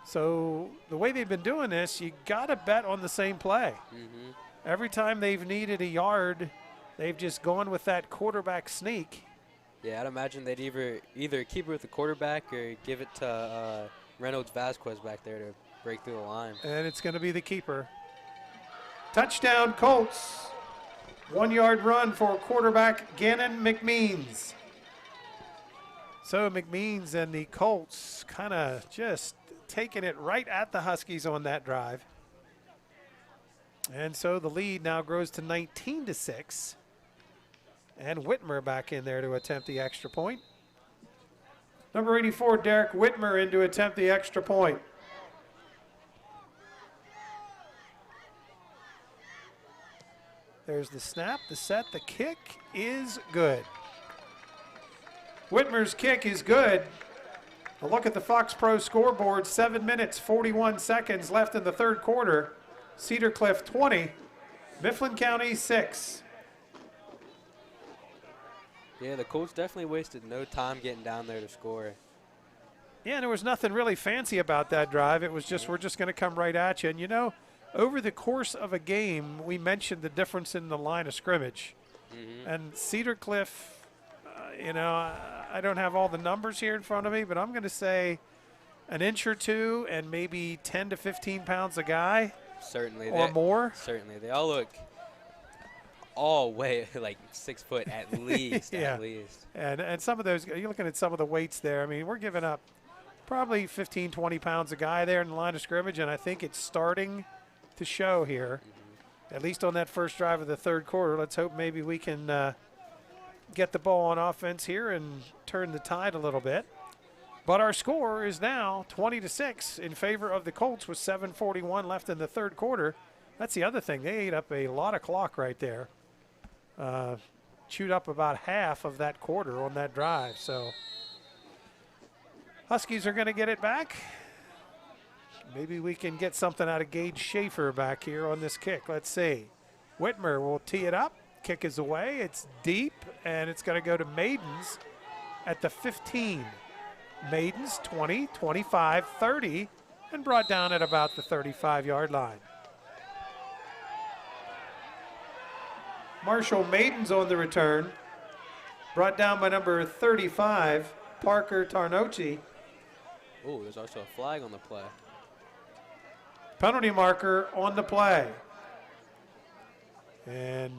So the way they've been doing this, you got to bet on the same play. Mm-hmm. Every time they've needed a yard, they've just gone with that quarterback sneak. Yeah, I'd imagine they'd either keep it with the quarterback or give it to Reynolds Vasquez back there to break through the line. And it's going to be the keeper. Touchdown, Colts. 1-yard run for quarterback Gannon McMeans. So McMeans and the Colts kind of just taking it right at the Huskies on that drive. And so the lead now grows to 19-6. And Whitmer back in there to attempt the extra point. Number 84, Derek Whitmer, in to attempt the extra point. There's the snap, the set, the kick is good. Whitmer's kick is good. A look at the Fox Pro scoreboard, 7 minutes, 41 seconds left in the third quarter. Cedar Cliff 20, Mifflin County 6. Yeah, the Colts definitely wasted no time getting down there to score. Yeah, there was nothing really fancy about that drive. It was just, we're just going to come right at you. And, you know, over the course of a game, we mentioned the difference in the line of scrimmage. And Cedar Cliff, you know, I don't have all the numbers here in front of me, but I'm going to say an inch or two and maybe 10 to 15 pounds a guy. Certainly. Or more. Certainly. They all look all weigh like 6 foot at least. Yeah. At least. And some of those, you're looking at some of the weights there. I mean, we're giving up probably 15, 20 pounds a guy there in the line of scrimmage, and I think it's starting to show here, at least on that first drive of the third quarter. Let's hope maybe we can get the ball on offense here and turn the tide a little bit. But our score is now 20-6 in favor of the Colts with 7:41 left in the third quarter. That's the other thing. They ate up a lot of clock right there. Chewed up about half of that quarter on that drive. So Huskies are going to get it back. Maybe we can get something out of Gage Schaefer back here on this kick. Let's see. Whitmer will tee it up. Kick is away. It's deep, and it's going to go to Maidens at the 15. Maidens 20, 25, 30, and brought down at about the 35-yard line. Marshall Maidens on the return. Brought down by number 35, Parker Tarnocci. Oh, there's also a flag on the play. Penalty marker on the play. And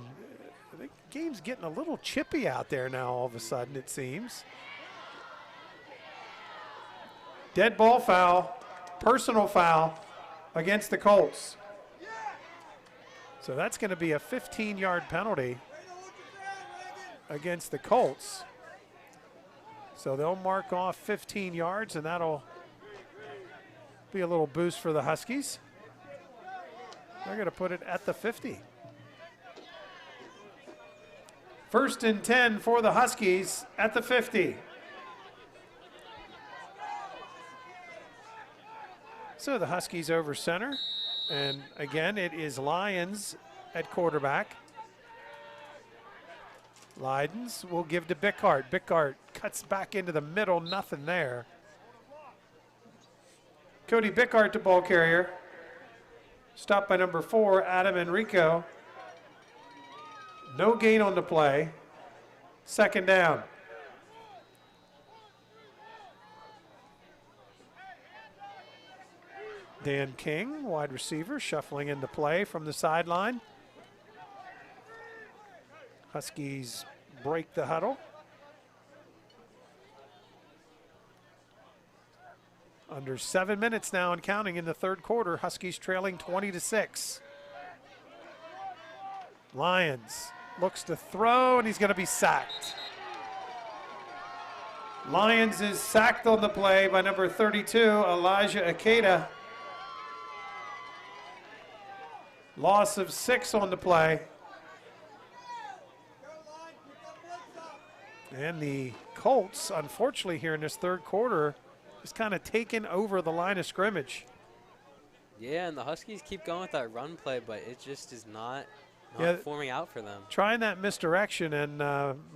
the game's getting a little chippy out there now all of a sudden, it seems. Dead ball foul, personal foul against the Colts. So that's going to be a 15-yard penalty against the Colts. So they'll mark off 15 yards, and that'll be a little boost for the Huskies. They're going to put it at the 50. First and 10 for the Huskies at the 50. So the Huskies over center. And again, it is Lyons at quarterback. Lydens will give to Bickart. Bickart cuts back into the middle, nothing there. Cody Bickart, the ball carrier. Stopped by number 4, Adam Enrico. No gain on the play. Second down. Dan King, wide receiver, shuffling into play from the sideline. Huskies break the huddle. Under 7 minutes now and counting in the third quarter. Huskies trailing 20-6. Lyons looks to throw, and he's going to be sacked. Lyons is sacked on the play by number 32, Elijah Akeda. Loss of 6 on the play. And the Colts, unfortunately, here in this third quarter, is kind of taken over the line of scrimmage. Yeah, and the Huskies keep going with that run play, but it just is not forming out for them. Trying that misdirection, and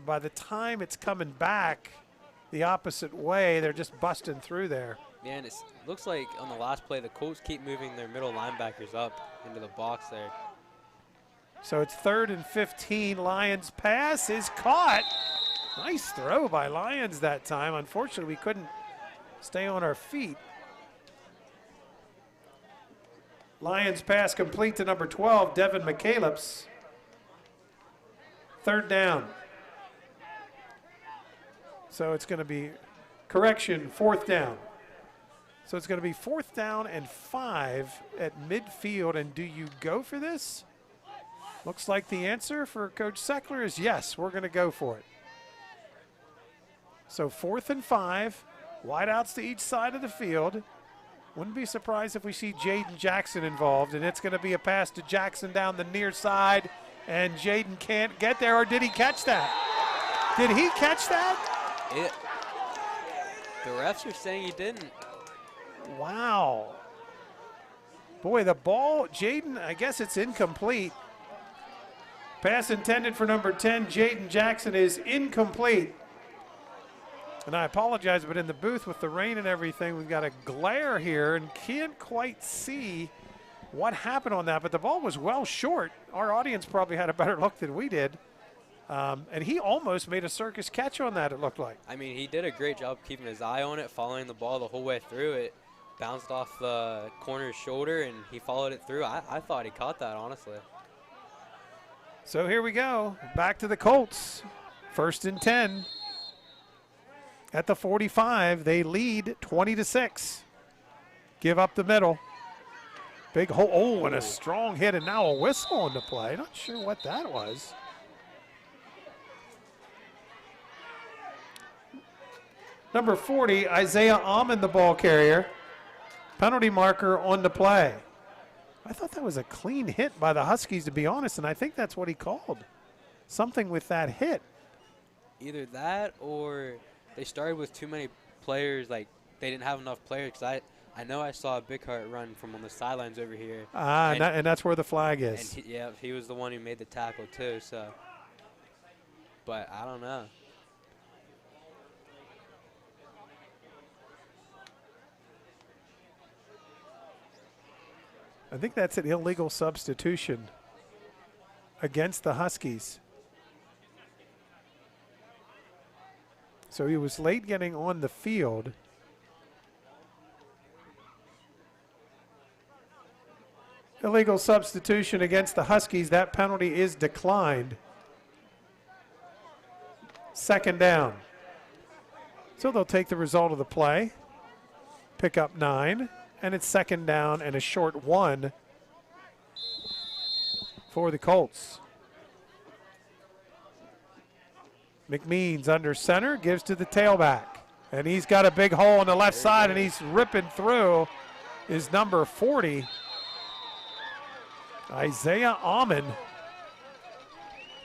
by the time it's coming back the opposite way, they're just busting through there. Yeah, and it looks like on the last play, the Colts keep moving their middle linebackers up into the box there. So it's 3rd and 15. Lyons' pass is caught. Nice throw by Lyons that time. Unfortunately, we couldn't stay on our feet. Lyons' pass complete to number 12, Devin McCalebs. 3rd down. So it's going to be, correction, 4th down. So it's going to be 4th down and 5 at midfield. And do you go for this? Looks like the answer for Coach Seckler is yes, we're going to go for it. So 4th and 5, wideouts to each side of the field. Wouldn't be surprised if we see Jaden Jackson involved, and it's going to be a pass to Jackson down the near side, and Jaden can't get there, or did he catch that? Did he catch that? The refs are saying he didn't. Wow. Boy, the ball, Jaden, I guess it's incomplete. Pass intended for number 10, Jaden Jackson, is incomplete. And I apologize, but in the booth with the rain and everything, we've got a glare here and can't quite see what happened on that, but the ball was well short. Our audience probably had a better look than we did. And he almost made a circus catch on that, it looked like. I mean, he did a great job keeping his eye on it, following the ball the whole way through. It bounced off the corner's shoulder, and he followed it through. I thought he caught that, honestly. So here we go. Back to the Colts. 1st and 10. At the 45, they lead 20-6. Give up the middle. Big hole. Oh, and a strong hit, and now a whistle on the play. Not sure what that was. Number 40, Isaiah Almond, the ball carrier. Penalty marker on the play. I thought that was a clean hit by the Huskies, to be honest, and I think that's what he called. Something with that hit. Either that or they started with too many players, like they didn't have enough players, because I know I saw a Big Heart run from on the sidelines over here. And that's where the flag is. And he was the one who made the tackle too, so. But I don't know. I think that's an illegal substitution against the Huskies. So he was late getting on the field. Illegal substitution against the Huskies. That penalty is declined. 2nd down. So they'll take the result of the play. Pick up 9. And it's 2nd down and a short 1 for the Colts. McMeans under center, gives to the tailback. And he's got a big hole on the left side, and he's ripping through is number 40, Isaiah Almond.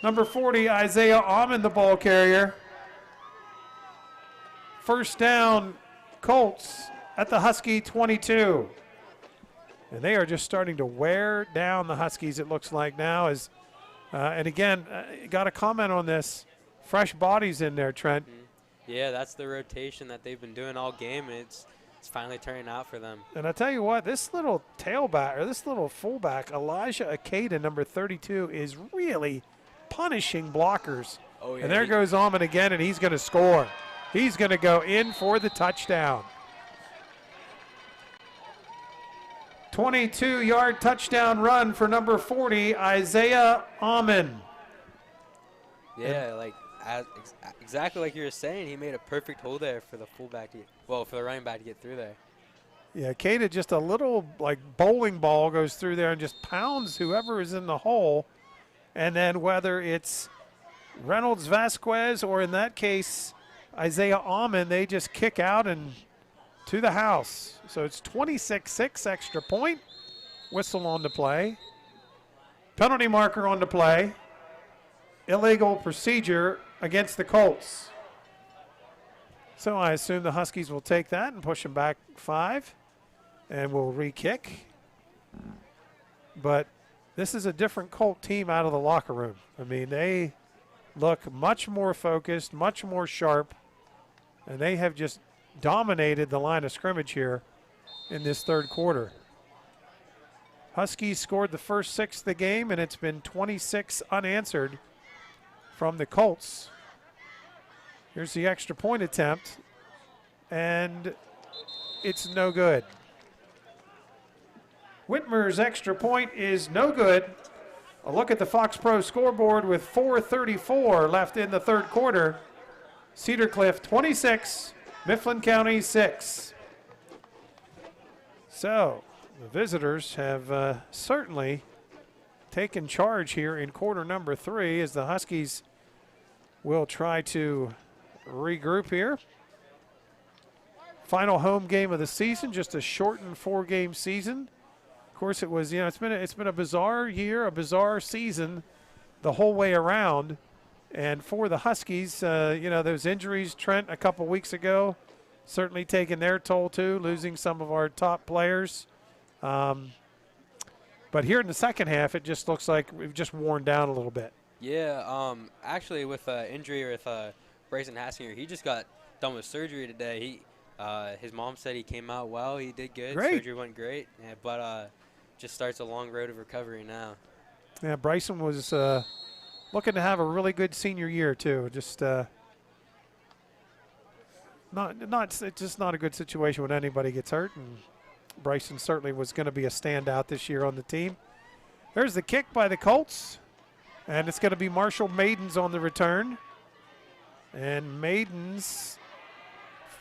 Number 40, Isaiah Almond, the ball carrier. 1st down, Colts at the Husky 22. And they are just starting to wear down the Huskies, it looks like now. And again, got a comment on this. Fresh bodies in there, Trent. Yeah, that's the rotation that they've been doing all game, and it's finally turning out for them. And I tell you what, this little tailback, or this little fullback, Elijah Akeda, number 32, is really punishing blockers. Oh, yeah, and there goes Almond again, and he's going to score. He's going to go in for the touchdown. 22-yard touchdown run for number 40, Isaiah Almond. Yeah, like exactly like you were saying, he made a perfect hole there for the fullback, for the running back to get through there. Yeah, Akeda, just a little like bowling ball goes through there and just pounds whoever is in the hole. And then whether it's Reynolds Vasquez or in that case Isaiah Almond, they just kick out and to the house. So it's 26-6, extra point. Whistle on the play. Penalty marker on the play. Illegal procedure against the Colts. So I assume the Huskies will take that and push them back 5 and will re-kick. But this is a different Colt team out of the locker room. I mean, they look much more focused, much more sharp, and they have just dominated the line of scrimmage here in this 3rd quarter. Huskies scored the first 6 of the game, and it's been 26 unanswered from the Colts. Here's the extra point attempt, and it's no good. Whitmer's extra point is no good. A look at the Fox Pro scoreboard with 4:34 left in the third quarter. Cedar Cliff 26, Mifflin County 6. So the visitors have certainly taken charge here in quarter number 3 as the Huskies will try to regroup here. Final home game of the season, just a shortened 4-game season. Of course, it was, it's been a bizarre year, a bizarre season the whole way around. And for the Huskies, those injuries, Trent, a couple weeks ago, certainly taking their toll too, losing some of our top players. But here in the second half, it just looks like we've just worn down a little bit. Yeah, actually with injury with Bryson Hassinger, he just got done with surgery today. His mom said he came out well. He did good. Great. Surgery went great, but just starts a long road of recovery now. Yeah, Bryson was looking to have a really good senior year too. Just it's just not a good situation when anybody gets hurt, and Bryson certainly was going to be a standout this year on the team. There's the kick by the Colts, and it's going to be Marshall Maidens on the return. And Maidens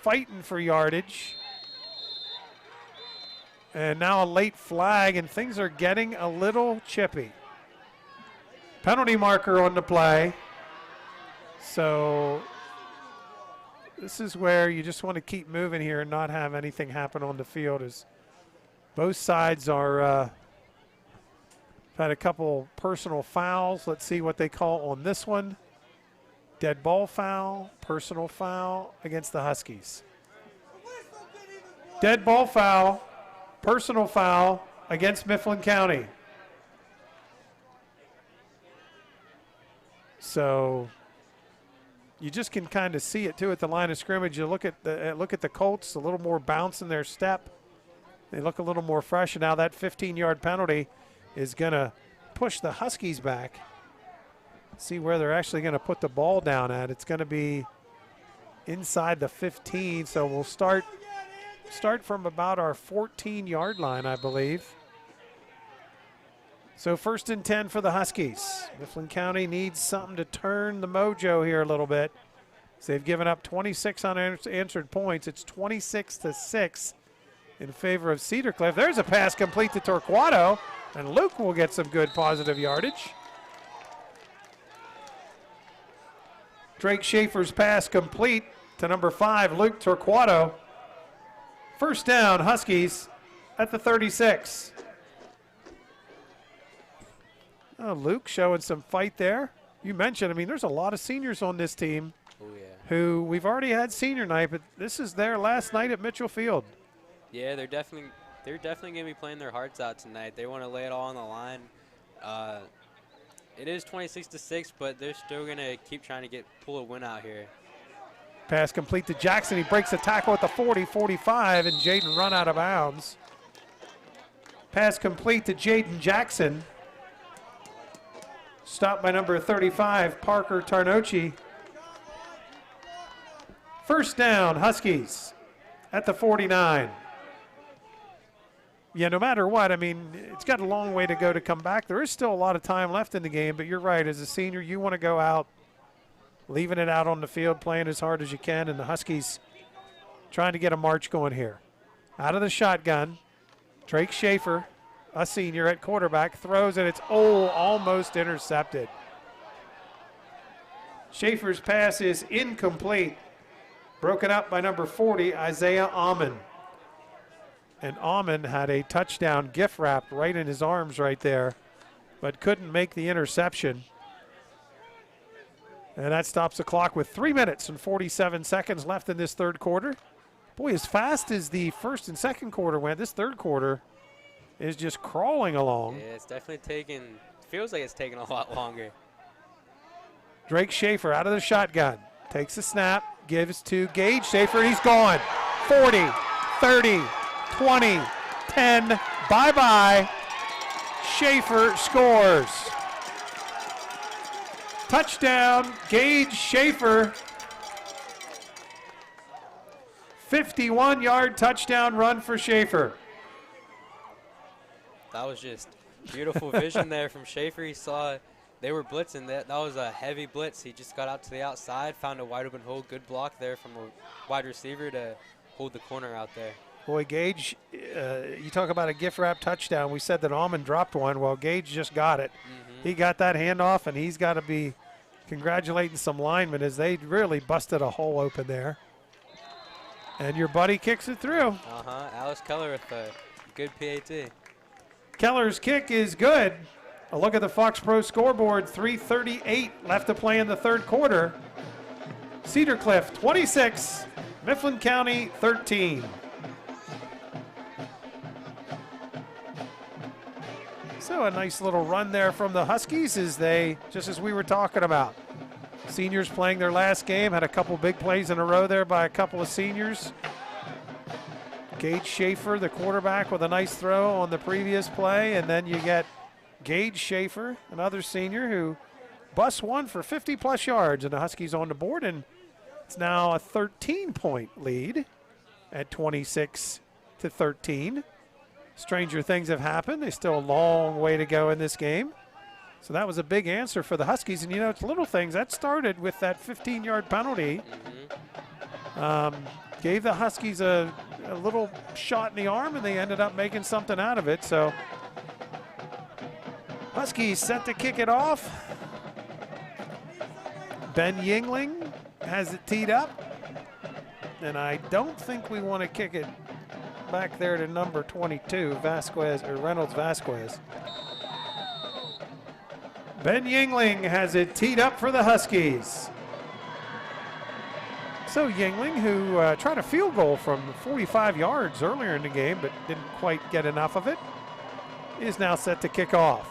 fighting for yardage. And now a late flag, and things are getting a little chippy. Penalty marker on the play. So this is where you just want to keep moving here and not have anything happen on the field, as both sides are had a couple personal fouls. Let's see what they call on this one. Dead ball foul, personal foul against the Huskies. Dead ball foul, personal foul against Mifflin County. So you just can kind of see it too at the line of scrimmage. You look at the Colts, a little more bounce in their step. They look a little more fresh, and now that 15-yard penalty is going to push the Huskies back. See where they're actually going to put the ball down at. It's going to be inside the 15, so we'll start from about our 14-yard line, I believe. So 1st and 10 for the Huskies. Mifflin County needs something to turn the mojo here a little bit. So they've given up 26 unanswered points. It's 26-6 in favor of Cedar Cliff. There's a pass complete to Torquato, and Luke will get some good positive yardage. Drake Schaefer's pass complete to number 5, Luke Torquato. First down, Huskies at the 36. Oh, Luke showing some fight there. You mentioned, there's a lot of seniors on this team. Oh, yeah. Who we've already had senior night, but this is their last night at Mitchell Field. Yeah, they're definitely going to be playing their hearts out tonight. They want to lay it all on the line. It is 26-6, but they're still going to keep trying to pull a win out here. Pass complete to Jackson. He breaks the tackle at the 40-45, and Jaden run out of bounds. Pass complete to Jaden Jackson. Stopped by number 35, Parker Tarnochi. First down, Huskies at the 49. Yeah, no matter what, it's got a long way to go to come back. There is still a lot of time left in the game, but you're right. As a senior, you want to go out, leaving it out on the field, playing as hard as you can, and the Huskies trying to get a march going here. Out of the shotgun, Drake Schaefer, a senior at quarterback, throws, and it's almost intercepted. Schaefer's pass is incomplete, broken up by number 40, Isaiah Amon. And Amon had a touchdown gift wrapped right in his arms right there, but couldn't make the interception. And that stops the clock with 3 minutes and 47 seconds left in this third quarter. Boy, as fast as the first and second quarter went, this third quarter is just crawling along. Yeah, it's definitely feels like it's taking a lot longer. Drake Schaefer out of the shotgun, takes the snap, gives to Gage Schaefer, he's gone. 40, 30, 20, 10, bye-bye. Schaefer scores. Touchdown, Gage Schaefer. 51-yard touchdown run for Schaefer. That was just Beautiful vision there from Schaefer. He saw they were blitzing. That was a heavy blitz. He just got out to the outside, found a wide open hole. Good block there from a wide receiver to hold the corner out there. Boy, Gage, you talk about a gift wrap touchdown. We said that Almond dropped one. Well, Gage just got it. He got that handoff, and he's got to be congratulating some linemen as they really busted a hole open there. And your buddy kicks it through. Alice Keller with a good PAT. Keller's kick is good. A look at the Fox Pro scoreboard, 3:38 left to play in the third quarter. Cedar Cliff 26, Mifflin County 13. So a nice little run there from the Huskies as they, just as we were talking about. Seniors playing their last game, had a couple big plays in a row there by a couple of seniors. Gage Schaefer, the quarterback, with a nice throw on the previous play, and then you get Gage Schaefer, another senior, who busts one for 50-plus yards, and the Huskies on the board, and it's now a 13-point lead at 26-13. Stranger things have happened. There's still a long way to go in this game. So that was a big answer for the Huskies. And, you know, it's little things. That started with that 15-yard penalty. Gave the Huskies a little shot in the arm, and they ended up making something out of it. So Huskies set to kick it off. Ben Yingling has it teed up. And I don't think we want to kick it back there to number 22, Reynolds Vasquez. Ben Yingling has it teed up for the Huskies. So Yingling, who tried a field goal from 45 yards earlier in the game but didn't quite get enough of it, is now set to kick off.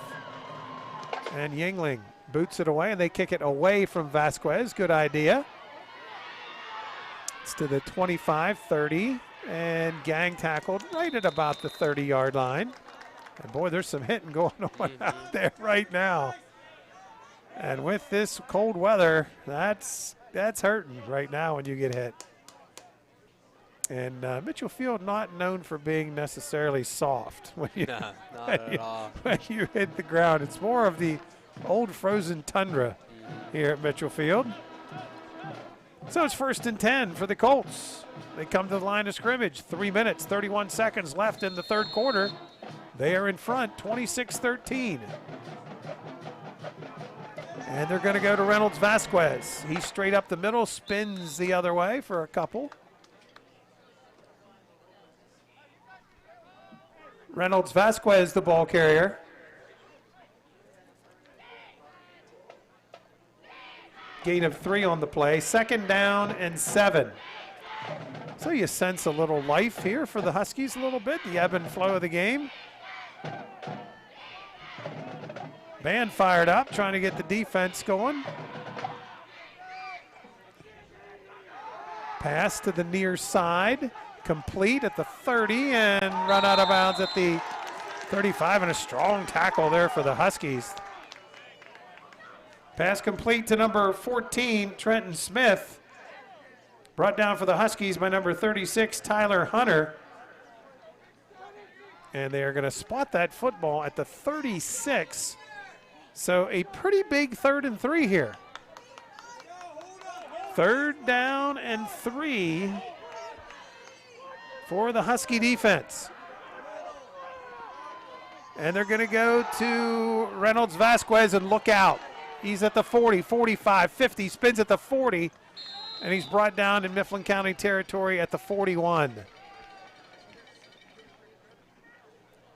And Yingling boots it away, and they kick it away from Vasquez. Good idea. It's to the 25-30. And gang tackled right at about the 30-yard line. And boy, there's some hitting going on out there right now. And with this cold weather, that's hurting right now when you get hit. And Mitchell Field not known for being necessarily soft when you, not at all. When you hit the ground. It's more of the old frozen tundra here at Mitchell Field. So it's 1st and 10 for the Colts. They come to the line of scrimmage. 3 minutes, 31 seconds left in the third quarter. They are in front, 26-13. And they're going to go to Reynolds Vasquez. He's straight up the middle, spins the other way for a couple. Reynolds Vasquez, the ball carrier. Gain of 3 on the play. 2nd down and 7. So you sense a little life here for the Huskies a little bit, the ebb and flow of the game. Band fired up, trying to get the defense going. Pass to the near side, complete at the 30 and run out of bounds at the 35, and a strong tackle there for the Huskies. Pass complete to number 14, Trenton Smith. Brought down for the Huskies by number 36, Tyler Hunter. And they are going to spot that football at the 36. So a pretty big 3rd and 3 here. 3rd down and 3 for the Husky defense. And they're going to go to Reynolds Vasquez and look out. He's at the 40, 45, 50, spins at the 40. And he's brought down in Mifflin County territory at the 41.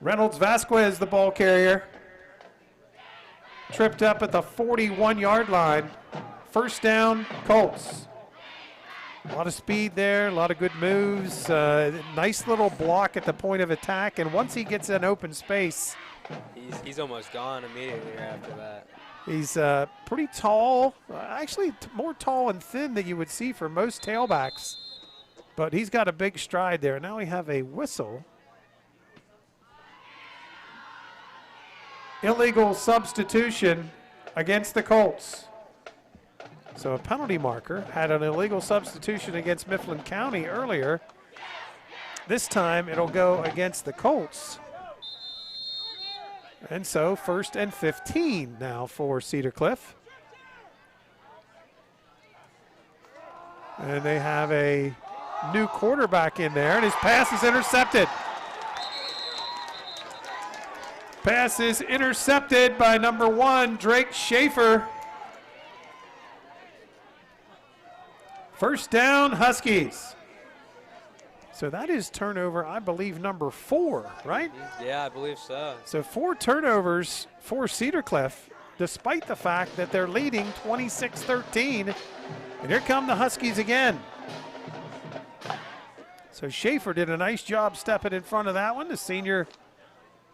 Reynolds Vasquez, the ball carrier. Tripped up at the 41-yard line. 1st down, Colts. A lot of speed there, a lot of good moves. Nice little block at the point of attack. And once he gets in open space, he's almost gone immediately after that. He's pretty tall, actually more tall and thin than you would see for most tailbacks. But he's got a big stride there. Now we have a whistle. Illegal substitution against the Colts. So a penalty marker had an illegal substitution against Mifflin County earlier. This time it'll go against the Colts. And so 1st and 15 now for Cedar Cliff. And they have a new quarterback in there, and his pass is intercepted. Pass is intercepted by number 1, Drake Schaefer. First down, Huskies. So that is turnover, I believe, number 4, right? Yeah, I believe so. So 4 turnovers for Cedar Cliff, despite the fact that they're leading 26-13. And here come the Huskies again. So Schaefer did a nice job stepping in front of that one. The senior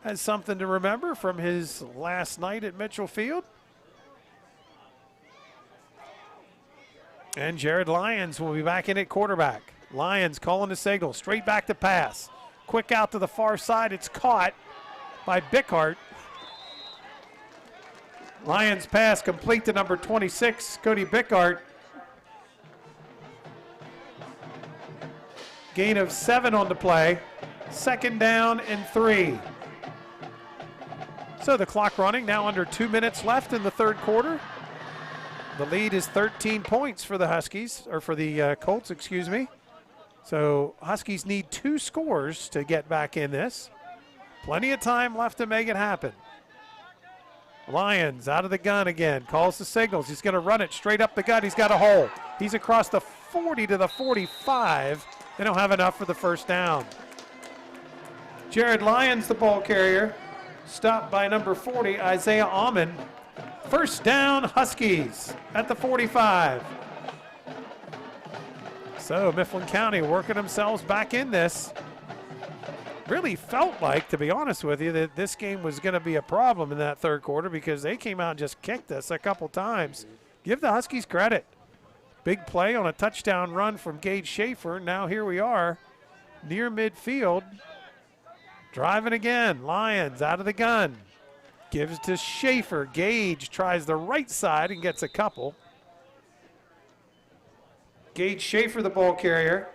has something to remember from his last night at Mitchell Field. And Jared Lyons will be back in at quarterback. Lyons calling the signal, straight back to pass. Quick out to the far side, it's caught by Bickart. Lyons pass complete to number 26, Cody Bickart. Gain of 7 on the play. 2nd down and 3. So the clock running, now under 2 minutes left in the 3rd quarter. The lead is 13 points for the Huskies, or for the Colts, excuse me. So Huskies need 2 scores to get back in this. Plenty of time left to make it happen. Lyons out of the gun again, calls the signals. He's going to run it straight up the gut. He's got a hole. He's across the 40 to the 45. They don't have enough for the first down. Jared Lyons, the ball carrier, stopped by number 40, Isaiah Almond. First down, Huskies at the 45. So Mifflin County working themselves back in this. Really felt like, to be honest with you, that this game was going to be a problem in that 3rd quarter because they came out and just kicked us a couple times. Give the Huskies credit. Big play on a touchdown run from Gage Schaefer. Now here we are near midfield. Driving again. Lyons out of the gun. Gives to Schaefer. Gage tries the right side and gets a couple. Gage Schaefer, the ball carrier.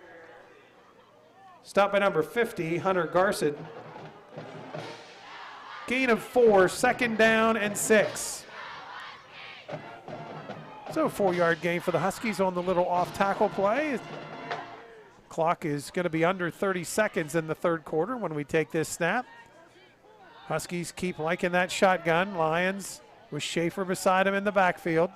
Stopped by number 50, Hunter Garson. Gain of 4, 2nd down and 6. So 4-yard gain for the Huskies on the little off-tackle play. Clock is going to be under 30 seconds in the 3rd quarter when we take this snap. Huskies keep liking that shotgun. Lyons with Schaefer beside him in the backfield.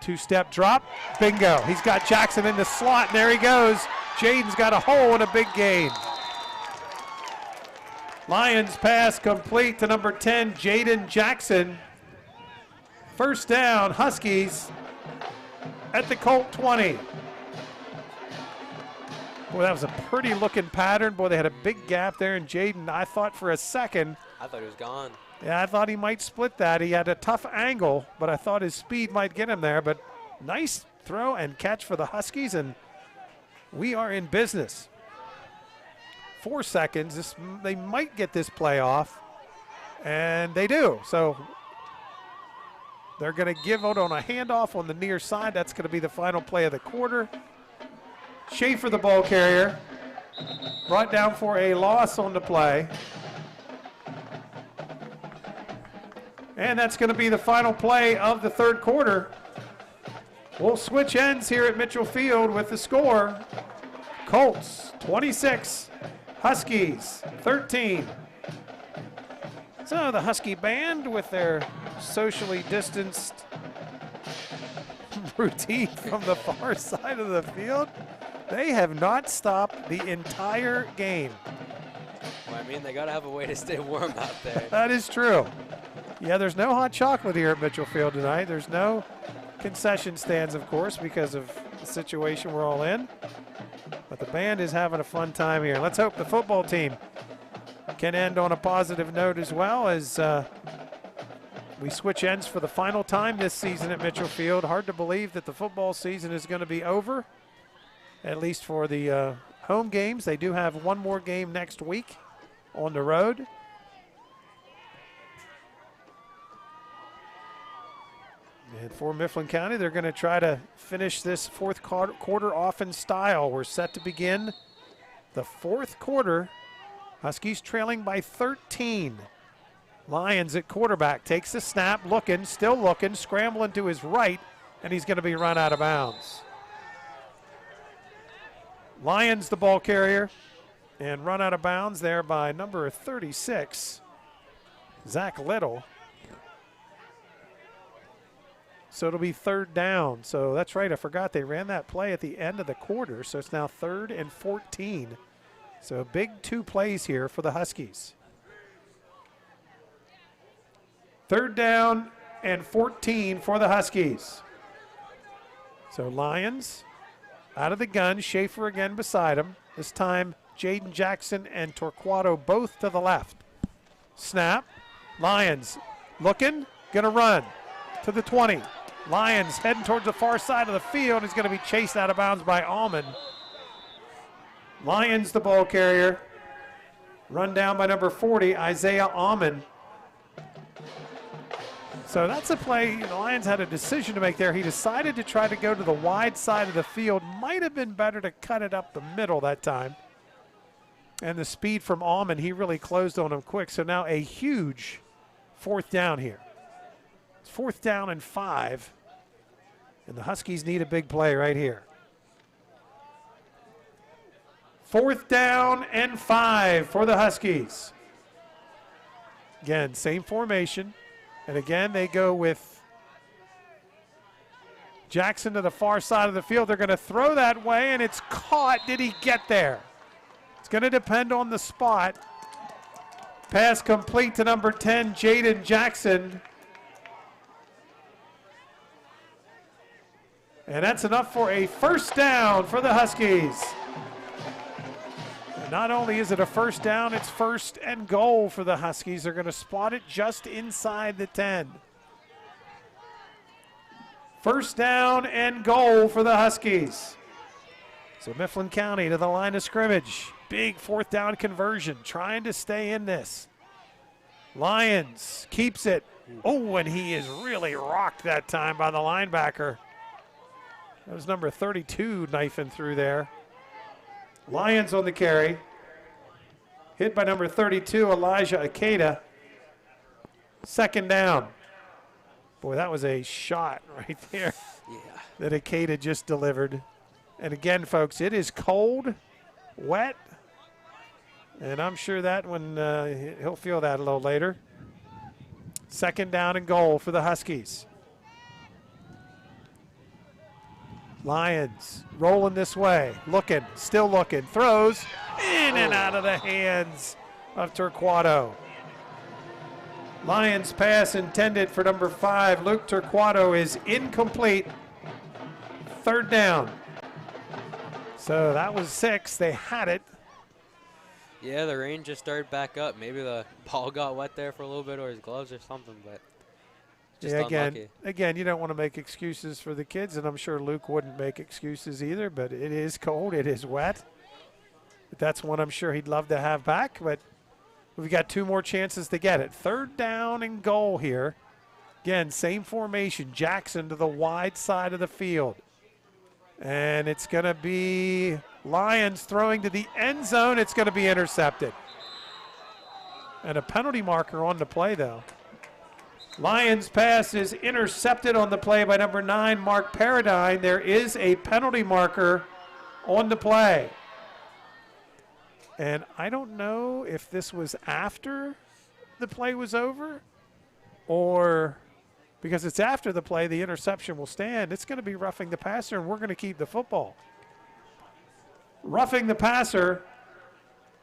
2-step drop. Bingo. He's got Jackson in the slot, and there he goes. Jaden's got a hole and a big gain. Lyons pass complete to number 10, Jaden Jackson. First down, Huskies at the Colt 20. Boy, that was a pretty looking pattern. Boy, they had a big gap there, and Jaden, I thought for a second. I thought he was gone. Yeah, I thought he might split that. He had a tough angle, but I thought his speed might get him there. But nice throw and catch for the Huskies, and we are in business. 4 seconds. They might get this play off, and they do. So they're going to give out on a handoff on the near side. That's going to be the final play of the quarter. Schaefer, the ball carrier, brought down for a loss on the play. And that's going to be the final play of the 3rd quarter. We'll switch ends here at Mitchell Field with the score. Colts 26, Huskies 13. So the Husky band with their socially distanced routine from the far side of the field, they have not stopped the entire game. Well, I mean, they got to have a way to stay warm out there. That is true. Yeah, there's no hot chocolate here at Mitchell Field tonight. There's no concession stands, of course, because of the situation we're all in. But the band is having a fun time here. Let's hope the football team can end on a positive note as well as we switch ends for the final time this season at Mitchell Field. Hard to believe that the football season is going to be over, at least for the home games. They do have one more game next week on the road. And for Mifflin County, they're going to try to finish this 4th quarter off in style. We're set to begin the 4th quarter. Huskies trailing by 13 Lyons at quarterback, takes the snap, looking, still looking, scrambling to his right, and he's going to be run out of bounds. Lyons the ball carrier, and run out of bounds there by number 36, Zach Little. So it'll be 3rd down. So that's right, I forgot they ran that play at the end of the quarter, so it's now 3rd and 14. So big 2 plays here for the Huskies. 3rd down and 14 for the Huskies. So Lyons out of the gun, Schaefer again beside him. This time Jaden Jackson and Torquato both to the left. Snap, Lyons looking, gonna run to the 20. Lyons heading towards the far side of the field. He's gonna be chased out of bounds by Allman. Lyons the ball carrier, run down by number 40, Isaiah Allman. So that's a play the Lions had a decision to make there. He decided to try to go to the wide side of the field. Might have been better to cut it up the middle that time. And the speed from Allman, he really closed on him quick. So now a huge 4th down here. It's 4th down and 5. And the Huskies need a big play right here. 4th down and 5 for the Huskies. Again, same formation. And again, they go with Jackson to the far side of the field. They're going to throw that way, and it's caught. Did he get there? It's going to depend on the spot. Pass complete to number 10, Jaden Jackson. And that's enough for a 1st down for the Huskies. Not only is it a 1st down, it's 1st and goal for the Huskies. They're going to spot it just inside the 10. 1st down and goal for the Huskies. So Mifflin County to the line of scrimmage. Big 4th down conversion, trying to stay in this. Lyons keeps it. Oh, and he is really rocked that time by the linebacker. That was number 32 knifing through there. Lyons on the carry. Hit by number 32, Elijah Akeda. 2nd down. Boy, that was a shot right there that Akeda just delivered. And again, folks, it is cold, wet, and I'm sure that one, he'll feel that a little later. 2nd down and goal for the Huskies. Lyons rolling this way, looking, still looking, throws in and out of the hands of Torquato. Lyons pass intended for number 5, Luke Torquato, is incomplete. 3rd down. So that was 6, they had it. Yeah, the rain just started back up. Maybe the ball got wet there for a little bit, or his gloves or something, but just unlucky. Again, you don't want to make excuses for the kids, and I'm sure Luke wouldn't make excuses either, but it is cold, it is wet. But that's one I'm sure he'd love to have back, but we've got 2 more chances to get it. 3rd down and goal here. Again, same formation, Jackson to the wide side of the field. And it's going to be Lyons throwing to the end zone. It's going to be intercepted. And a penalty marker on the play, though. Lyons' pass is intercepted on the play by number 9, Mark Paradine. There is a penalty marker on the play. And I don't know if this was after the play was over or because it's after the play, the interception will stand. It's going to be roughing the passer, and we're going to keep the football. Roughing the passer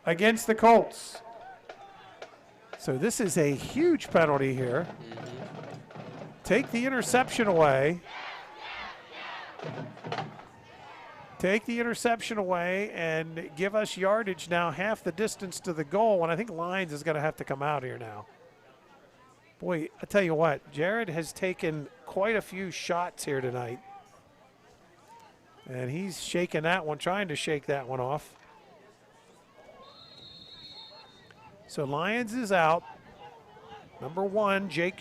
against the Colts. So this is a huge penalty here. Take the interception away. Take the interception away and give us yardage now half the distance to the goal, and I think Lyons is going to have to come out here now. Boy, I tell you what, Jared has taken quite a few shots here tonight. And he's shaking that one, trying to shake that one off. So Lyons is out. Number 1, Drake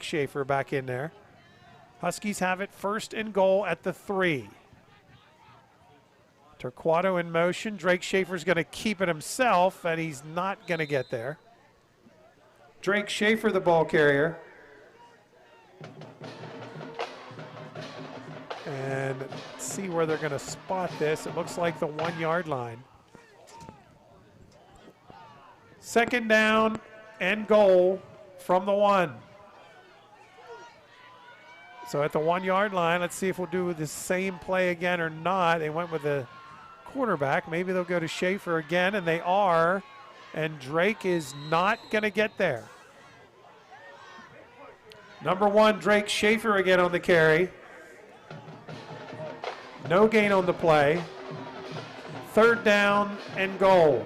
Schaefer back in there. Huskies have it 1st and goal at the 3. Torquato in motion. Drake Schaefer's going to keep it himself, and he's not going to get there. Drake Schaefer, the ball carrier. And let's see where they're going to spot this. It looks like the 1 yard line. Second down and goal from the 1. So at the 1 yard line, let's see if we'll do the same play again or not. They went with the quarterback. Maybe they'll go to Schaefer again, and they are. And Drake is not going to get there. Number 1, Drake Schaefer again on the carry. No gain on the play. Third down and goal.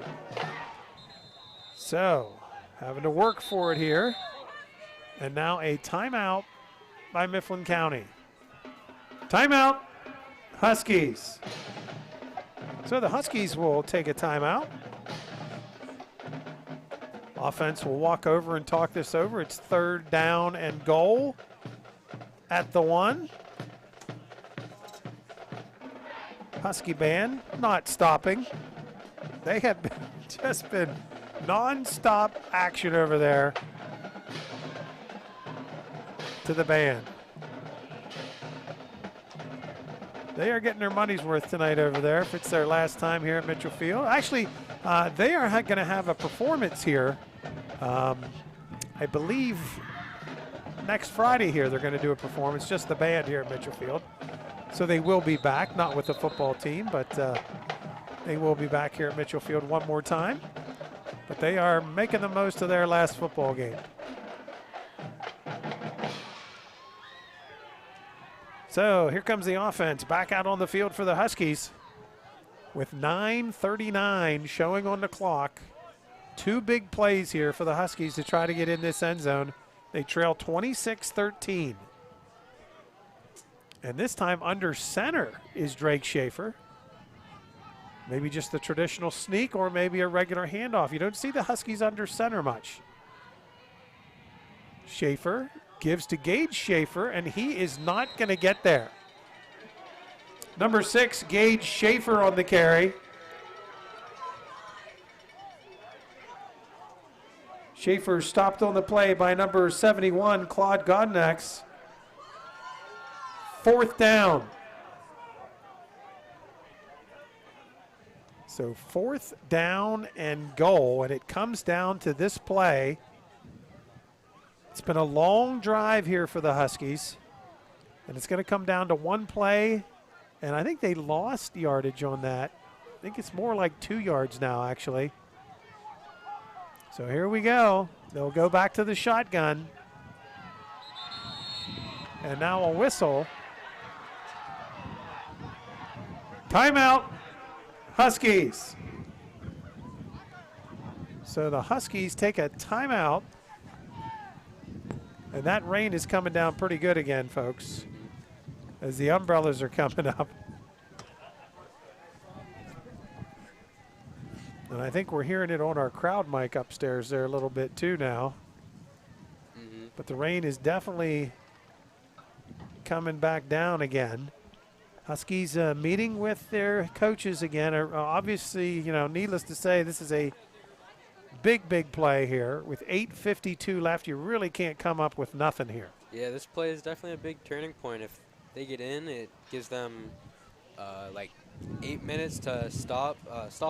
So, having to work for it here. And now a timeout by Mifflin County. Timeout, Huskies. So the Huskies will take a timeout. Offense will walk over and talk this over. It's third down and goal at the 1. Husky band not stopping. They have just been non-stop action over there to the band. They are getting their money's worth tonight over there if it's their last time here at Mitchell Field. Actually, they are going to have a performance here. I believe next Friday here they're going to do a performance, just the band here at Mitchell Field. So they will be back, not with the football team, but they will be back here at Mitchell Field one more time. But they are making the most of their last football game. So here comes the offense back out on the field for the Huskies with 9:39 showing on the clock. 2 big plays here for the Huskies to try to get in this end zone. They trail 26-13. And this time under center is Drake Schaefer. Maybe just the traditional sneak or maybe a regular handoff. You don't see the Huskies under center much. Schaefer gives to Gage Schaefer, and he is not going to get there. Number 6, Gage Schaefer on the carry. Schaefer stopped on the play by number 71, Claude Godnex. 4th down. So 4th down and goal, and it comes down to this play. It's been a long drive here for the Huskies, and it's going to come down to one play, and I think they lost yardage on that. I think it's more like 2 yards now, actually. So here we go. They'll go back to the shotgun. And now a whistle. Timeout, Huskies. So the Huskies take a timeout. And that rain is coming down pretty good again, folks, as the umbrellas are coming up. And I think we're hearing it on our crowd mic upstairs there a little bit too now. But the rain is definitely coming back down again. Huskies meeting with their coaches again. Obviously, you know, needless to say, this is a big play here. With 8:52 left, you really can't come up with nothing here. Yeah, this play is definitely a big turning point. If they get in, it gives them like 8 minutes to stop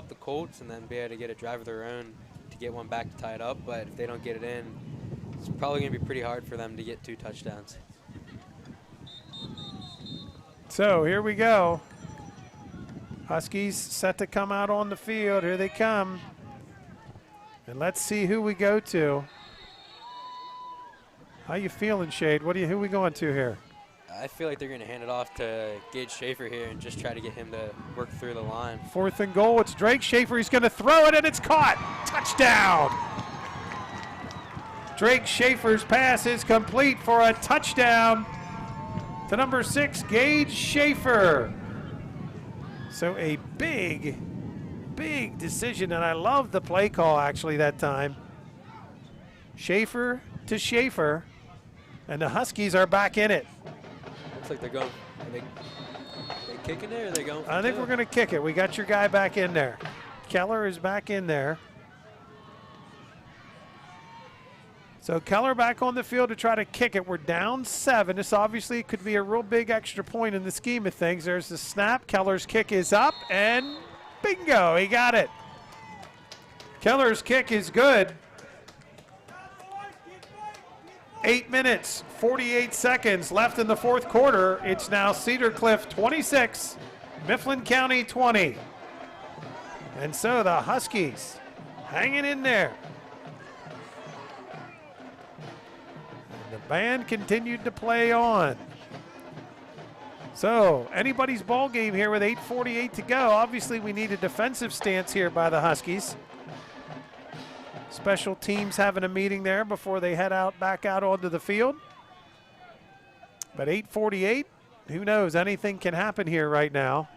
the Colts and then be able to get a drive of their own to get one back to tie it up. But if they don't get it in, it's probably going to be pretty hard for them to get 2 touchdowns. So here we go. Huskies set to come out on the field. Here they come. And let's see who we go to. How you feeling, Shade? Who we going to here? I feel like they're going to hand it off to Gage Schaefer here and just try to get him to work through the line. 4th and goal. It's Drake Schaefer. He's going to throw it, and it's caught. Touchdown. Drake Schaefer's pass is complete for a touchdown to number 6, Gage Schaefer. So a big decision, and I love the play call actually that time. Schaefer to Schaefer, and the Huskies are back in it. Looks like they're going. Are they kicking it, or are they going? I think we're going to kick it. We got your guy back in there. Keller is back in there. So Keller back on the field to try to kick it. We're down 7. This obviously could be a real big extra point in the scheme of things. There's the snap. Keller's kick is up, and bingo, he got it. Keller's kick is good. 8 minutes, 48 seconds left in the fourth quarter. It's now Cedar Cliff 26, Mifflin County 20. And so the Huskies hanging in there. And the band continued to play on. So anybody's ball game here with 8:48 to go. Obviously we need a defensive stance here by the Huskies. Special teams having a meeting there before they head out back out onto the field. But 8:48, who knows? Anything can happen here right now.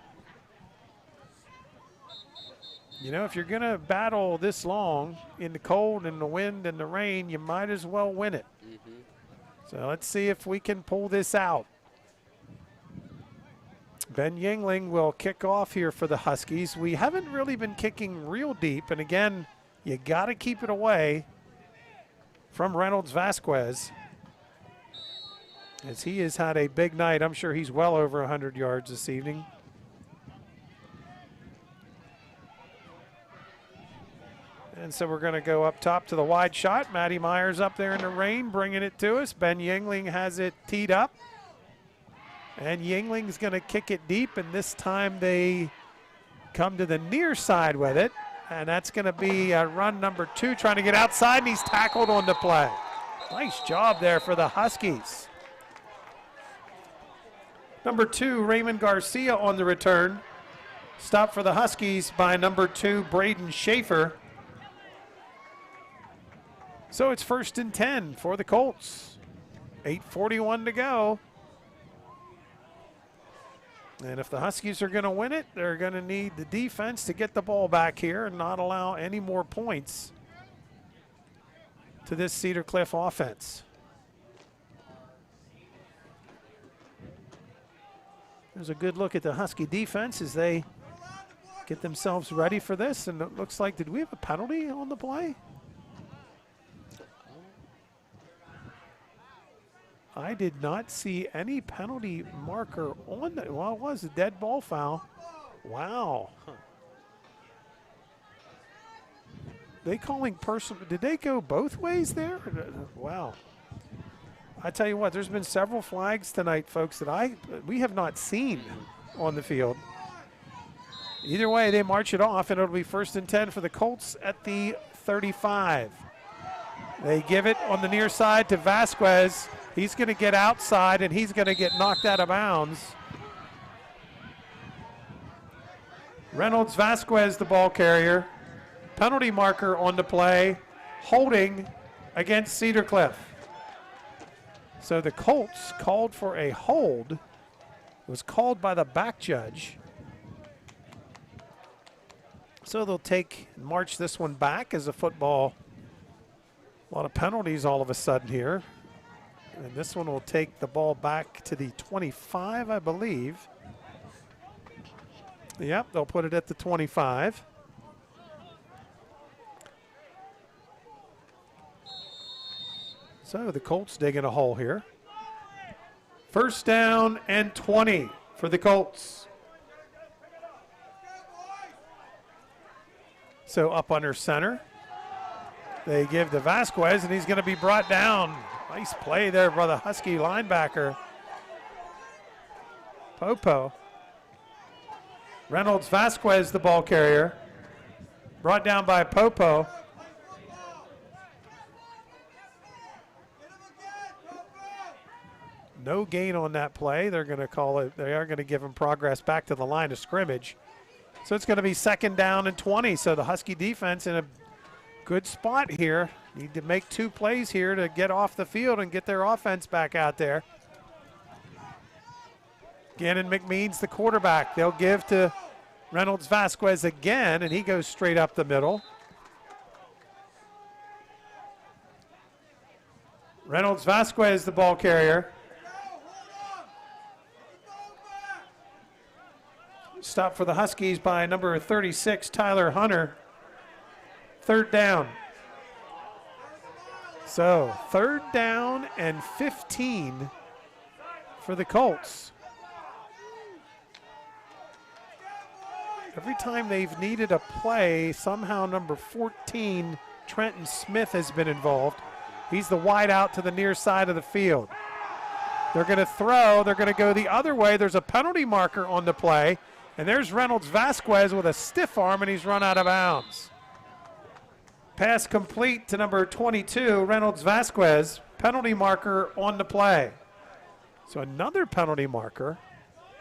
You know, if you're going to battle this long in the cold and the wind and the rain, you might as well win it. So let's see if we can pull this out. Ben Yingling will kick off here for the Huskies. We haven't really been kicking real deep, and again, you got to keep it away from Reynolds Vasquez, as he has had a big night. I'm sure he's well over 100 yards this evening. And so we're going to go up top to the wide shot. Matty Myers up there in the rain, bringing it to us. Ben Yingling has it teed up. And Yingling's going to kick it deep, and this time they come to the near side with it. And that's going to be run number 2, trying to get outside, and he's tackled on the play. Nice job there for the Huskies. Number 2, Raymond Garcia on the return. Stop for the Huskies by number 2, Braden Schaefer. So it's 1st and 10 for the Colts. 8:41 to go. And if the Huskies are going to win it, they're going to need the defense to get the ball back here and not allow any more points to this Cedar Cliff offense. There's a good look at the Husky defense as they get themselves ready for this. And it looks like, did we have a penalty on the play? I did not see any penalty marker on that. Well, it was a dead ball foul. Wow. They calling personal, did they go both ways there? Wow. I tell you what, there's been several flags tonight, folks, that we have not seen on the field. Either way, they march it off, and it'll be 1st and 10 for the Colts at the 35. They give it on the near side to Vasquez. He's going to get outside, and he's going to get knocked out of bounds. Reynolds Vasquez, the ball carrier. Penalty marker on the play. Holding against Cedar Cliff. So the Colts called for a hold. It was called by the back judge. So they'll march this one back as a football. A lot of penalties all of a sudden here. And this one will take the ball back to the 25, I believe. Yep, they'll put it at the 25. So the Colts digging a hole here. 1st down and 20 for the Colts. So up under center. They give to Vasquez, and he's going to be brought down. Nice play there by the Husky linebacker, Popo. Reynolds Vasquez, the ball carrier. Brought down by Popo. No gain on that play. They're going to call it, they are going to give him progress back to the line of scrimmage. So it's going to be 2nd down and 20. So the Husky defense in a good spot here. Need to make 2 plays here to get off the field and get their offense back out there. Gannon McMeans, the quarterback. They'll give to Reynolds Vasquez again, and he goes straight up the middle. Reynolds Vasquez, the ball carrier. Stop for the Huskies by number 36, Tyler Hunter. 3rd down. So 3rd down and 15 for the Colts. Every time they've needed a play, somehow number 14, Trenton Smith, has been involved. He's the wide out to the near side of the field. They're going to throw. They're going to go the other way. There's a penalty marker on the play. And there's Reynolds Vasquez with a stiff arm, and he's run out of bounds. Pass complete to number 22, Reynolds Vasquez. Penalty marker on the play. So another penalty marker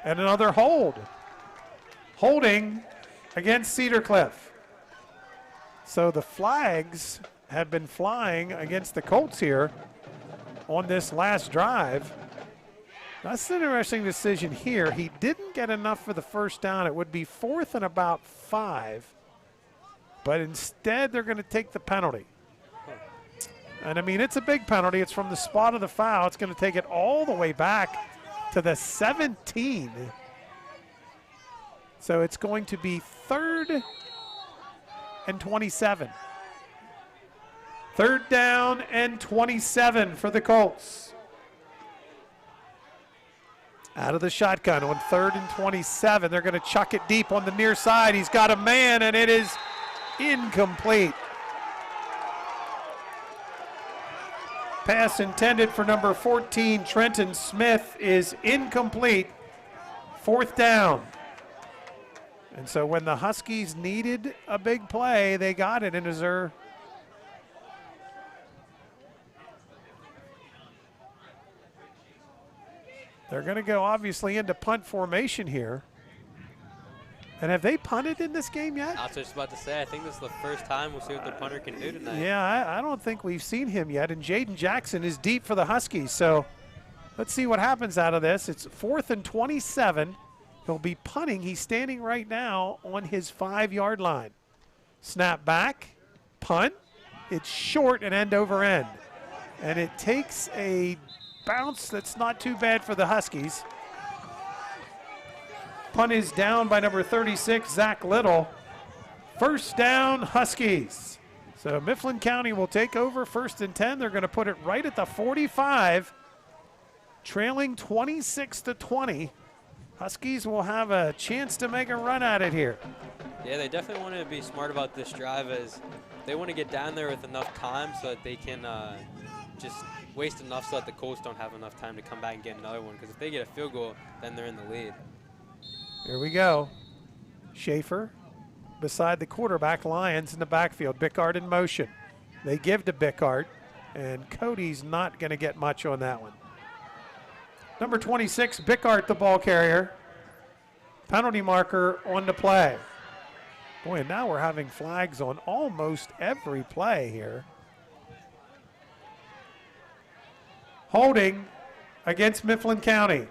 and another hold. Holding against Cedar Cliff. So the flags have been flying against the Colts here on this last drive. That's an interesting decision here. He didn't get enough for the first down. It would be 4th and about 5. But instead, they're going to take the penalty. And, I mean, it's a big penalty. It's from the spot of the foul. It's going to take it all the way back to the 17. So it's going to be 3rd and 27. 3rd down and 27 for the Colts. Out of the shotgun on 3rd and 27. They're going to chuck it deep on the near side. He's got a man, and it is incomplete. Pass intended for number 14, Trenton Smith, is incomplete. 4th down. And so when the Huskies needed a big play, they got it. And as they're going to go obviously into punt formation here. And have they punted in this game yet? I was just about to say, I think this is the first time we'll see what the punter can do tonight. Yeah, I don't think we've seen him yet. And Jaden Jackson is deep for the Huskies. So let's see what happens out of this. It's 4th and 27. He'll be punting. He's standing right now on his 5-yard line. Snap back, punt. It's short and end over end. And it takes a bounce that's not too bad for the Huskies. Punt is down by number 36, Zach Little. 1st down, Huskies. So Mifflin County will take over 1st and 10. They're going to put it right at the 45, trailing 26-20. Huskies will have a chance to make a run at it here. Yeah, they definitely want to be smart about this drive, as they want to get down there with enough time so that they can just waste enough so that the Colts don't have enough time to come back and get another one, because if they get a field goal, then they're in the lead. Here we go. Schaefer beside the quarterback. Lions in the backfield. Bickard in motion. They give to Bickard, and Cody's not going to get much on that one. Number 26, Bickard, the ball carrier. Penalty marker on the play. Boy, and now we're having flags on almost every play here. Holding against Mifflin County.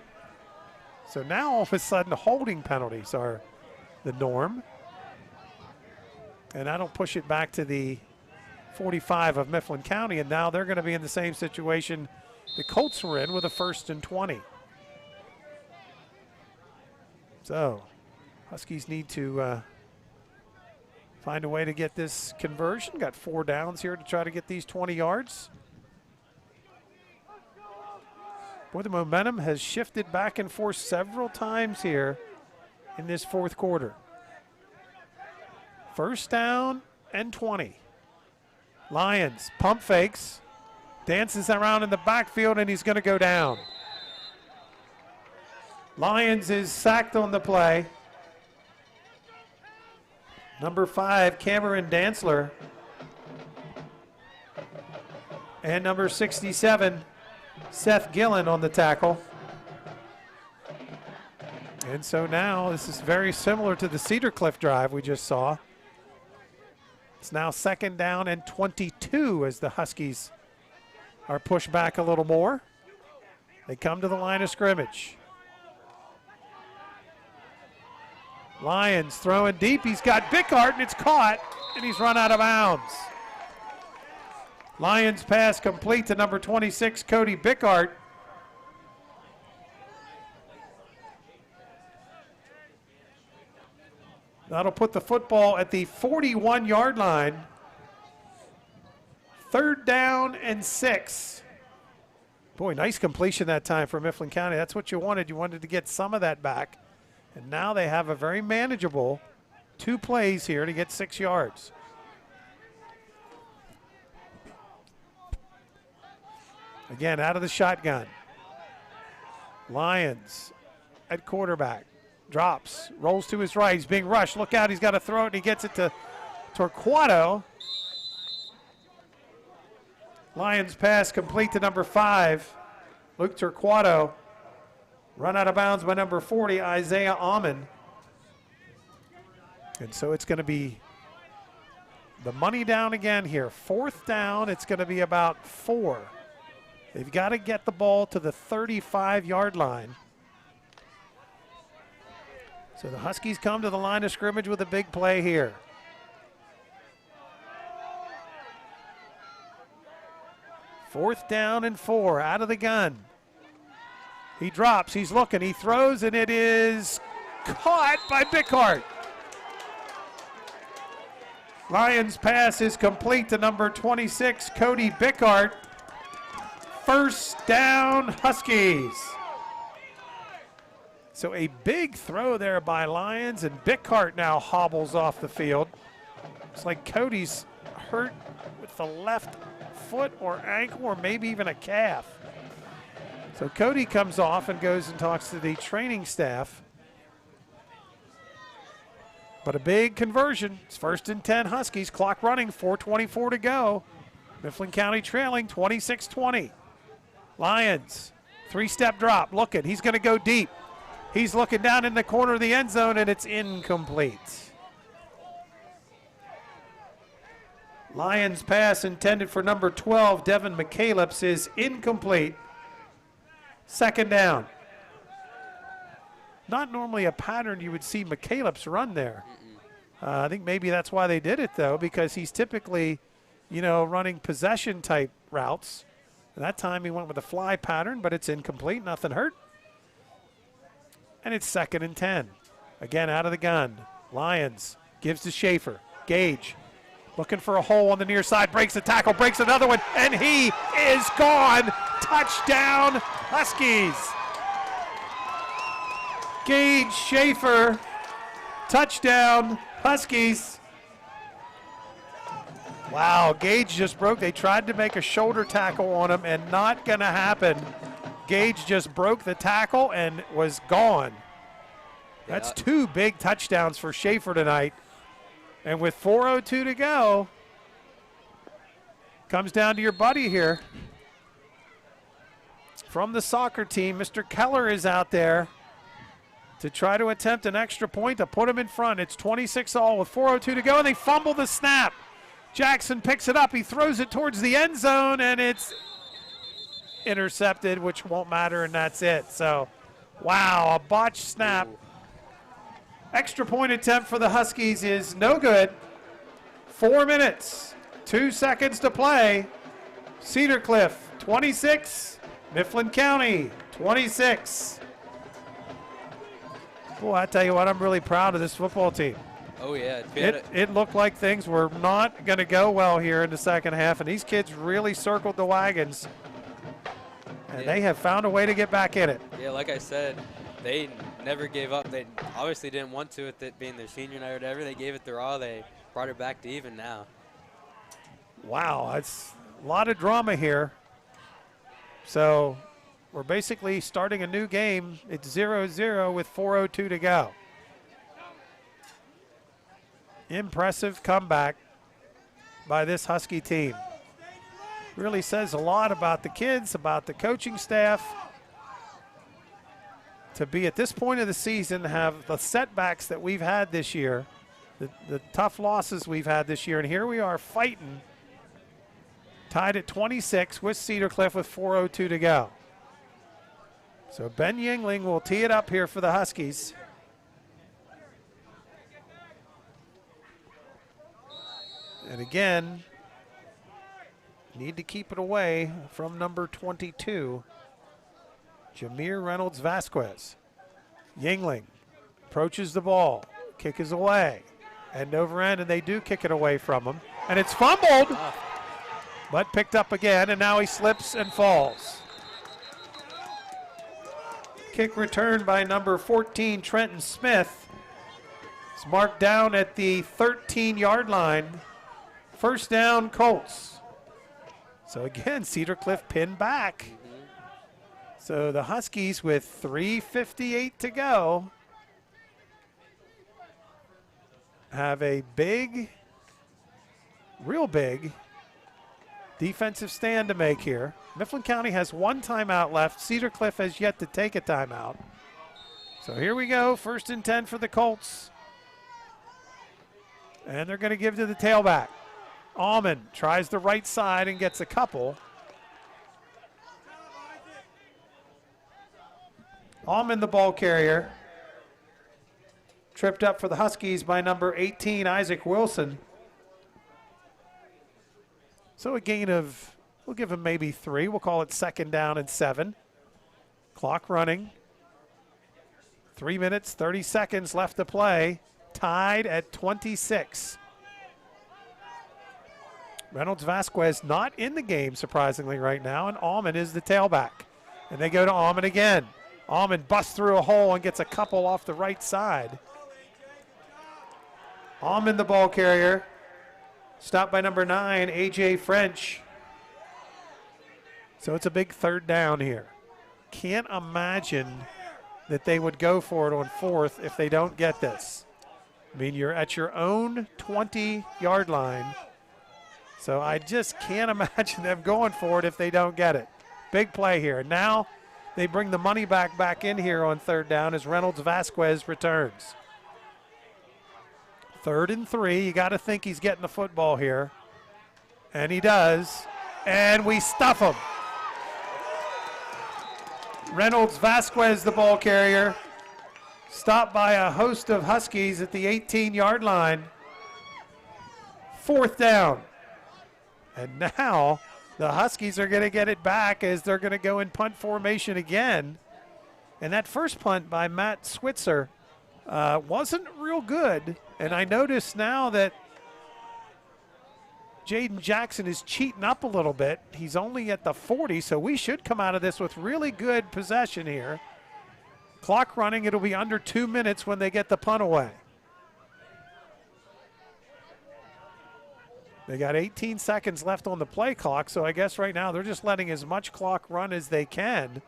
So now all of a sudden holding penalties are the norm. And that'll push it back to the 45 of Mifflin County, and now they're going to be in the same situation the Colts were in with a 1st and 20. So Huskies need to find a way to get this conversion. Got 4 downs here to try to get these 20 yards. Boy, the momentum has shifted back and forth several times here in this 4th quarter. 1st down and 20. Lions pump fakes, dances around in the backfield, and he's going to go down. Lions is sacked on the play. Number 5, Cameron Dantzler. And number 67, Seth Gillen on the tackle. And so now this is very similar to the Cedar Cliff drive we just saw. It's now 2nd down and 22 as the Huskies are pushed back a little more. They come to the line of scrimmage. Lions throwing deep. He's got Bickard, and it's caught, and he's run out of bounds. Lions pass complete to number 26, Cody Bickard. That'll put the football at the 41-yard line. 3rd down and 6. Boy, nice completion that time for Mifflin County. That's what you wanted. You wanted to get some of that back. And now they have a very manageable 2 plays here to get 6 yards. Again, out of the shotgun. Lions at quarterback. Drops, rolls to his right. He's being rushed. Look out, he's got to throw it, and he gets it to Torquato. Lions pass complete to number 5, Luke Torquato. Run out of bounds by number 40, Isaiah Almond. And so it's going to be the money down again here. 4th down, it's going to be about 4. They've got to get the ball to the 35-yard line. So the Huskies come to the line of scrimmage with a big play here. Fourth down and 4, out of the gun. He drops, he's looking, he throws, and it is caught by Bickart. Lions pass is complete to number 26, Cody Bickart. 1st down, Huskies. So a big throw there by Lions, and Bickart now hobbles off the field. It's like Cody's hurt with the left foot or ankle or maybe even a calf. So Cody comes off and goes and talks to the training staff. But a big conversion. It's 1st and 10 Huskies. Clock running, 4:24 to go. Mifflin County trailing 26-20. Lions, 3-step drop, looking. He's going to go deep. He's looking down in the corner of the end zone, and it's incomplete. Lions pass intended for number 12, Devin McCalebs, is incomplete. 2nd down. Not normally a pattern you would see McCalebs run there. I think maybe that's why they did it, though, because he's typically, running possession-type routes. And that time he went with a fly pattern, but it's incomplete. Nothing hurt. And it's 2nd and 10. Again, out of the gun. Lions gives to Schaefer. Gage looking for a hole on the near side. Breaks a tackle, breaks another one, and he is gone. Touchdown, Huskies. Gage Schaefer, touchdown, Huskies. Wow, Gage just broke. They tried to make a shoulder tackle on him, and not going to happen. Gage just broke the tackle and was gone. That's 2 big touchdowns for Schaefer tonight. And with 4:02 to go, comes down to your buddy here. From the soccer team, Mr. Keller is out there to try to attempt an extra point to put him in front. It's 26-all with 4:02 to go, and they fumble the snap. Jackson picks it up. He throws it towards the end zone, and it's intercepted, which won't matter, and that's it. So, wow, a botched snap. Extra point attempt for the Huskies is no good. 4 minutes, 2 seconds to play. Cedar Cliff, 26. Mifflin County, 26. Boy, I tell you what, I'm really proud of this football team. Oh, yeah. It looked like things were not going to go well here in the second half, and these kids really circled the wagons, and they have found a way to get back in it. Yeah, like I said, they never gave up. They obviously didn't want to with it being their senior night or whatever. They gave it their all. They brought it back to even now. Wow, it's a lot of drama here. So we're basically starting a new game. It's 0-0 with 4:02 to go. Impressive comeback by this Husky team. Really says a lot about the kids, about the coaching staff. To be at this point of the season, have the setbacks that we've had this year, the tough losses we've had this year, and here we are fighting, tied at 26 with Cedar Cliff with 4:02 to go. So Ben Yingling will tee it up here for the Huskies. And again, need to keep it away from number 22, Jameer Reynolds Vasquez. Yingling approaches the ball. Kick is away. End over end, and they do kick it away from him. And it's fumbled. but picked up again, and now he slips and falls. Kick return by number 14, Trenton Smith. It's marked down at the 13-yard line. First down, Colts. So again, Cedar Cliff pinned back. So the Huskies with 3:58 to go have a big, real big defensive stand to make here. Mifflin County has one timeout left. Cedar Cliff has yet to take a timeout. So here we go, 1st and 10 for the Colts. And they're going to give to the tailback. Almond tries the right side and gets a couple. Almond, the ball carrier. Tripped up for the Huskies by number 18, Isaac Wilson. So a gain of, we'll give him maybe 3. We'll call it 2nd down and 7. Clock running. 3 minutes, 30 seconds left to play. Tied at 26. Reynolds Vasquez not in the game, surprisingly, right now, and Almond is the tailback. And they go to Almond again. Almond busts through a hole and gets a couple off the right side. Almond, the ball carrier. Stopped by number 9, A.J. French. So it's a big 3rd down here. Can't imagine that they would go for it on 4th if they don't get this. I mean, you're at your own 20-yard line. So I just can't imagine them going for it if they don't get it. Big play here. Now they bring the money back in here on 3rd down as Reynolds Vasquez returns. 3rd and 3. You got to think he's getting the football here. And he does. And we stuff him. Reynolds Vasquez, the ball carrier. Stopped by a host of Huskies at the 18-yard line. 4th down. And now the Huskies are going to get it back as they're going to go in punt formation again. And that first punt by Matt Switzer wasn't real good. And I notice now that Jaden Jackson is cheating up a little bit. He's only at the 40, so we should come out of this with really good possession here. Clock running, it'll be under 2 minutes when they get the punt away. They got 18 seconds left on the play clock, so I guess right now they're just letting as much clock run as they can.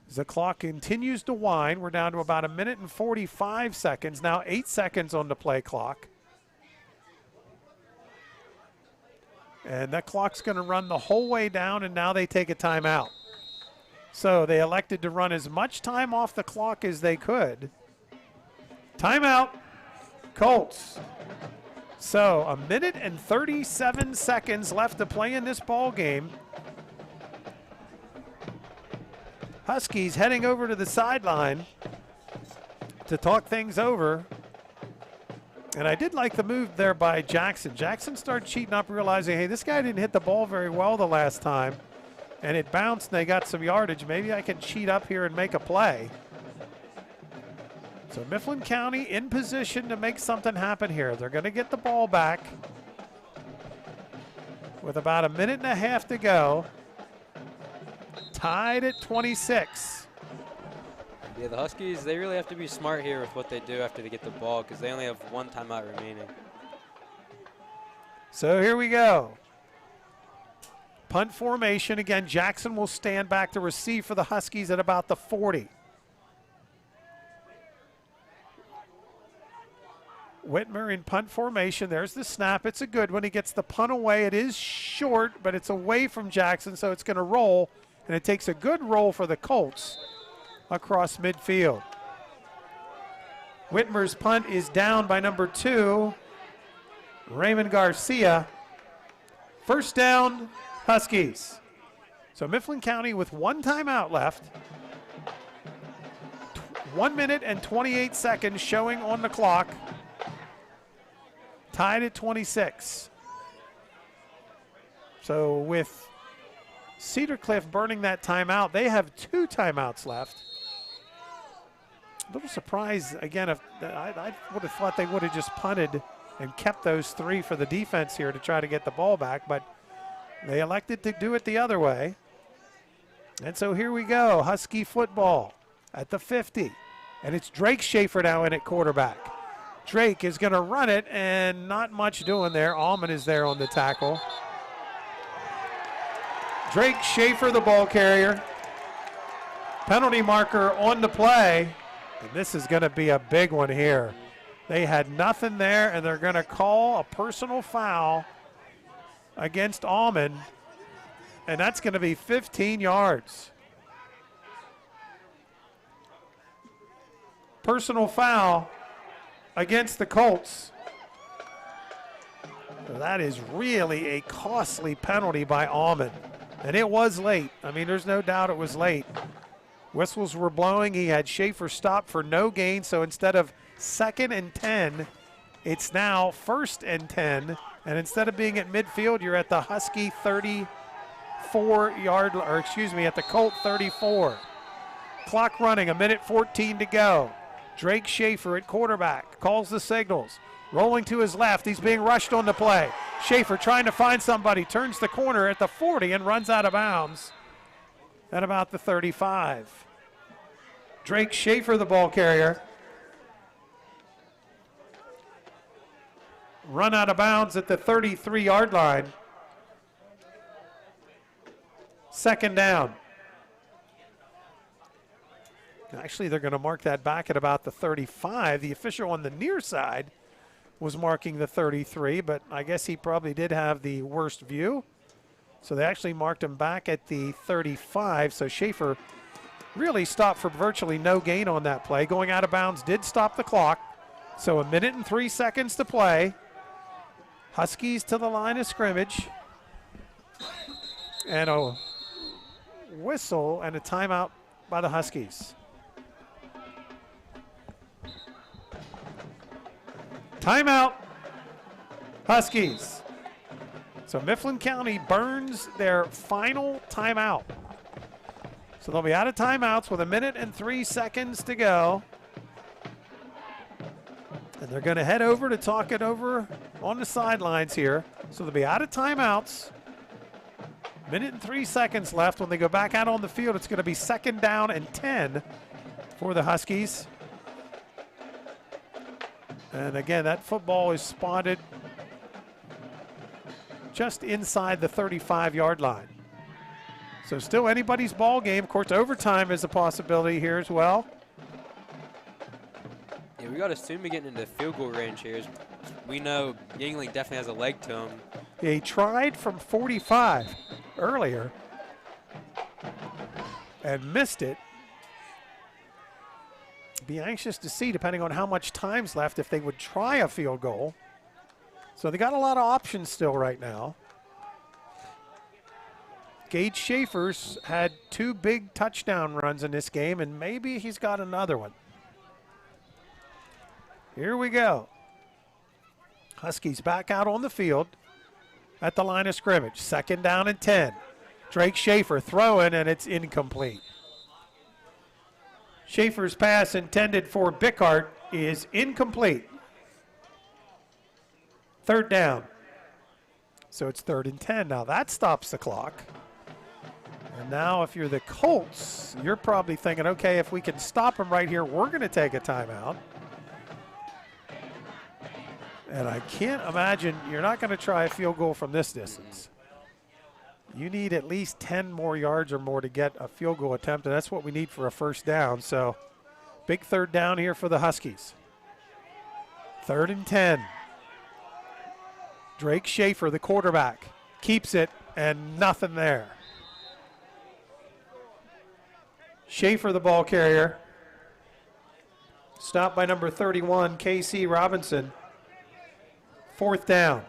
As the clock continues to wind, we're down to about 1 minute and 45 seconds. Now 8 seconds on the play clock. And that clock's going to run the whole way down, and now they take a timeout. So they elected to run as much time off the clock as they could. Timeout, Colts. So 1 minute and 37 seconds left to play in this ball game. Huskies heading over to the sideline to talk things over. And I did like the move there by Jackson. Jackson started cheating up, realizing, hey, this guy didn't hit the ball very well the last time. And it bounced and they got some yardage. Maybe I can cheat up here and make a play. So Mifflin County in position to make something happen here. They're going to get the ball back with about 1.5 minutes to go. Tied at 26. Yeah, the Huskies, they really have to be smart here with what they do after they get the ball because they only have 1 timeout remaining. So here we go. Punt formation. Again, Jackson will stand back to receive for the Huskies at about the 40. Whitmer in punt formation. There's the snap. It's a good one. He gets the punt away. It is short, but it's away from Jackson, so it's going to roll. And it takes a good roll for the Colts across midfield. Whitmer's punt is down by number 2, Raymond Garcia. First down, Huskies. So Mifflin County with 1 timeout left. 1 minute and 28 seconds showing on the clock. Tied at 26. So with Cedar Cliff burning that timeout, they have 2 timeouts left. A little surprised, again, if I would have thought they would have just punted and kept those 3 for the defense here to try to get the ball back, but They elected to do it the other way. And so here we go, Husky football at the 50. And it's Drake Schaefer now in at quarterback. Drake is going to run it, and not much doing there. Allman is there on the tackle. Drake Schaefer, the ball carrier. Penalty marker on the play. And this is going to be a big one here. They had nothing there, and they're going to call a personal foul against Allman. And that's going to be 15 yards. Personal foul against the Colts. That is really a costly penalty by Allman. And it was late. I mean, there's no doubt it was late. Whistles were blowing. He had Schaefer stopped for no gain. So instead of 2nd and 10, it's now 1st and 10. And instead of being at midfield, you're at the Husky 34-yard, or excuse me, at the Colt 34. Clock running, 1:14 to go. Drake Schaefer at quarterback, calls the signals. Rolling to his left, he's being rushed on the play. Schaefer trying to find somebody, turns the corner at the 40 and runs out of bounds at about the 35. Drake Schaefer, the ball carrier. Run out of bounds at the 33-yard line. 2nd down. Actually, they're going to mark that back at about the 35. The official on the near side was marking the 33, but I guess he probably did have the worst view. So they actually marked him back at the 35. So Schaefer really stopped for virtually no gain on that play. Going out of bounds did stop the clock. So 1:03 to play. Huskies to the line of scrimmage. And a whistle and a timeout by the Huskies. Timeout, Huskies. So Mifflin County burns their final timeout. So they'll be out of timeouts with 1:03 to go. And they're going to head over to talk it over on the sidelines here. So they'll be out of timeouts. 1:03 left. When they go back out on the field, it's going to be 2nd down and 10 for the Huskies. And again, that football is spotted just inside the 35-yard line. So still anybody's ball game. Of course, overtime is a possibility here as well. Yeah, we got to soon be getting into field goal range here. We know Yingling definitely has a leg to him. He tried from 45 earlier and missed it. Be anxious to see, depending on how much time's left, if they would try a field goal. So they got a lot of options still right now. Gage Schaefer's had 2 big touchdown runs in this game, and maybe he's got another one. Here we go. Huskies back out on the field at the line of scrimmage. 2nd down and 10. Drake Schaefer throwing, and it's incomplete. Schaefer's pass intended for Bickart is incomplete. 3rd down. So it's 3rd and 10. Now that stops the clock. And now if you're the Colts, you're probably thinking, okay, if we can stop them right here, we're going to take a timeout. And I can't imagine you're not going to try a field goal from this distance. You need at least 10 more yards or more to get a field goal attempt, and that's what we need for a 1st down. So big 3rd down here for the Huskies. 3rd and 10. Drake Schaefer, the quarterback, keeps it, and nothing there. Schaefer, the ball carrier. Stopped by number 31, K.C. Robinson. 4th down.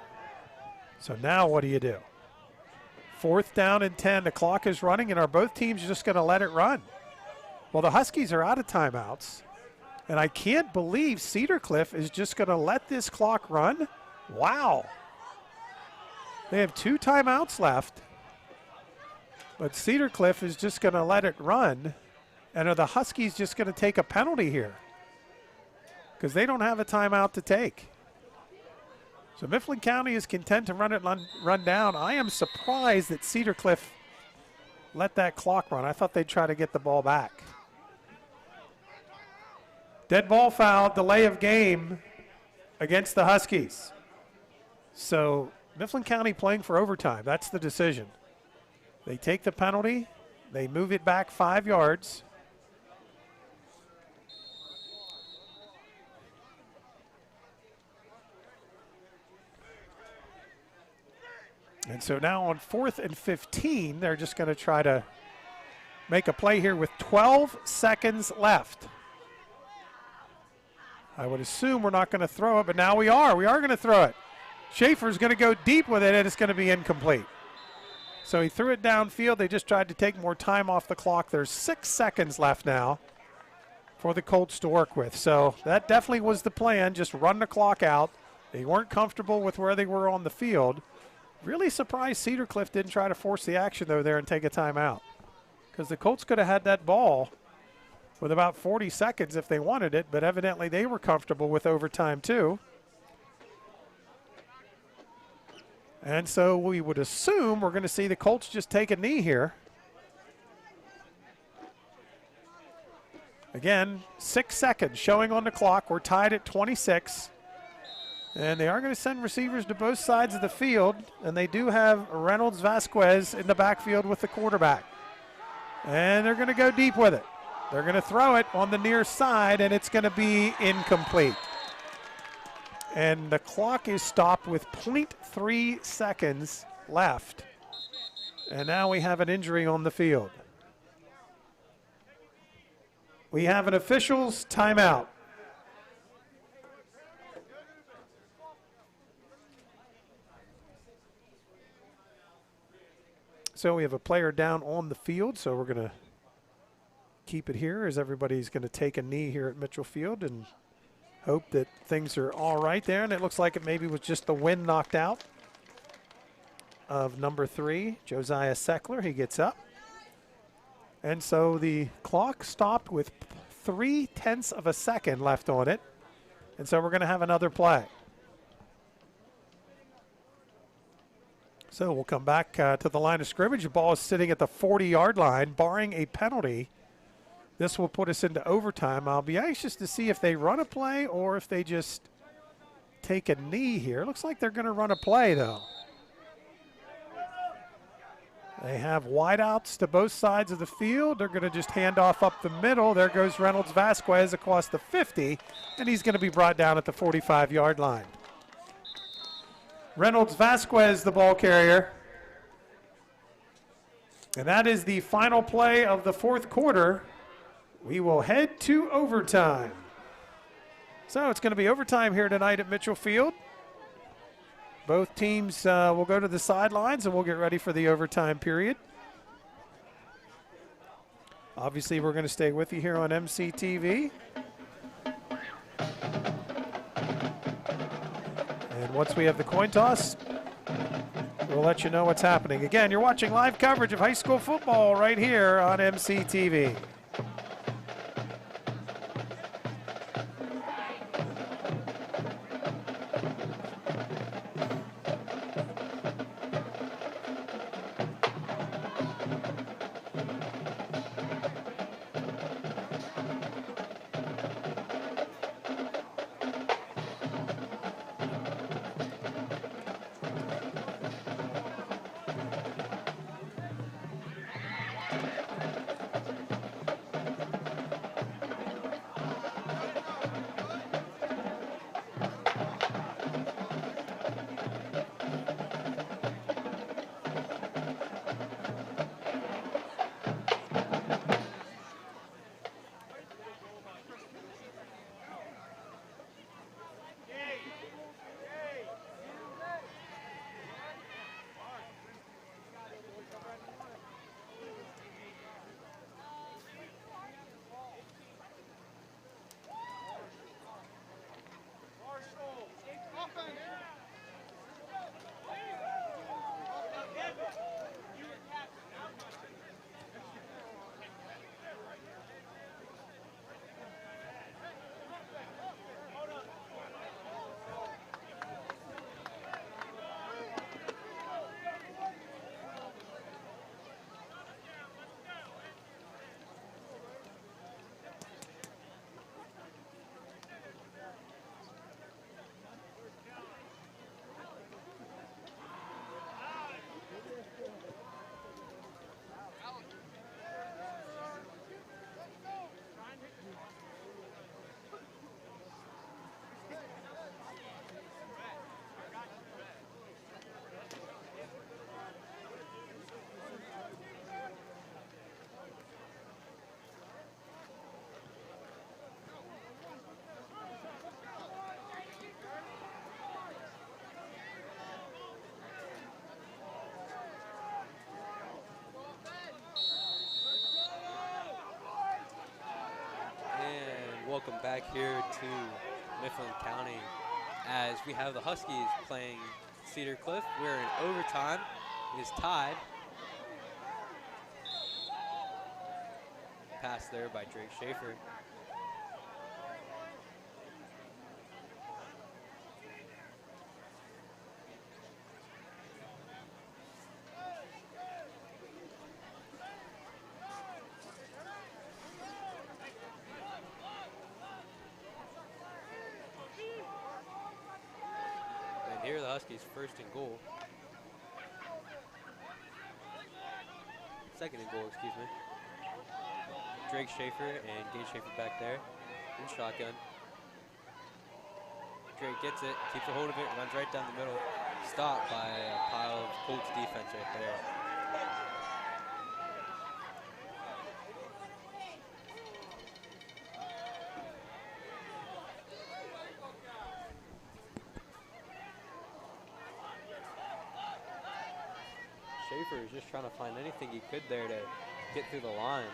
So now what do you do? 4th down and 10. The clock is running, and are both teams just going to let it run? Well, the Huskies are out of timeouts, and I can't believe Cedar Cliff is just going to let this clock run. Wow. They have 2 timeouts left, but Cedar Cliff is just going to let it run. And are the Huskies just going to take a penalty here? Because they don't have a timeout to take. So Mifflin County is content to run down. I am surprised that Cedar Cliff let that clock run. I thought they'd try to get the ball back. Dead ball foul, delay of game against the Huskies. So Mifflin County playing for overtime. That's the decision. They take the penalty. They move it back 5 yards. And so now on 4th and 15, they're just going to try to make a play here with 12 seconds left. I would assume we're not going to throw it, but now we are. We are going to throw it. Schaefer's going to go deep with it, and it's going to be incomplete. So he threw it downfield. They just tried to take more time off the clock. There's 6 seconds left now for the Colts to work with. So that definitely was the plan, just run the clock out. They weren't comfortable with where they were on the field. Really surprised Cedar Cliff didn't try to force the action, though, there and take a timeout. Because the Colts could have had that ball with about 40 seconds if they wanted it, but evidently they were comfortable with overtime, too. And so we would assume we're going to see the Colts just take a knee here. Again, 6 seconds showing on the clock. We're tied at 26. And they are going to send receivers to both sides of the field. And they do have Reynolds Vasquez in the backfield with the quarterback. And they're going to go deep with it. They're going to throw it on the near side, and it's going to be incomplete. And the clock is stopped with 0.3 seconds left. And now we have an injury on the field. We have an official's timeout. So we have a player down on the field, so we're going to keep it here as everybody's going to take a knee here at Mitchell Field and hope that things are all right there. And it looks like it maybe was just the wind knocked out of number 3, Josiah Seckler. He gets up. And so the clock stopped with 0.3 of a second left on it. And so we're going to have another play. So we'll come back to the line of scrimmage. The ball is sitting at the 40-yard line, barring a penalty. This will put us into overtime. I'll be anxious to see if they run a play or if they just take a knee here. Looks like they're going to run a play, though. They have wideouts to both sides of the field. They're going to just hand off up the middle. There goes Reynolds Vasquez across the 50, and he's going to be brought down at the 45-yard line. Reynolds Vasquez, the ball carrier. And that is the final play of the 4th quarter. We will head to overtime. So it's going to be overtime here tonight at Mitchell Field. Both teams will go to the sidelines and we'll get ready for the overtime period. Obviously, we're going to stay with you here on MCTV. And once we have the coin toss, we'll let you know what's happening. Again, you're watching live coverage of high school football right here on MCTV. welcome back here to Mifflin County as we have the Huskies playing Cedar Cliff. We're in overtime. It is tied. Pass there by Drake Schaefer. Here are the Huskies first and goal. Second and goal, excuse me. Drake Schaefer and Gage Schaefer back there in shotgun. Drake gets it, keeps a hold of it, runs right down the middle. Stopped by a pile of Colts defense right there. Schaefer is just trying to find anything he could there to get through the line.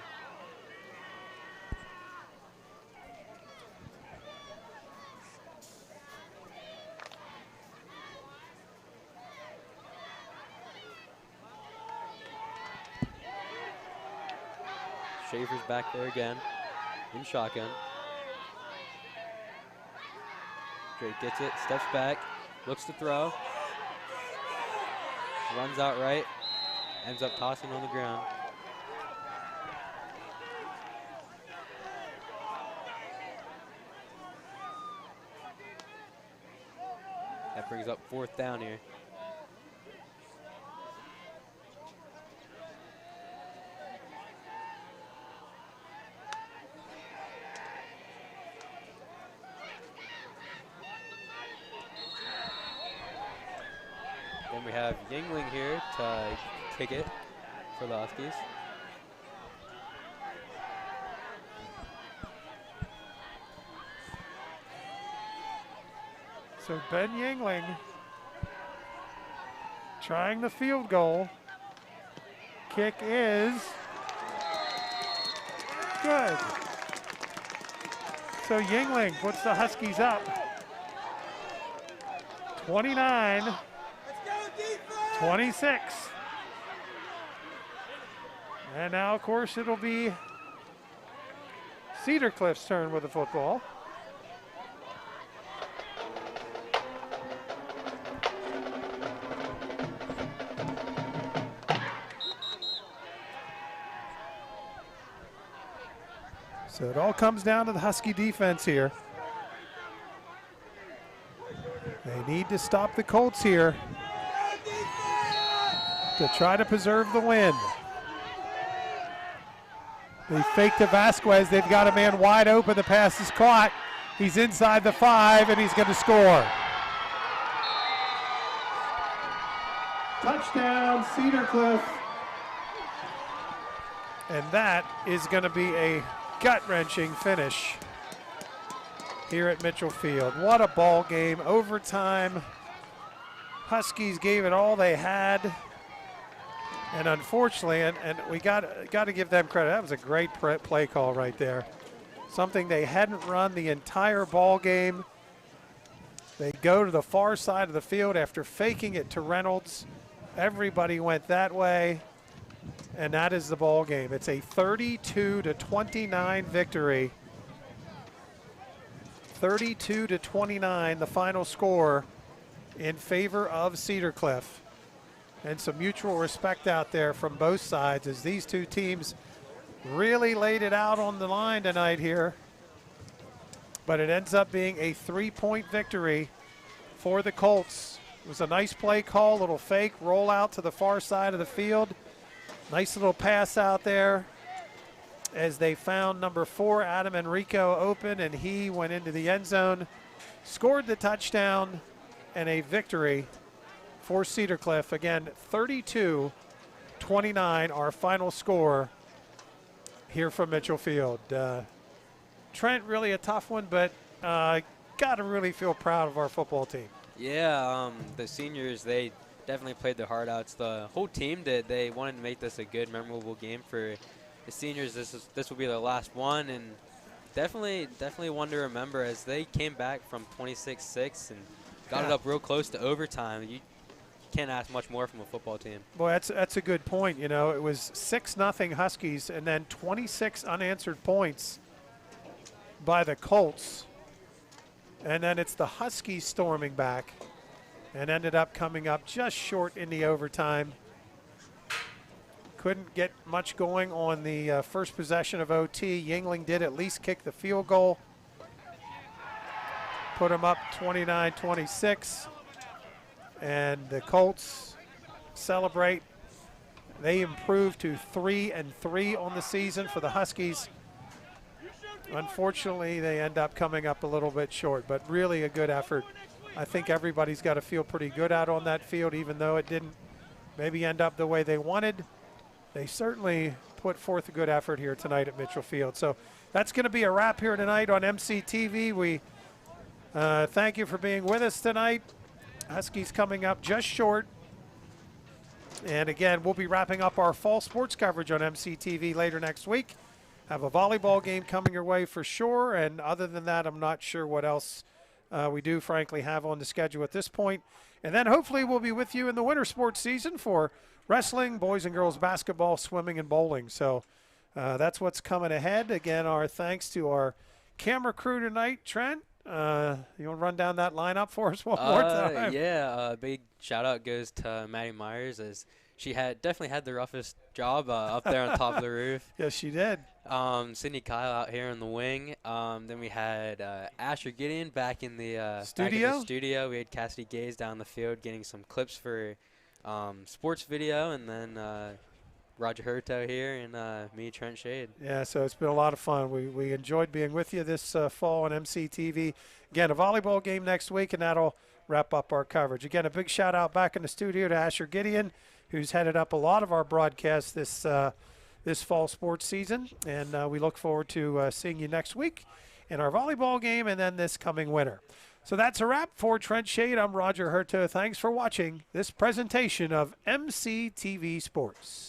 Schaefer's back there again in shotgun. Drake gets it, steps back, looks to throw. Runs out right, ends up tossing on the ground. That brings up 4th down here. Then we have Yingling here to kick it for the Huskies. So Ben Yingling trying the field goal. Kick is good. So Yingling puts the Huskies up 29-26. And now, of course, it'll be Cedar Cliff's turn with the football. So it all comes down to the Husky defense here. They need to stop the Colts here to try to preserve the win. They fake to Vasquez. They've got a man wide open. The pass is caught. He's inside the 5, and he's going to score. Touchdown, Cedar Cliff. And that is going to be a gut-wrenching finish here at Mitchell Field. What a ball game. Overtime. Huskies gave it all they had. And unfortunately, and we got to give them credit. That was a great play call right there. Something they hadn't run the entire ball game. They go to the far side of the field after faking it to Reynolds. Everybody went that way, and that is the ball game. It's a 32-29 victory. 32-29, the final score in favor of Cedar Cliff. And some mutual respect out there from both sides as these two teams really laid it out on the line tonight here. But it ends up being a 3-point victory for the Colts. It was a nice play call, little fake roll out to the far side of the field. Nice little pass out there as they found number 4, Adam Enrico, open, and he went into the end zone, scored the touchdown, and a victory for Cedar Cliff. Again, 32-29, our final score here from Mitchell Field. Trent, really a tough one, but got to really feel proud of our football team. Yeah, the seniors, they definitely played their heart out. The whole team did. They wanted to make this a good, memorable game for the seniors. This will be their last one, and Definitely one to remember, as they came back from 26-6 and got it up real close to overtime. You can't ask much more from a football team. Boy, that's a good point. You know, it was 6-0 Huskies and then 26 unanswered points by the Colts. And then it's the Huskies storming back and ended up coming up just short in the overtime. Couldn't get much going on the first possession of OT. Yingling did at least kick the field goal. Put them up 29-26. And the Colts celebrate. They improved to 3-3 on the season for the Huskies. Unfortunately, they end up coming up a little bit short, but really a good effort. I think everybody's got to feel pretty good out on that field, even though it didn't maybe end up the way they wanted. They certainly put forth a good effort here tonight at Mitchell Field. So that's going to be a wrap here tonight on MCTV. We thank you for being with us tonight. Huskies coming up just short. And again, we'll be wrapping up our fall sports coverage on MCTV later next week. Have a volleyball game coming your way for sure. And other than that, I'm not sure what else we do, frankly, have on the schedule at this point. And then hopefully we'll be with you in the winter sports season for wrestling, boys and girls basketball, swimming, and bowling. So that's what's coming ahead. Again, our thanks to our camera crew tonight. Trent, you want to run down that lineup for us one more time? Yeah, big shout-out goes to Maddie Myers, as she definitely had the roughest job up there on top of the roof. Yes, she did. Sydney Kyle out here in the wing. Then we had Asher Gideon back in the studio. We had Cassidy Gaze down the field getting some clips for sports video, and then Roger Hurto here and me, Trent Shade. Yeah, so it's been a lot of fun. We enjoyed being with you this fall on MCTV. Again, a volleyball game next week, and that'll wrap up our coverage. Again, a big shout out back in the studio to Asher Gideon, who's headed up a lot of our broadcasts this fall sports season, and we look forward to seeing you next week in our volleyball game and then this coming winter. So that's a wrap for Trent Shade. I'm Roger Hurto. Thanks for watching this presentation of MCTV Sports.